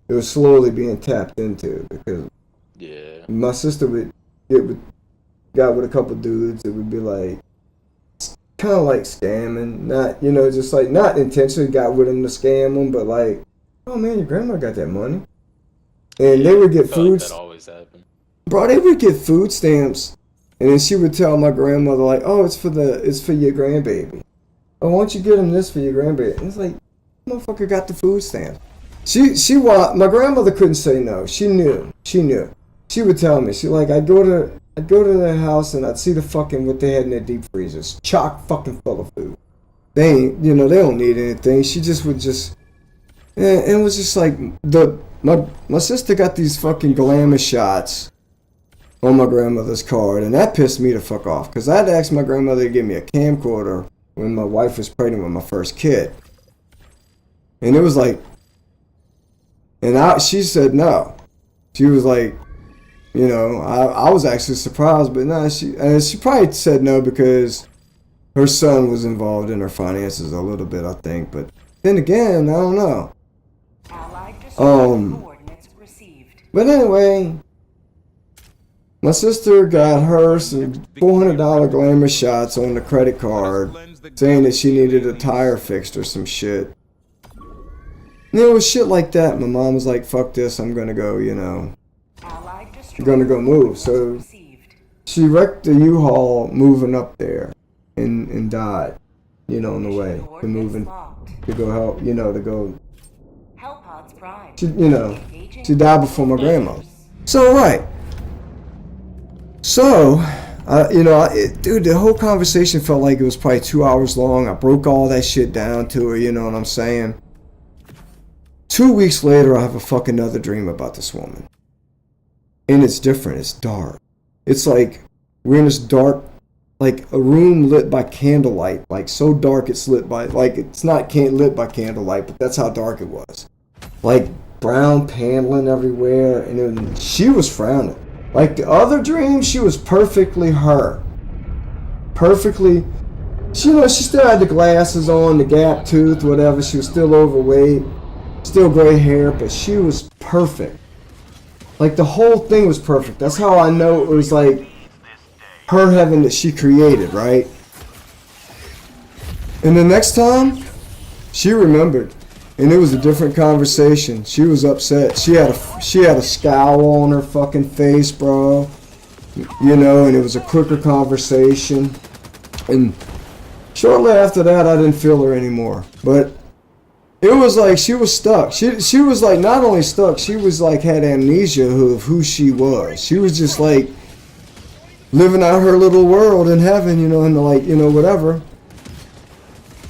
it was slowly being tapped into because my sister got with a couple dudes that would be like kind of like scamming, not just like not intentionally got with them to scam them, but like, oh man, your grandma got that money, and they would get food. Like that always happened. Bro, they would get food stamps, and then she would tell my grandmother like, oh, it's for your grandbaby. Oh, why don't you get him this for your grandbaby? And it's like, motherfucker got the food stamps. My grandmother couldn't say no. She knew. She would tell me. She like, I'd go to their house and I'd see what they had in their deep freezers, chock fucking full of food. They ain't, they don't need anything. She just would and it was just like my sister got these fucking glamour shots on my grandmother's card, and that pissed me the fuck off because I'd asked my grandmother to give me a camcorder when my wife was pregnant with my first kid, and it was like, she said no. She was like, I was actually surprised, but no, she probably said no because her son was involved in her finances a little bit, I think. But then again, I don't know. But anyway, my sister got her some $400 glamour shots on the credit card, saying that she needed a tire fixed or some shit. And it was shit like that. My mom was like, fuck this, I'm gonna go, I'm gonna go move. So she wrecked the U-Haul moving up there and died, on the way to moving to go help, to go. She died before my grandma. So right. So, dude, the whole conversation felt like it was probably 2 hours long. I broke all that shit down to her, you know what I'm saying? 2 weeks later, I have a fucking another dream about this woman. And it's different. It's dark. It's like we're in this dark, like a room lit by candlelight. Like so dark it's lit by, like it's not lit by candlelight, but that's how dark it was. Like brown paneling everywhere. And then she was frowning. Like the other dream, she was perfectly her. Perfectly. She still had the glasses on, the gap tooth, whatever. She was still overweight. Still gray hair, but she was perfect. Like the whole thing was perfect. That's how I know it was like her heaven that she created, right? And the next time, she remembered, and it was a different conversation. She was upset. She had a scowl on her fucking face, bro. And it was a quicker conversation. And shortly after that, I didn't feel her anymore. But it was like she was stuck. She was like not only stuck, she was like had amnesia of who she was. She was just like living out her little world in heaven, and like, whatever.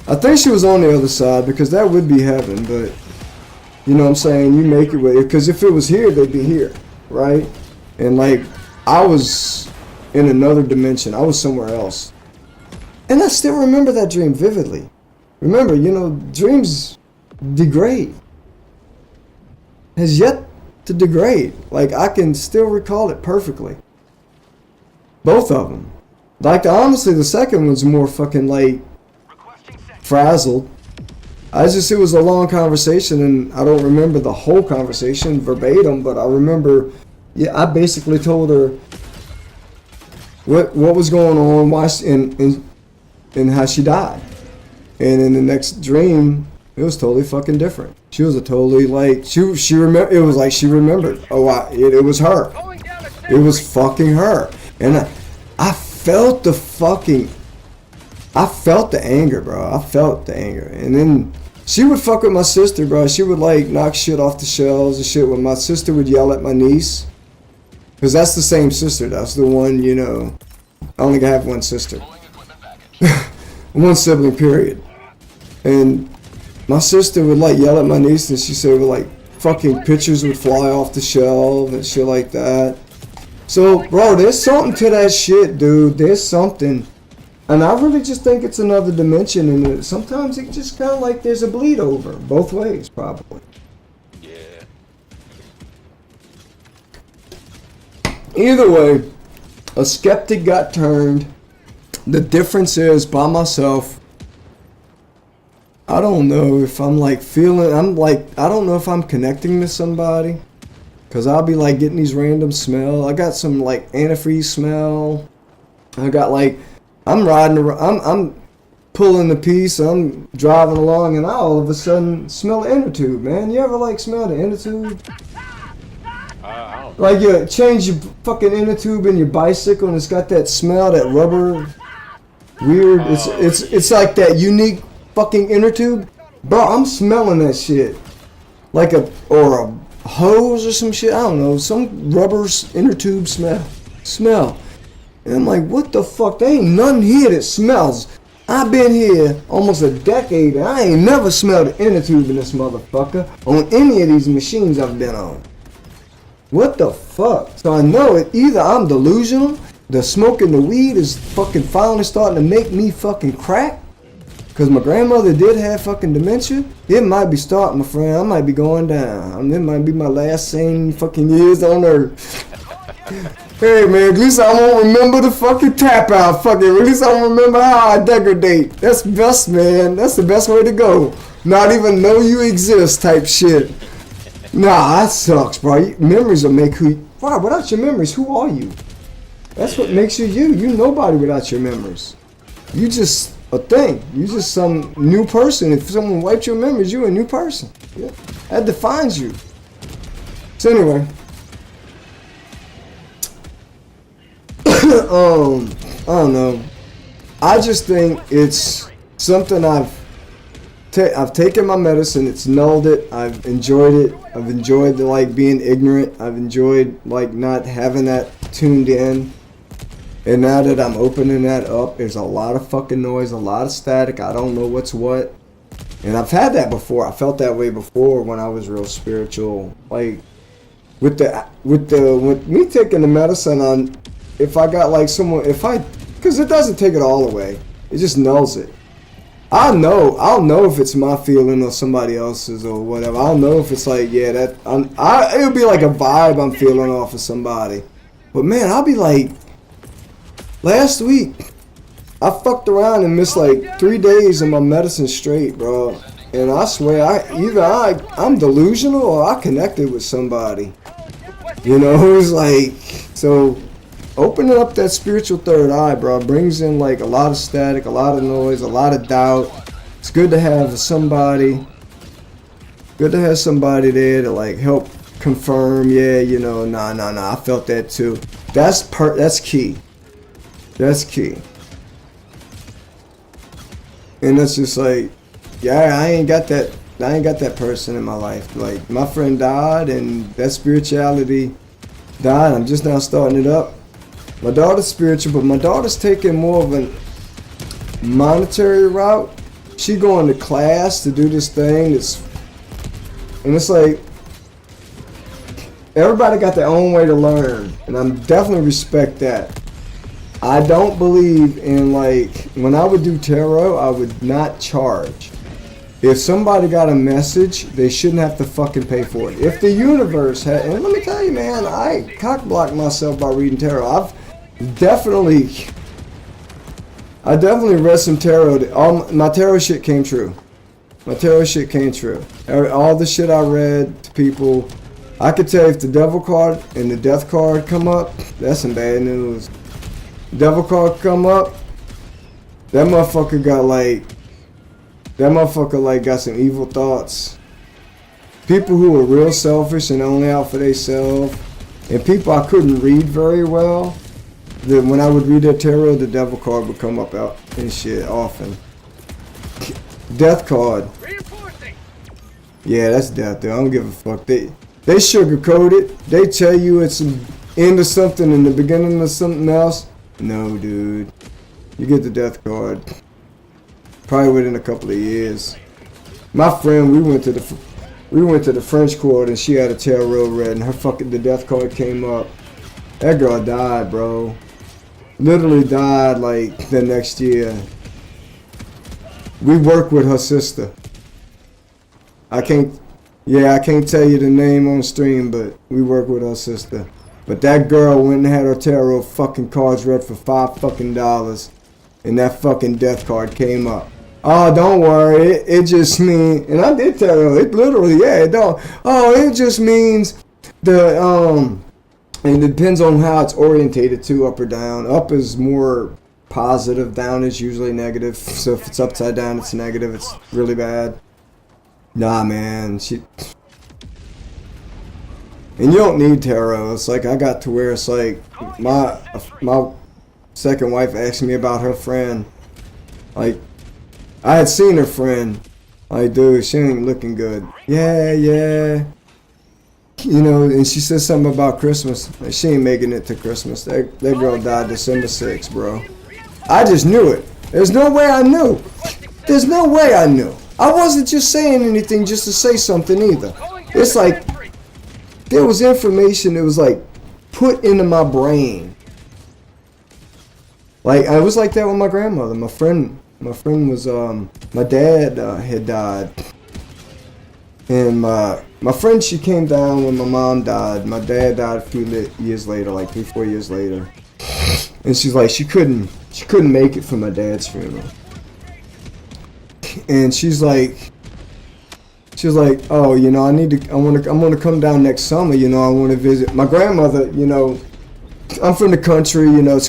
I think she was on the other side because that would be heaven, but you know what I'm saying, you make it with it, because if it was here, they'd be here, right? And like I was in another dimension. I was somewhere else. And I still remember that dream vividly. Remember, dreams degrade. Has yet to degrade. Like, I can still recall it perfectly. Both of them. Like, honestly, the second one's more fucking, like, frazzled. It was a long conversation, and I don't remember the whole conversation verbatim, but I remember, I basically told her what was going on, why, and how she died. And in the next dream, it was totally fucking different. She was a totally, like, she remember. It was like she remembered. Oh, it was her. It was fucking her. And I felt the anger, bro. I felt the anger. And then she would fuck with my sister, bro. She would, like, knock shit off the shelves and shit. When my sister would yell at my niece. Because that's the same sister. That's the one, you know. I only have one sister. One sibling, period. And my sister would, like, yell at my niece, and she said, like, fucking pictures would fly off the shelf and shit like that. So, bro, there's something to that shit, dude. There's something. And I really just think it's another dimension, and sometimes it just kind of like there's a bleed over. Both ways, probably. Yeah. Either way, a skeptic got turned. The difference is, by myself, I don't know if I'm like I don't know if I'm connecting to somebody. Cause I'll be like getting these random smell. I got some like antifreeze smell. I got like, I'm riding around, I'm pulling the piece, I'm driving along, and I all of a sudden smell the inner tube, man. You ever like smell the inner tube? I don't know. Like you change your fucking inner tube in your bicycle and it's got that smell, that rubber, weird. It's like that unique fucking inner tube. Bro, I'm smelling that shit. Like a hose or some shit. I don't know. Some rubber inner tube smell. And I'm like, what the fuck? There ain't nothing here that smells. I've been here almost a decade and I ain't never smelled an inner tube in this motherfucker on any of these machines I've been on. What the fuck? So I know it. Either I'm delusional, the smoking the weed is fucking finally starting to make me fucking crack. Cause my grandmother did have fucking dementia. It might be starting, my friend. I might be going down. It might be my last sane fucking years on earth. Hey man, at least I won't remember the fucking tap out. Fucking, at least I won't remember how I degrade. That's best, man. That's the best way to go. Not even know you exist type shit. Nah, that sucks, bro. Memories will make who. Bro, without your memories, who are you? That's what makes you you. You nobody without your memories. You just a thing. You just some new person. If someone wiped your memories, you're a new person. Yeah. That defines you. So anyway. I don't know. I just think it's something I've taken my medicine. It's nulled it. I've enjoyed it. I've enjoyed the like being ignorant. I've enjoyed like not having that tuned in. And now that I'm opening that up, there's a lot of fucking noise, a lot of static. I don't know what's what. And I've had that before. I felt that way before when I was real spiritual. Like with me taking the medicine on, if I got like someone, because it doesn't take it all away. It just nulls it. I'll know if it's my feeling or somebody else's or whatever. I'll know if it's like, yeah, it'll be like a vibe I'm feeling off of somebody. But man, I'll be like, last week, I fucked around and missed like 3 days of my medicine straight, bro. And I swear, I'm delusional or I connected with somebody. You know, it's like, so opening up that spiritual third eye, bro, brings in like a lot of static, a lot of noise, a lot of doubt. It's good to have somebody there to like help confirm, yeah, you know, nah, I felt that too. That's key. That's key. And that's just like, yeah, I ain't got that person in my life. Like, my friend died and that spirituality died. I'm just now starting it up. My daughter's spiritual, but my daughter's taking more of a monetary route. She going to class to do this thing and it's like, everybody got their own way to learn, and I definitely respect that. I don't believe in, like, when I would do tarot, I would not charge. If somebody got a message, they shouldn't have to fucking pay for it. If the universe had, and let me tell you, man, I cock-blocked myself by reading tarot. I definitely read some tarot. All my tarot shit came true. My tarot shit came true. All the shit I read to people, I could tell you if the devil card and the death card come up, that's some bad news. Devil card come up, that motherfucker got some evil thoughts. People who are real selfish and only out for themselves, and people I couldn't read very well. When I would read their tarot, the devil card would come up out and shit often. Death card. Yeah, that's death. Though. I don't give a fuck. They sugarcoat it. They tell you it's the end of something and the beginning of something else. No, dude. You get the death card. Probably within a couple of years. My friend, we went to the French Court and she had a tarot read and the death card came up. That girl died, bro. Literally died like the next year. We work with her sister. I can't tell you the name on stream, but we work with her sister. But that girl went and had her tarot fucking cards read for $5 and that fucking death card came up. Oh, don't worry, it just means, and I did tell her, it literally, yeah, it don't. Oh, it just means and it depends on how it's orientated to, up or down. Up is more positive, down is usually negative. So if it's upside down, it's negative, it's really bad. Nah, man, and you don't need tarot. It's like I got to where it's like my second wife asked me about her friend. Like, I had seen her friend. Like, dude, she ain't looking good. Yeah. You know, and she said something about Christmas. Like, she ain't making it to Christmas. That girl died December 6th, bro. I just knew it. There's no way I knew. There's no way I knew. I wasn't just saying anything just to say something either. It's like there was information that was like put into my brain. Like, I was like that with my grandmother. My friend was my dad had died, and my friend, she came down when my mom died. My dad died a few years later, like 3-4 years later, and she's like she couldn't make it for my dad's funeral, and she's like, oh, you know, I'm gonna come down next summer. You know, I want to visit my grandmother. You know, I'm from the country. You know,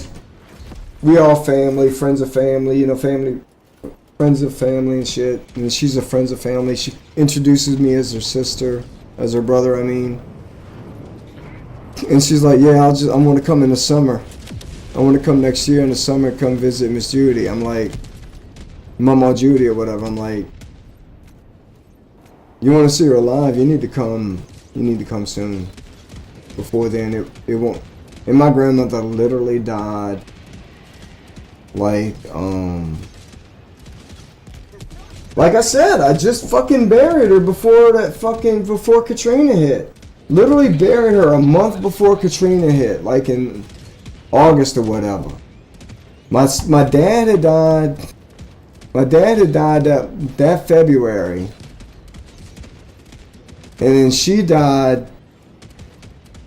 we all family, friends of family. You know, friends of family and shit. And she's a friends of family. She introduces me as her sister, as her brother. I mean, and she's like, yeah, I want to come in the summer. I want to come next year in the summer. Come visit Miss Judy. I'm like, Mama Judy or whatever. I'm like, you want to see her alive? You need to come. You need to come soon. Before then, it won't. And my grandmother literally died. Like I said, I just fucking buried her before Katrina hit. Literally buried her a month before Katrina hit, like in August or whatever. My dad had died. My dad had died that February. And then she died.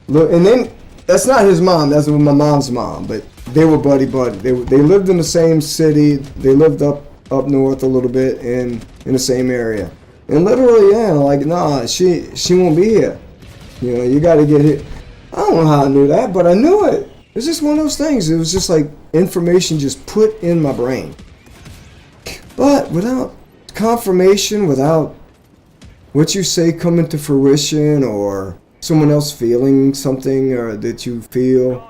Look, and then that's not his mom. That's my mom's mom. But they were buddy. They lived in the same city. They lived up north a little bit in the same area. And literally, yeah, like, nah, she won't be here. You know, you got to get hit. I don't know how I knew that, but I knew it. It's just one of those things. It was just like information just put in my brain. But without confirmation, without what you say coming to fruition, or someone else feeling something or that you feel,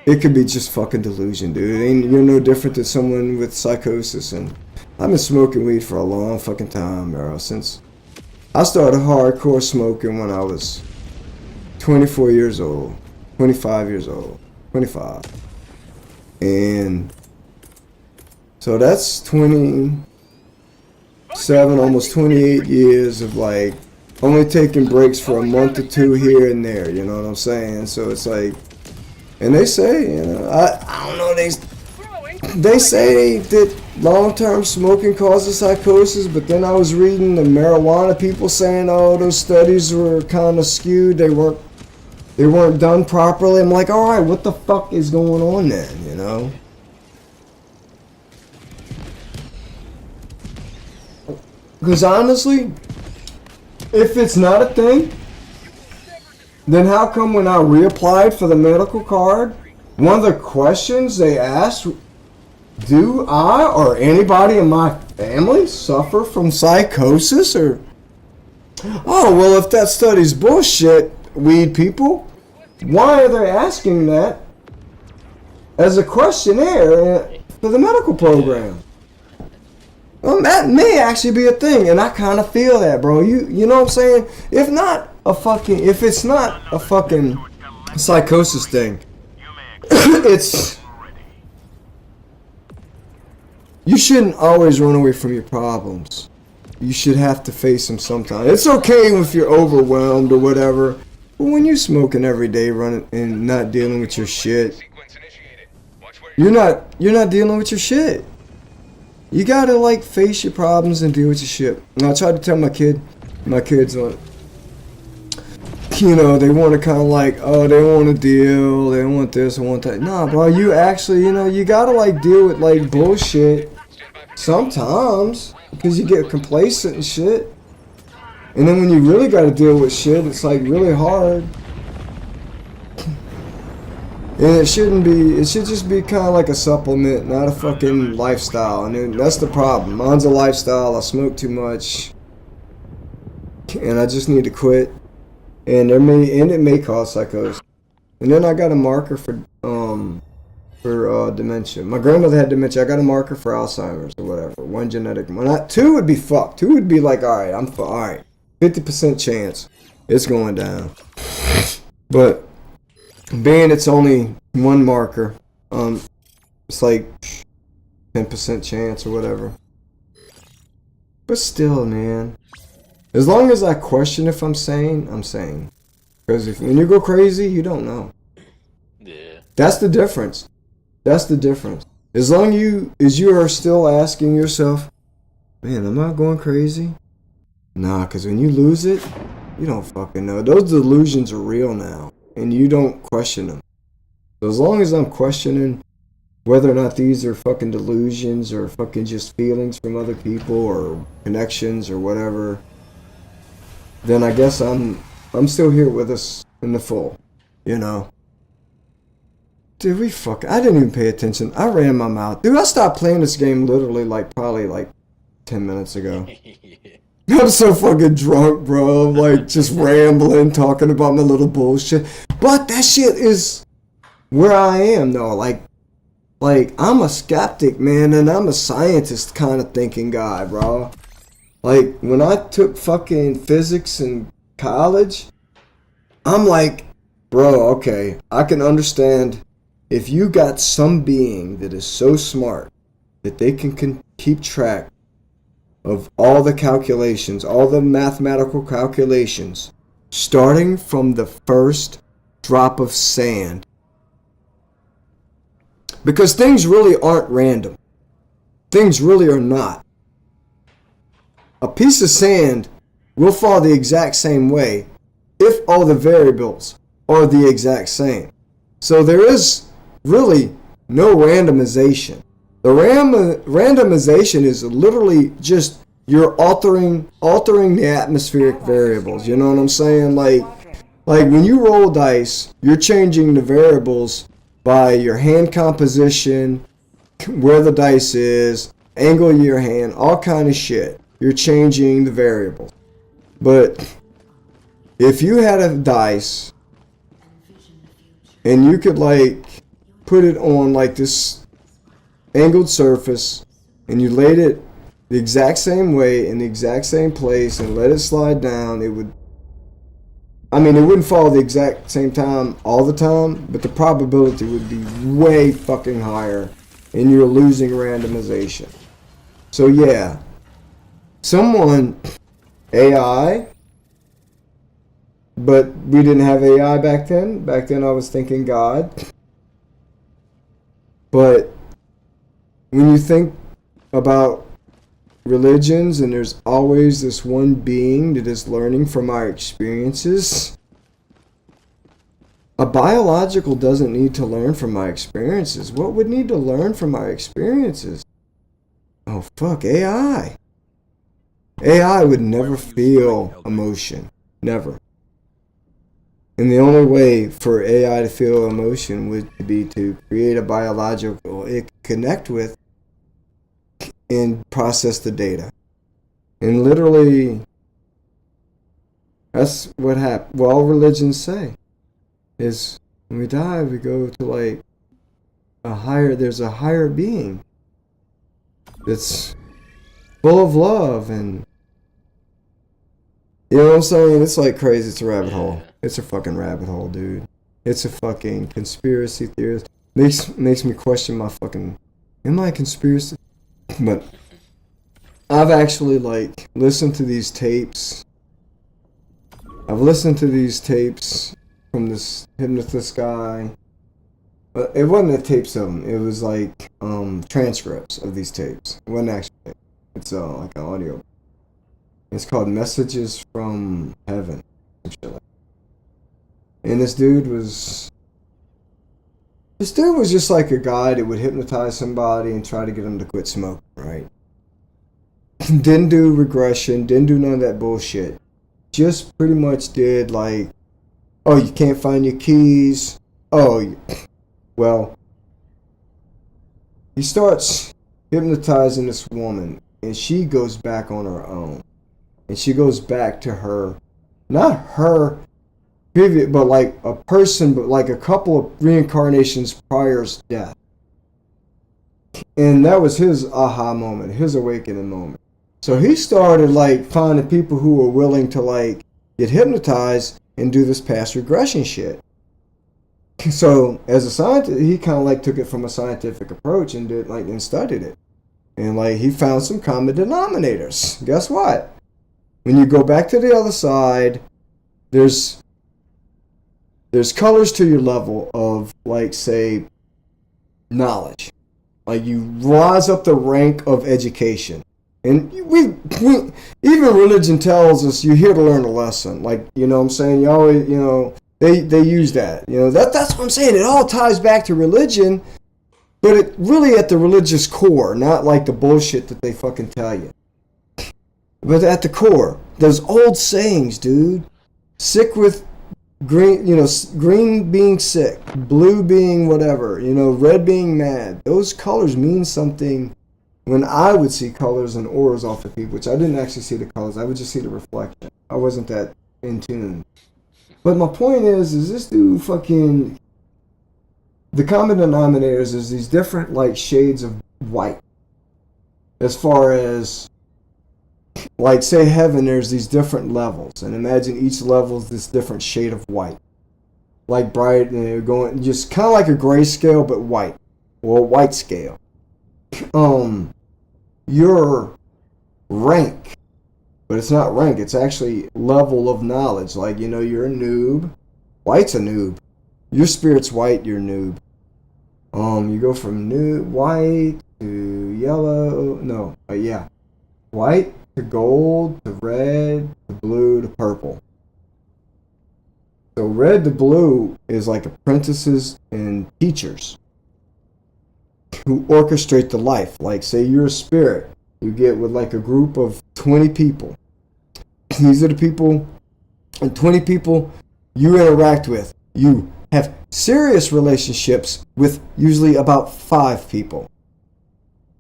it could be just fucking delusion, dude. And you're no different than someone with psychosis. And I've been smoking weed for a long fucking time, bro. Since I started hardcore smoking when I was 24 years old, 25 years old, 25. And so that's 27, almost 28 years of like only taking breaks for a month or two here and there, you know what I'm saying? So it's like, and they say, you know, I don't know, they say that long-term smoking causes psychosis, but then I was reading the marijuana people saying, oh, those studies were kind of skewed. They weren't done properly. I'm like, all right, what the fuck is going on then, you know? Because honestly, if it's not a thing, then how come when I reapplied for the medical card, one of the questions they asked, do I or anybody in my family suffer from psychosis? Or, oh, well, if that study's bullshit, weed people, why are they asking that as a questionnaire for the medical program? Well, that may actually be a thing, and I kind of feel that, bro. You know what I'm saying? If it's not a fucking psychosis thing, it's, you shouldn't always run away from your problems. You should have to face them sometime. It's okay if you're overwhelmed or whatever, but when you're smoking every day, running and not dealing with your shit, you're not dealing with your shit. You gotta like face your problems and deal with your shit. And I tried to tell my kids on, you know, they want to kind of like, oh, they want to deal, they want this, they want that. Nah, bro, you actually, you know, you gotta like deal with like bullshit sometimes because you get complacent and shit. And then when you really gotta deal with shit, it's like really hard. And it shouldn't be, it should just be kind of like a supplement, not a fucking lifestyle. And that's the problem. Mine's a lifestyle. I smoke too much. And I just need to quit. And it may cause psychosis. And then I got a marker for dementia. My grandmother had dementia. I got a marker for Alzheimer's or whatever. One genetic. Two would be fucked. Two would be like, alright, alright. 50% chance it's going down. But being it's only one marker, it's like 10% chance or whatever. But still, man, as long as I question if I'm sane, I'm sane. Because when you go crazy, you don't know. Yeah. That's the difference. That's the difference. As long as you are still asking yourself, man, am I going crazy? Nah, because when you lose it, you don't fucking know. Those delusions are real now. And you don't question them. So as long as I'm questioning whether or not these are fucking delusions or fucking just feelings from other people or connections or whatever, then I guess I'm still here with us in the full, you know. Dude, I didn't even pay attention. I ran my mouth. Dude, I stopped playing this game literally probably 10 minutes ago. I'm so fucking drunk, bro. I'm like just rambling, talking about my little bullshit. But that shit is where I am, though. Like I'm a skeptic, man, and I'm a scientist kind of thinking guy, bro. Like when I took fucking physics in college, I'm like, bro, okay, I can understand if you got some being that is so smart that they can keep track of all the calculations, all the mathematical calculations, starting from the first drop of sand. Because things really aren't random. Things really are not. A piece of sand will fall the exact same way if all the variables are the exact same. So there is really no randomization. The randomization is literally just you're altering the atmospheric variables. You know what I'm saying? Like when you roll dice, you're changing the variables by your hand composition, where the dice is, angle of your hand, all kind of shit. You're changing the variables. But if you had a dice and you could put it on this angled surface, and you laid it the exact same way in the exact same place and let it slide down, it wouldn't fall the exact same time all the time, but the probability would be way fucking higher, and you're losing randomization. So yeah, AI, but we didn't have AI back then. Back then I was thinking God. But when you think about religions, and there's always this one being that is learning from our experiences, a biological doesn't need to learn from my experiences. What would need to learn from my experiences? Oh, fuck, AI. AI would never feel emotion. Never. And the only way for AI to feel emotion would be to create a biological it could connect with and process the data. And literally, that's what happened. Well, all religions say is when we die, we go to like there's a higher being that's full of love, and you know what I'm saying? It's like crazy. It's a rabbit hole. It's a fucking rabbit hole, dude. It's a fucking conspiracy theorist. Makes me question my fucking, am I a conspiracy? But I've actually like listened to these tapes. I've listened to these tapes from this hypnotist guy. But it wasn't the tapes of them. It was like transcripts of these tapes. It wasn't actually. It's like an audio. It's called Messages from Heaven. And this dude was just like a guy that would hypnotize somebody and try to get them to quit smoking, right? Didn't do regression, didn't do none of that bullshit. Just pretty much did like, oh, you can't find your keys. Oh, well, he starts hypnotizing this woman, and she goes back on her own. And she goes back to her, not her previous, but like a person, but like a couple of reincarnations prior's death. And that was his aha moment, his awakening moment. So he started like finding people who were willing to like get hypnotized and do this past regression shit. So as a scientist, he kind of like took it from a scientific approach and did like and studied it. And like he found some common denominators. Guess what? When you go back to the other side, there's colors to your level of, like, say, knowledge. Like, you rise up the rank of education. And we even religion tells us you're here to learn a lesson. Like, you know what I'm saying? You always, you know, they use that. You know, that's what I'm saying. It all ties back to religion, but it really at the religious core, not like the bullshit that they fucking tell you. But at the core, those old sayings, dude. Sick with green, you know, green being sick, blue being whatever, you know, red being mad. Those colors mean something. When I would see colors and auras off of people, which I didn't actually see the colors, I would just see the reflection. I wasn't that in tune. But my point is this dude fucking, the common denominators is these different like shades of white. As far as, like, say heaven, there's these different levels, and imagine each level is this different shade of white, like bright, and you're going just kind of like a gray scale but white, or a white scale. Your rank, but it's not rank, it's actually level of knowledge. Like, you know, you're a noob. White's a noob. Your spirit's white, you're a noob. You go from white to yellow. No, yeah, white to gold, to red, to blue, to purple. So red to blue is like apprentices and teachers who orchestrate the life. Like, say you're a spirit, you get with like a group of 20 people. These are the people, and 20 people you interact with. You have serious relationships with usually about 5 people.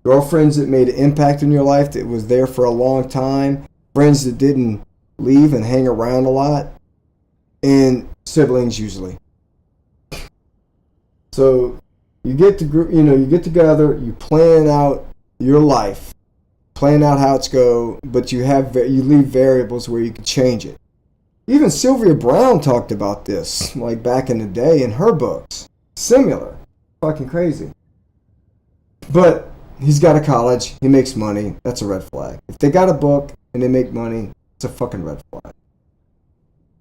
Girlfriends that made an impact in your life, that was there for a long time. Friends that didn't leave and hang around a lot. And siblings usually. So you get to group, you know, you get together, you plan out your life, plan out how it's go, but you leave variables where you can change it. Even Sylvia Brown talked about this, like back in the day in her books. Similar. Fucking crazy. But he's got a college, he makes money, that's a red flag. If they got a book and they make money, it's a fucking red flag.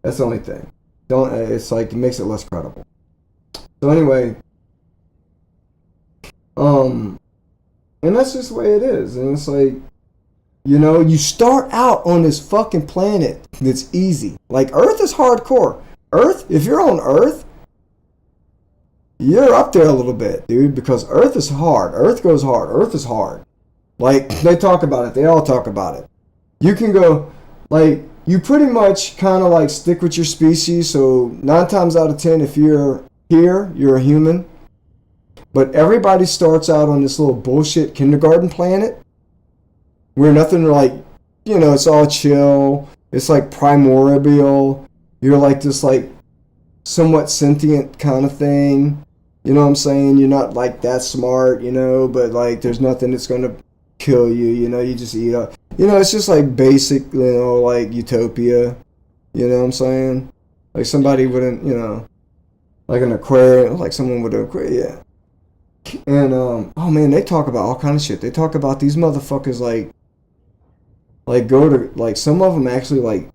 That's the only thing. It's like, it makes it less credible. So anyway, And that's just the way it is. And it's like, you know, you start out on this fucking planet that's easy. Like, Earth is hardcore. Earth, if you're on Earth, you're up there a little bit, dude, because Earth is hard. Earth goes hard. Earth is hard. Like, they talk about it. They all talk about it. You can go, like, you pretty much kind of, like, stick with your species. So 9 times out of 10, if you're here, you're a human. But everybody starts out on this little bullshit kindergarten planet where nothing like, you know, it's all chill. It's like primordial. You're like this, like, somewhat sentient kind of thing. You know what I'm saying? You're not like that smart, you know, but like there's nothing that's going to kill you, you know, you just eat up. You know, it's just like basic, you know, like utopia. You know what I'm saying? Like somebody wouldn't, you know, like an aquarium, like someone with an aquarium, yeah. And, oh man, they talk about all kind of shit. They talk about these motherfuckers like go to, like some of them actually like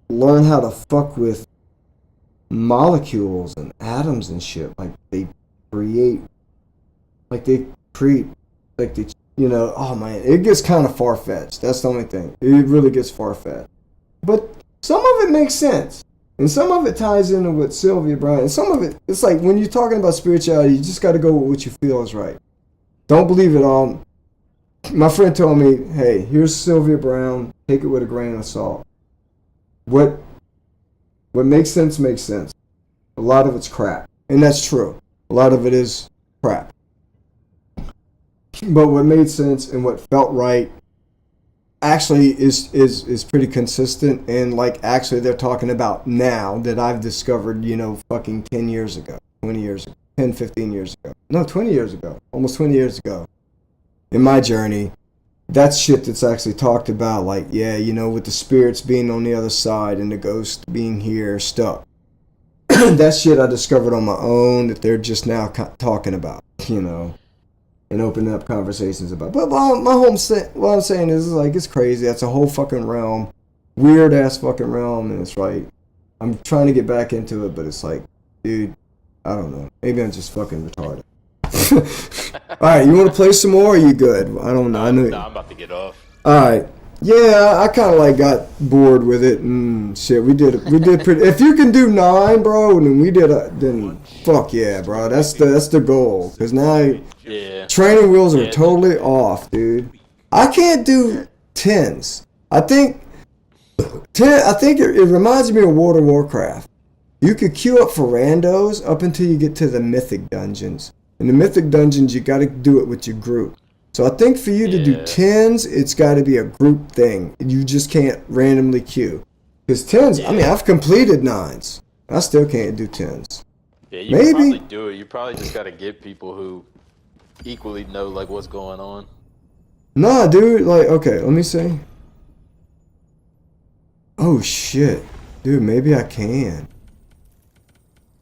learn how to fuck with molecules and atoms and shit. Like they create, like they, you know, oh man, it gets kind of far-fetched. That's the only thing. It really gets far-fetched. But some of it makes sense. And some of it ties into what Sylvia Brown, and some of it, it's like when you're talking about spirituality, you just got to go with what you feel is right. Don't believe it all. My friend told me, hey, here's Sylvia Brown. Take it with a grain of salt. What makes sense makes sense. A lot of it's crap. And that's true. A lot of it is crap. But what made sense and what felt right actually is pretty consistent. And like actually they're talking about now that I've discovered, you know, fucking 10 years ago, 20 years ago, 10, 15 years ago. No, 20 years ago. Almost 20 years ago. In my journey, that's shit that's actually talked about, like, yeah, you know, with the spirits being on the other side and the ghost being here stuck. That shit I discovered on my own that they're just now talking about, you know, and opening up conversations about. But what I'm saying is like, it's crazy. That's a whole fucking realm, weird ass fucking realm, and it's like, I'm trying to get back into it, but it's like, dude, I don't know. Maybe I'm just fucking retarded. Alright, you want to play some more or are you good? I don't know. I'm about to get off. Alright. Yeah, I kind of like got bored with it and shit. We did pretty. If you can do 9, bro, then we did then fuck yeah, bro. That's the goal. Cause now training wheels are totally off, dude. I can't do 10s. I think it reminds me of World of Warcraft. You could queue up for randos up until you get to the mythic dungeons. In the mythic dungeons, you got to do it with your group. So I think for you to do 10s, it's got to be a group thing. You just can't randomly queue. Because 10s, I mean, I've completed 9s. I still can't do 10s. Yeah, you can probably do it. You probably just got to get people who equally know, like, what's going on. Nah, dude, like, okay, let me see. Oh, shit. Dude, maybe I can.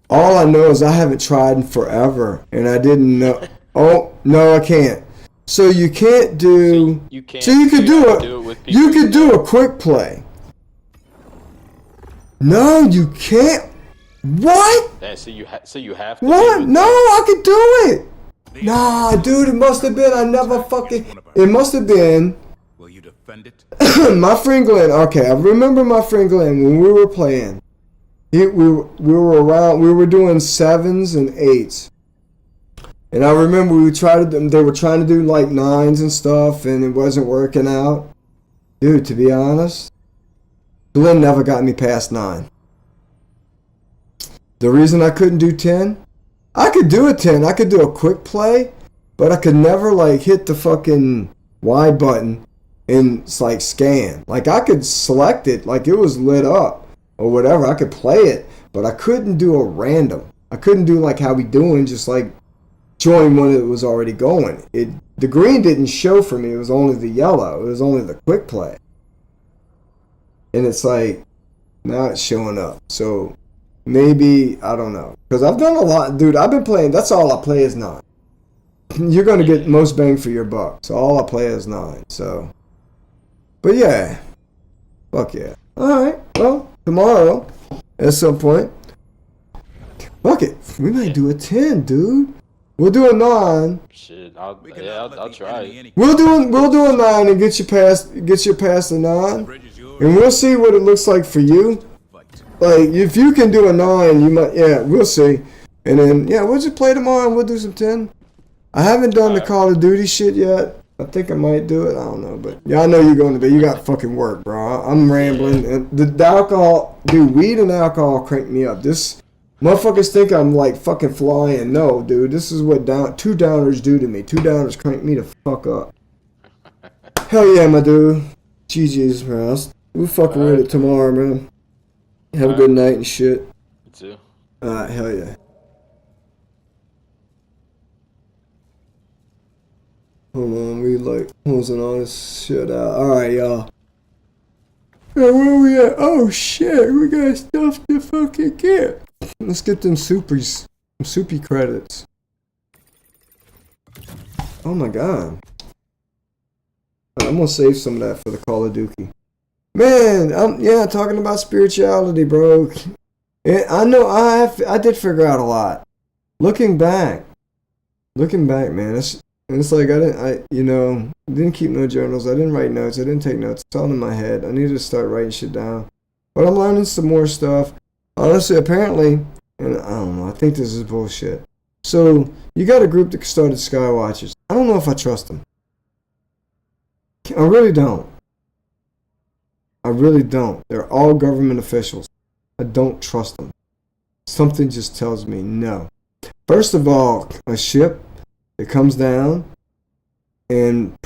All I know is I haven't tried in forever, and I didn't know. Oh, no, I can't. So you can't do. You can't. So you could you could do a quick play. No, you can't. What? Yeah, so you have to. What? No, I could do it. Nah, dude, it must have been. I never fucking. It must have been. Will you defend it? My friend Glenn. Okay, I remember my friend Glenn when we were playing. We were doing 7s and 8s. And I remember they were trying to do like 9s and stuff and it wasn't working out. Dude, to be honest, Glenn never got me past 9. The reason I couldn't do 10, I could do a 10, I could do a quick play, but I could never like hit the fucking Y button and it's like scan. Like I could select it like it was lit up. Or whatever, I could play it, but I couldn't do a random. I couldn't do like how we doing, just like join when it was already going. The green didn't show for me, it was only the yellow. It was only the quick play. And it's like, now it's showing up. So maybe, I don't know. Because I've done a lot, dude, I've been playing, that's all I play is 9. You're going to get most bang for your buck. So all I play is 9, so. But yeah, fuck yeah. Alright, well. Tomorrow, at some point. Fuck it. We might do a 10, dude. We'll do a 9. Shit, We cannot yeah, let I'll the try enemy it. any- We'll do a 9 and get you past the 9. Bridge is yours. And we'll see what it looks like for you. Fight. Like, if you can do a 9, you might, yeah, we'll see. And then, yeah, we'll just play tomorrow and we'll do some 10. I haven't done the Alright. Call of Duty shit yet. I think I might do it. I don't know. But, yeah, I know you're going to be. You got fucking work, bro. I'm rambling. And the alcohol, dude, weed and alcohol crank me up. This, motherfuckers think I'm, like, fucking flying. No, dude, this is what 2 downers do to me. 2 downers crank me the fuck up. Hell yeah, my dude. GG's, man. We'll fucking with it tomorrow, man. Have a good night and shit. You too. Alright, hell yeah. Hold on, we like closing all this shit out. Alright, y'all. Hey, where we at? Oh shit, we got stuff to fucking get. Let's get them soupies. Some soupy credits. Oh my god. I'm gonna save some of that for the Call of Duty. Man, yeah, talking about spirituality, bro. I know I did figure out a lot. Looking back, man, it's like I didn't keep no journals. I didn't write notes. I didn't take notes. It's all in my head. I need to start writing shit down. But I'm learning some more stuff. Honestly, apparently, and I don't know. I think this is bullshit. So you got a group that started Skywatchers. I don't know if I trust them. I really don't. They're all government officials. I don't trust them. Something just tells me no. First of all, a ship that comes down and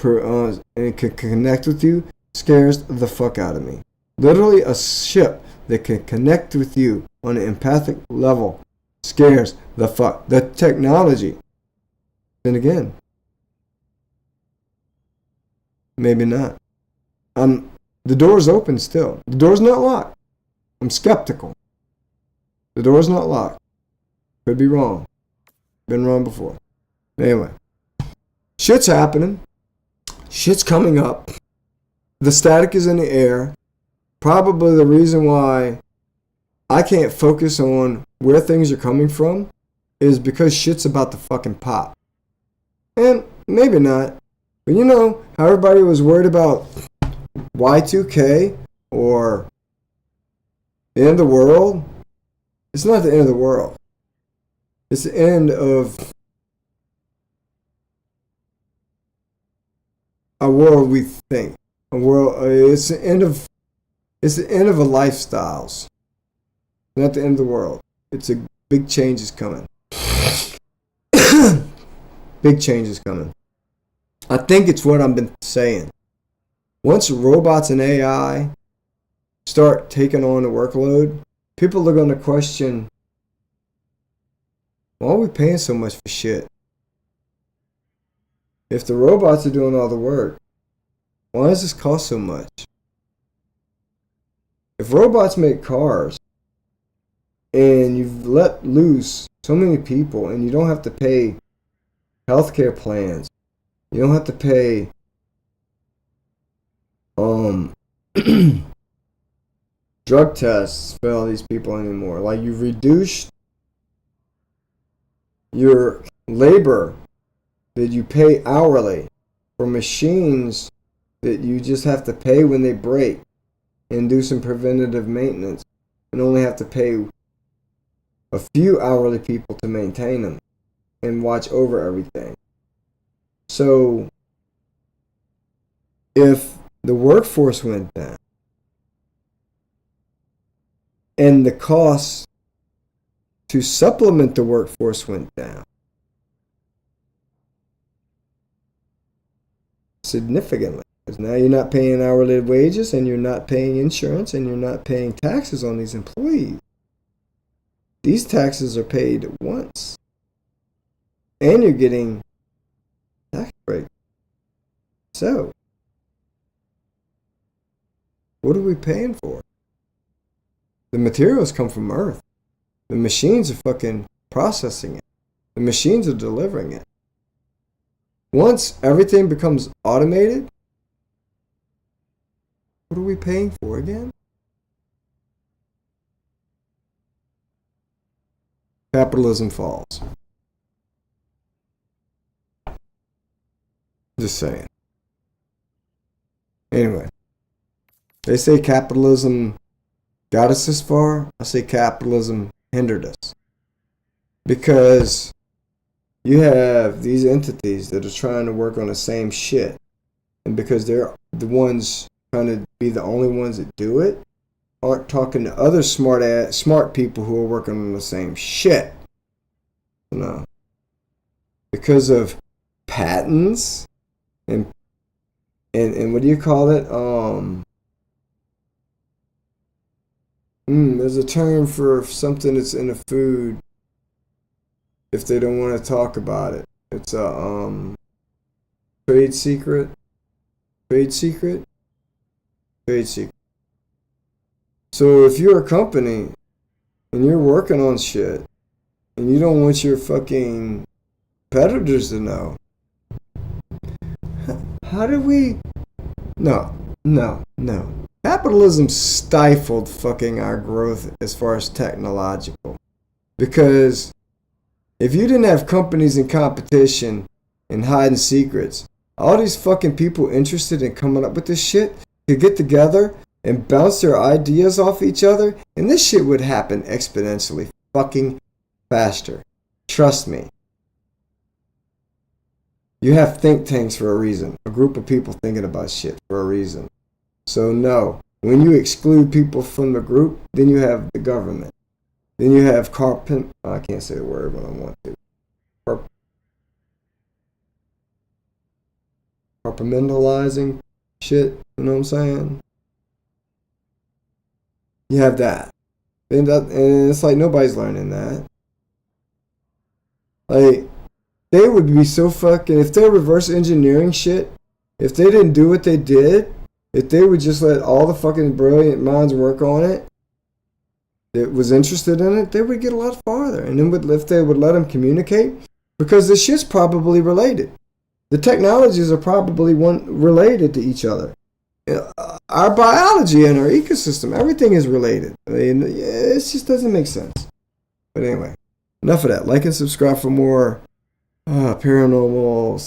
it can connect with you scares the fuck out of me. Literally, a ship that can connect with you on an empathic level scares the fuck. The technology. Then again, maybe not. The door's open still. The door's not locked. I'm skeptical. The door's not locked. Could be wrong. Been wrong before. Anyway. Shit's happening. Shit's coming up. The static is in the air. Probably the reason why I can't focus on where things are coming from is because shit's about to fucking pop. And maybe not. But you know how everybody was worried about Y2K or the end of the world? It's not the end of the world. It's the end of a world we think. A world. It's the end of a lifestyles. Not the end of the world. It's a big change is coming. Big change is coming. I think it's what I've been saying. Once robots and AI start taking on the workload, people are going to question, why are we paying so much for shit? If the robots are doing all the work, why does this cost so much? If robots make cars and you've let loose so many people and you don't have to pay healthcare plans, you don't have to pay drug tests for all these people anymore. Like, you've reduced your labor that you pay hourly for machines that you just have to pay when they break and do some preventative maintenance and only have to pay a few hourly people to maintain them and watch over everything. So if the workforce went down and the costs to supplement the workforce went down significantly, because now you're not paying hourly wages and you're not paying insurance and you're not paying taxes on these employees. These taxes are paid once and you're getting tax break. So what are we paying for? The materials come from Earth. The machines are fucking processing it. The machines are delivering it. Once everything becomes automated, what are we paying for again? Capitalism falls. Just saying. Anyway, they say capitalism got us this far. I say capitalism hindered us. Because you have these entities that are trying to work on the same shit. And because they're the ones trying to be the only ones that do it, aren't talking to other smart people who are working on the same shit. No. Because of patents and what do you call it? There's a term for something that's in a food if they don't want to talk about it. It's a trade secret. Trade secret? Trade secret. So if you're a company and you're working on shit and you don't want your fucking competitors to know, how do we... No. Capitalism stifled fucking our growth as far as technological. Because if you didn't have companies in competition and hiding secrets, all these fucking people interested in coming up with this shit could get together and bounce their ideas off each other, and this shit would happen exponentially fucking faster. Trust me. You have think tanks for a reason. A group of people thinking about shit for a reason. So no, when you exclude people from the group, then you have the government. Then you have I can't say the word when I want to. Compartmentalizing shit, you know what I'm saying? You have that. And it's like nobody's learning that. Like, they would be so fucking, if they're reverse engineering shit, if they didn't do what they did, if they would just let all the fucking brilliant minds work on it, that was interested in it, they would get a lot farther. And then if they would let them communicate, because this shit's probably related. The technologies are probably related to each other. Our biology and our ecosystem, everything is related. I mean, it just doesn't make sense. But anyway, enough of that. Like and subscribe for more paranormal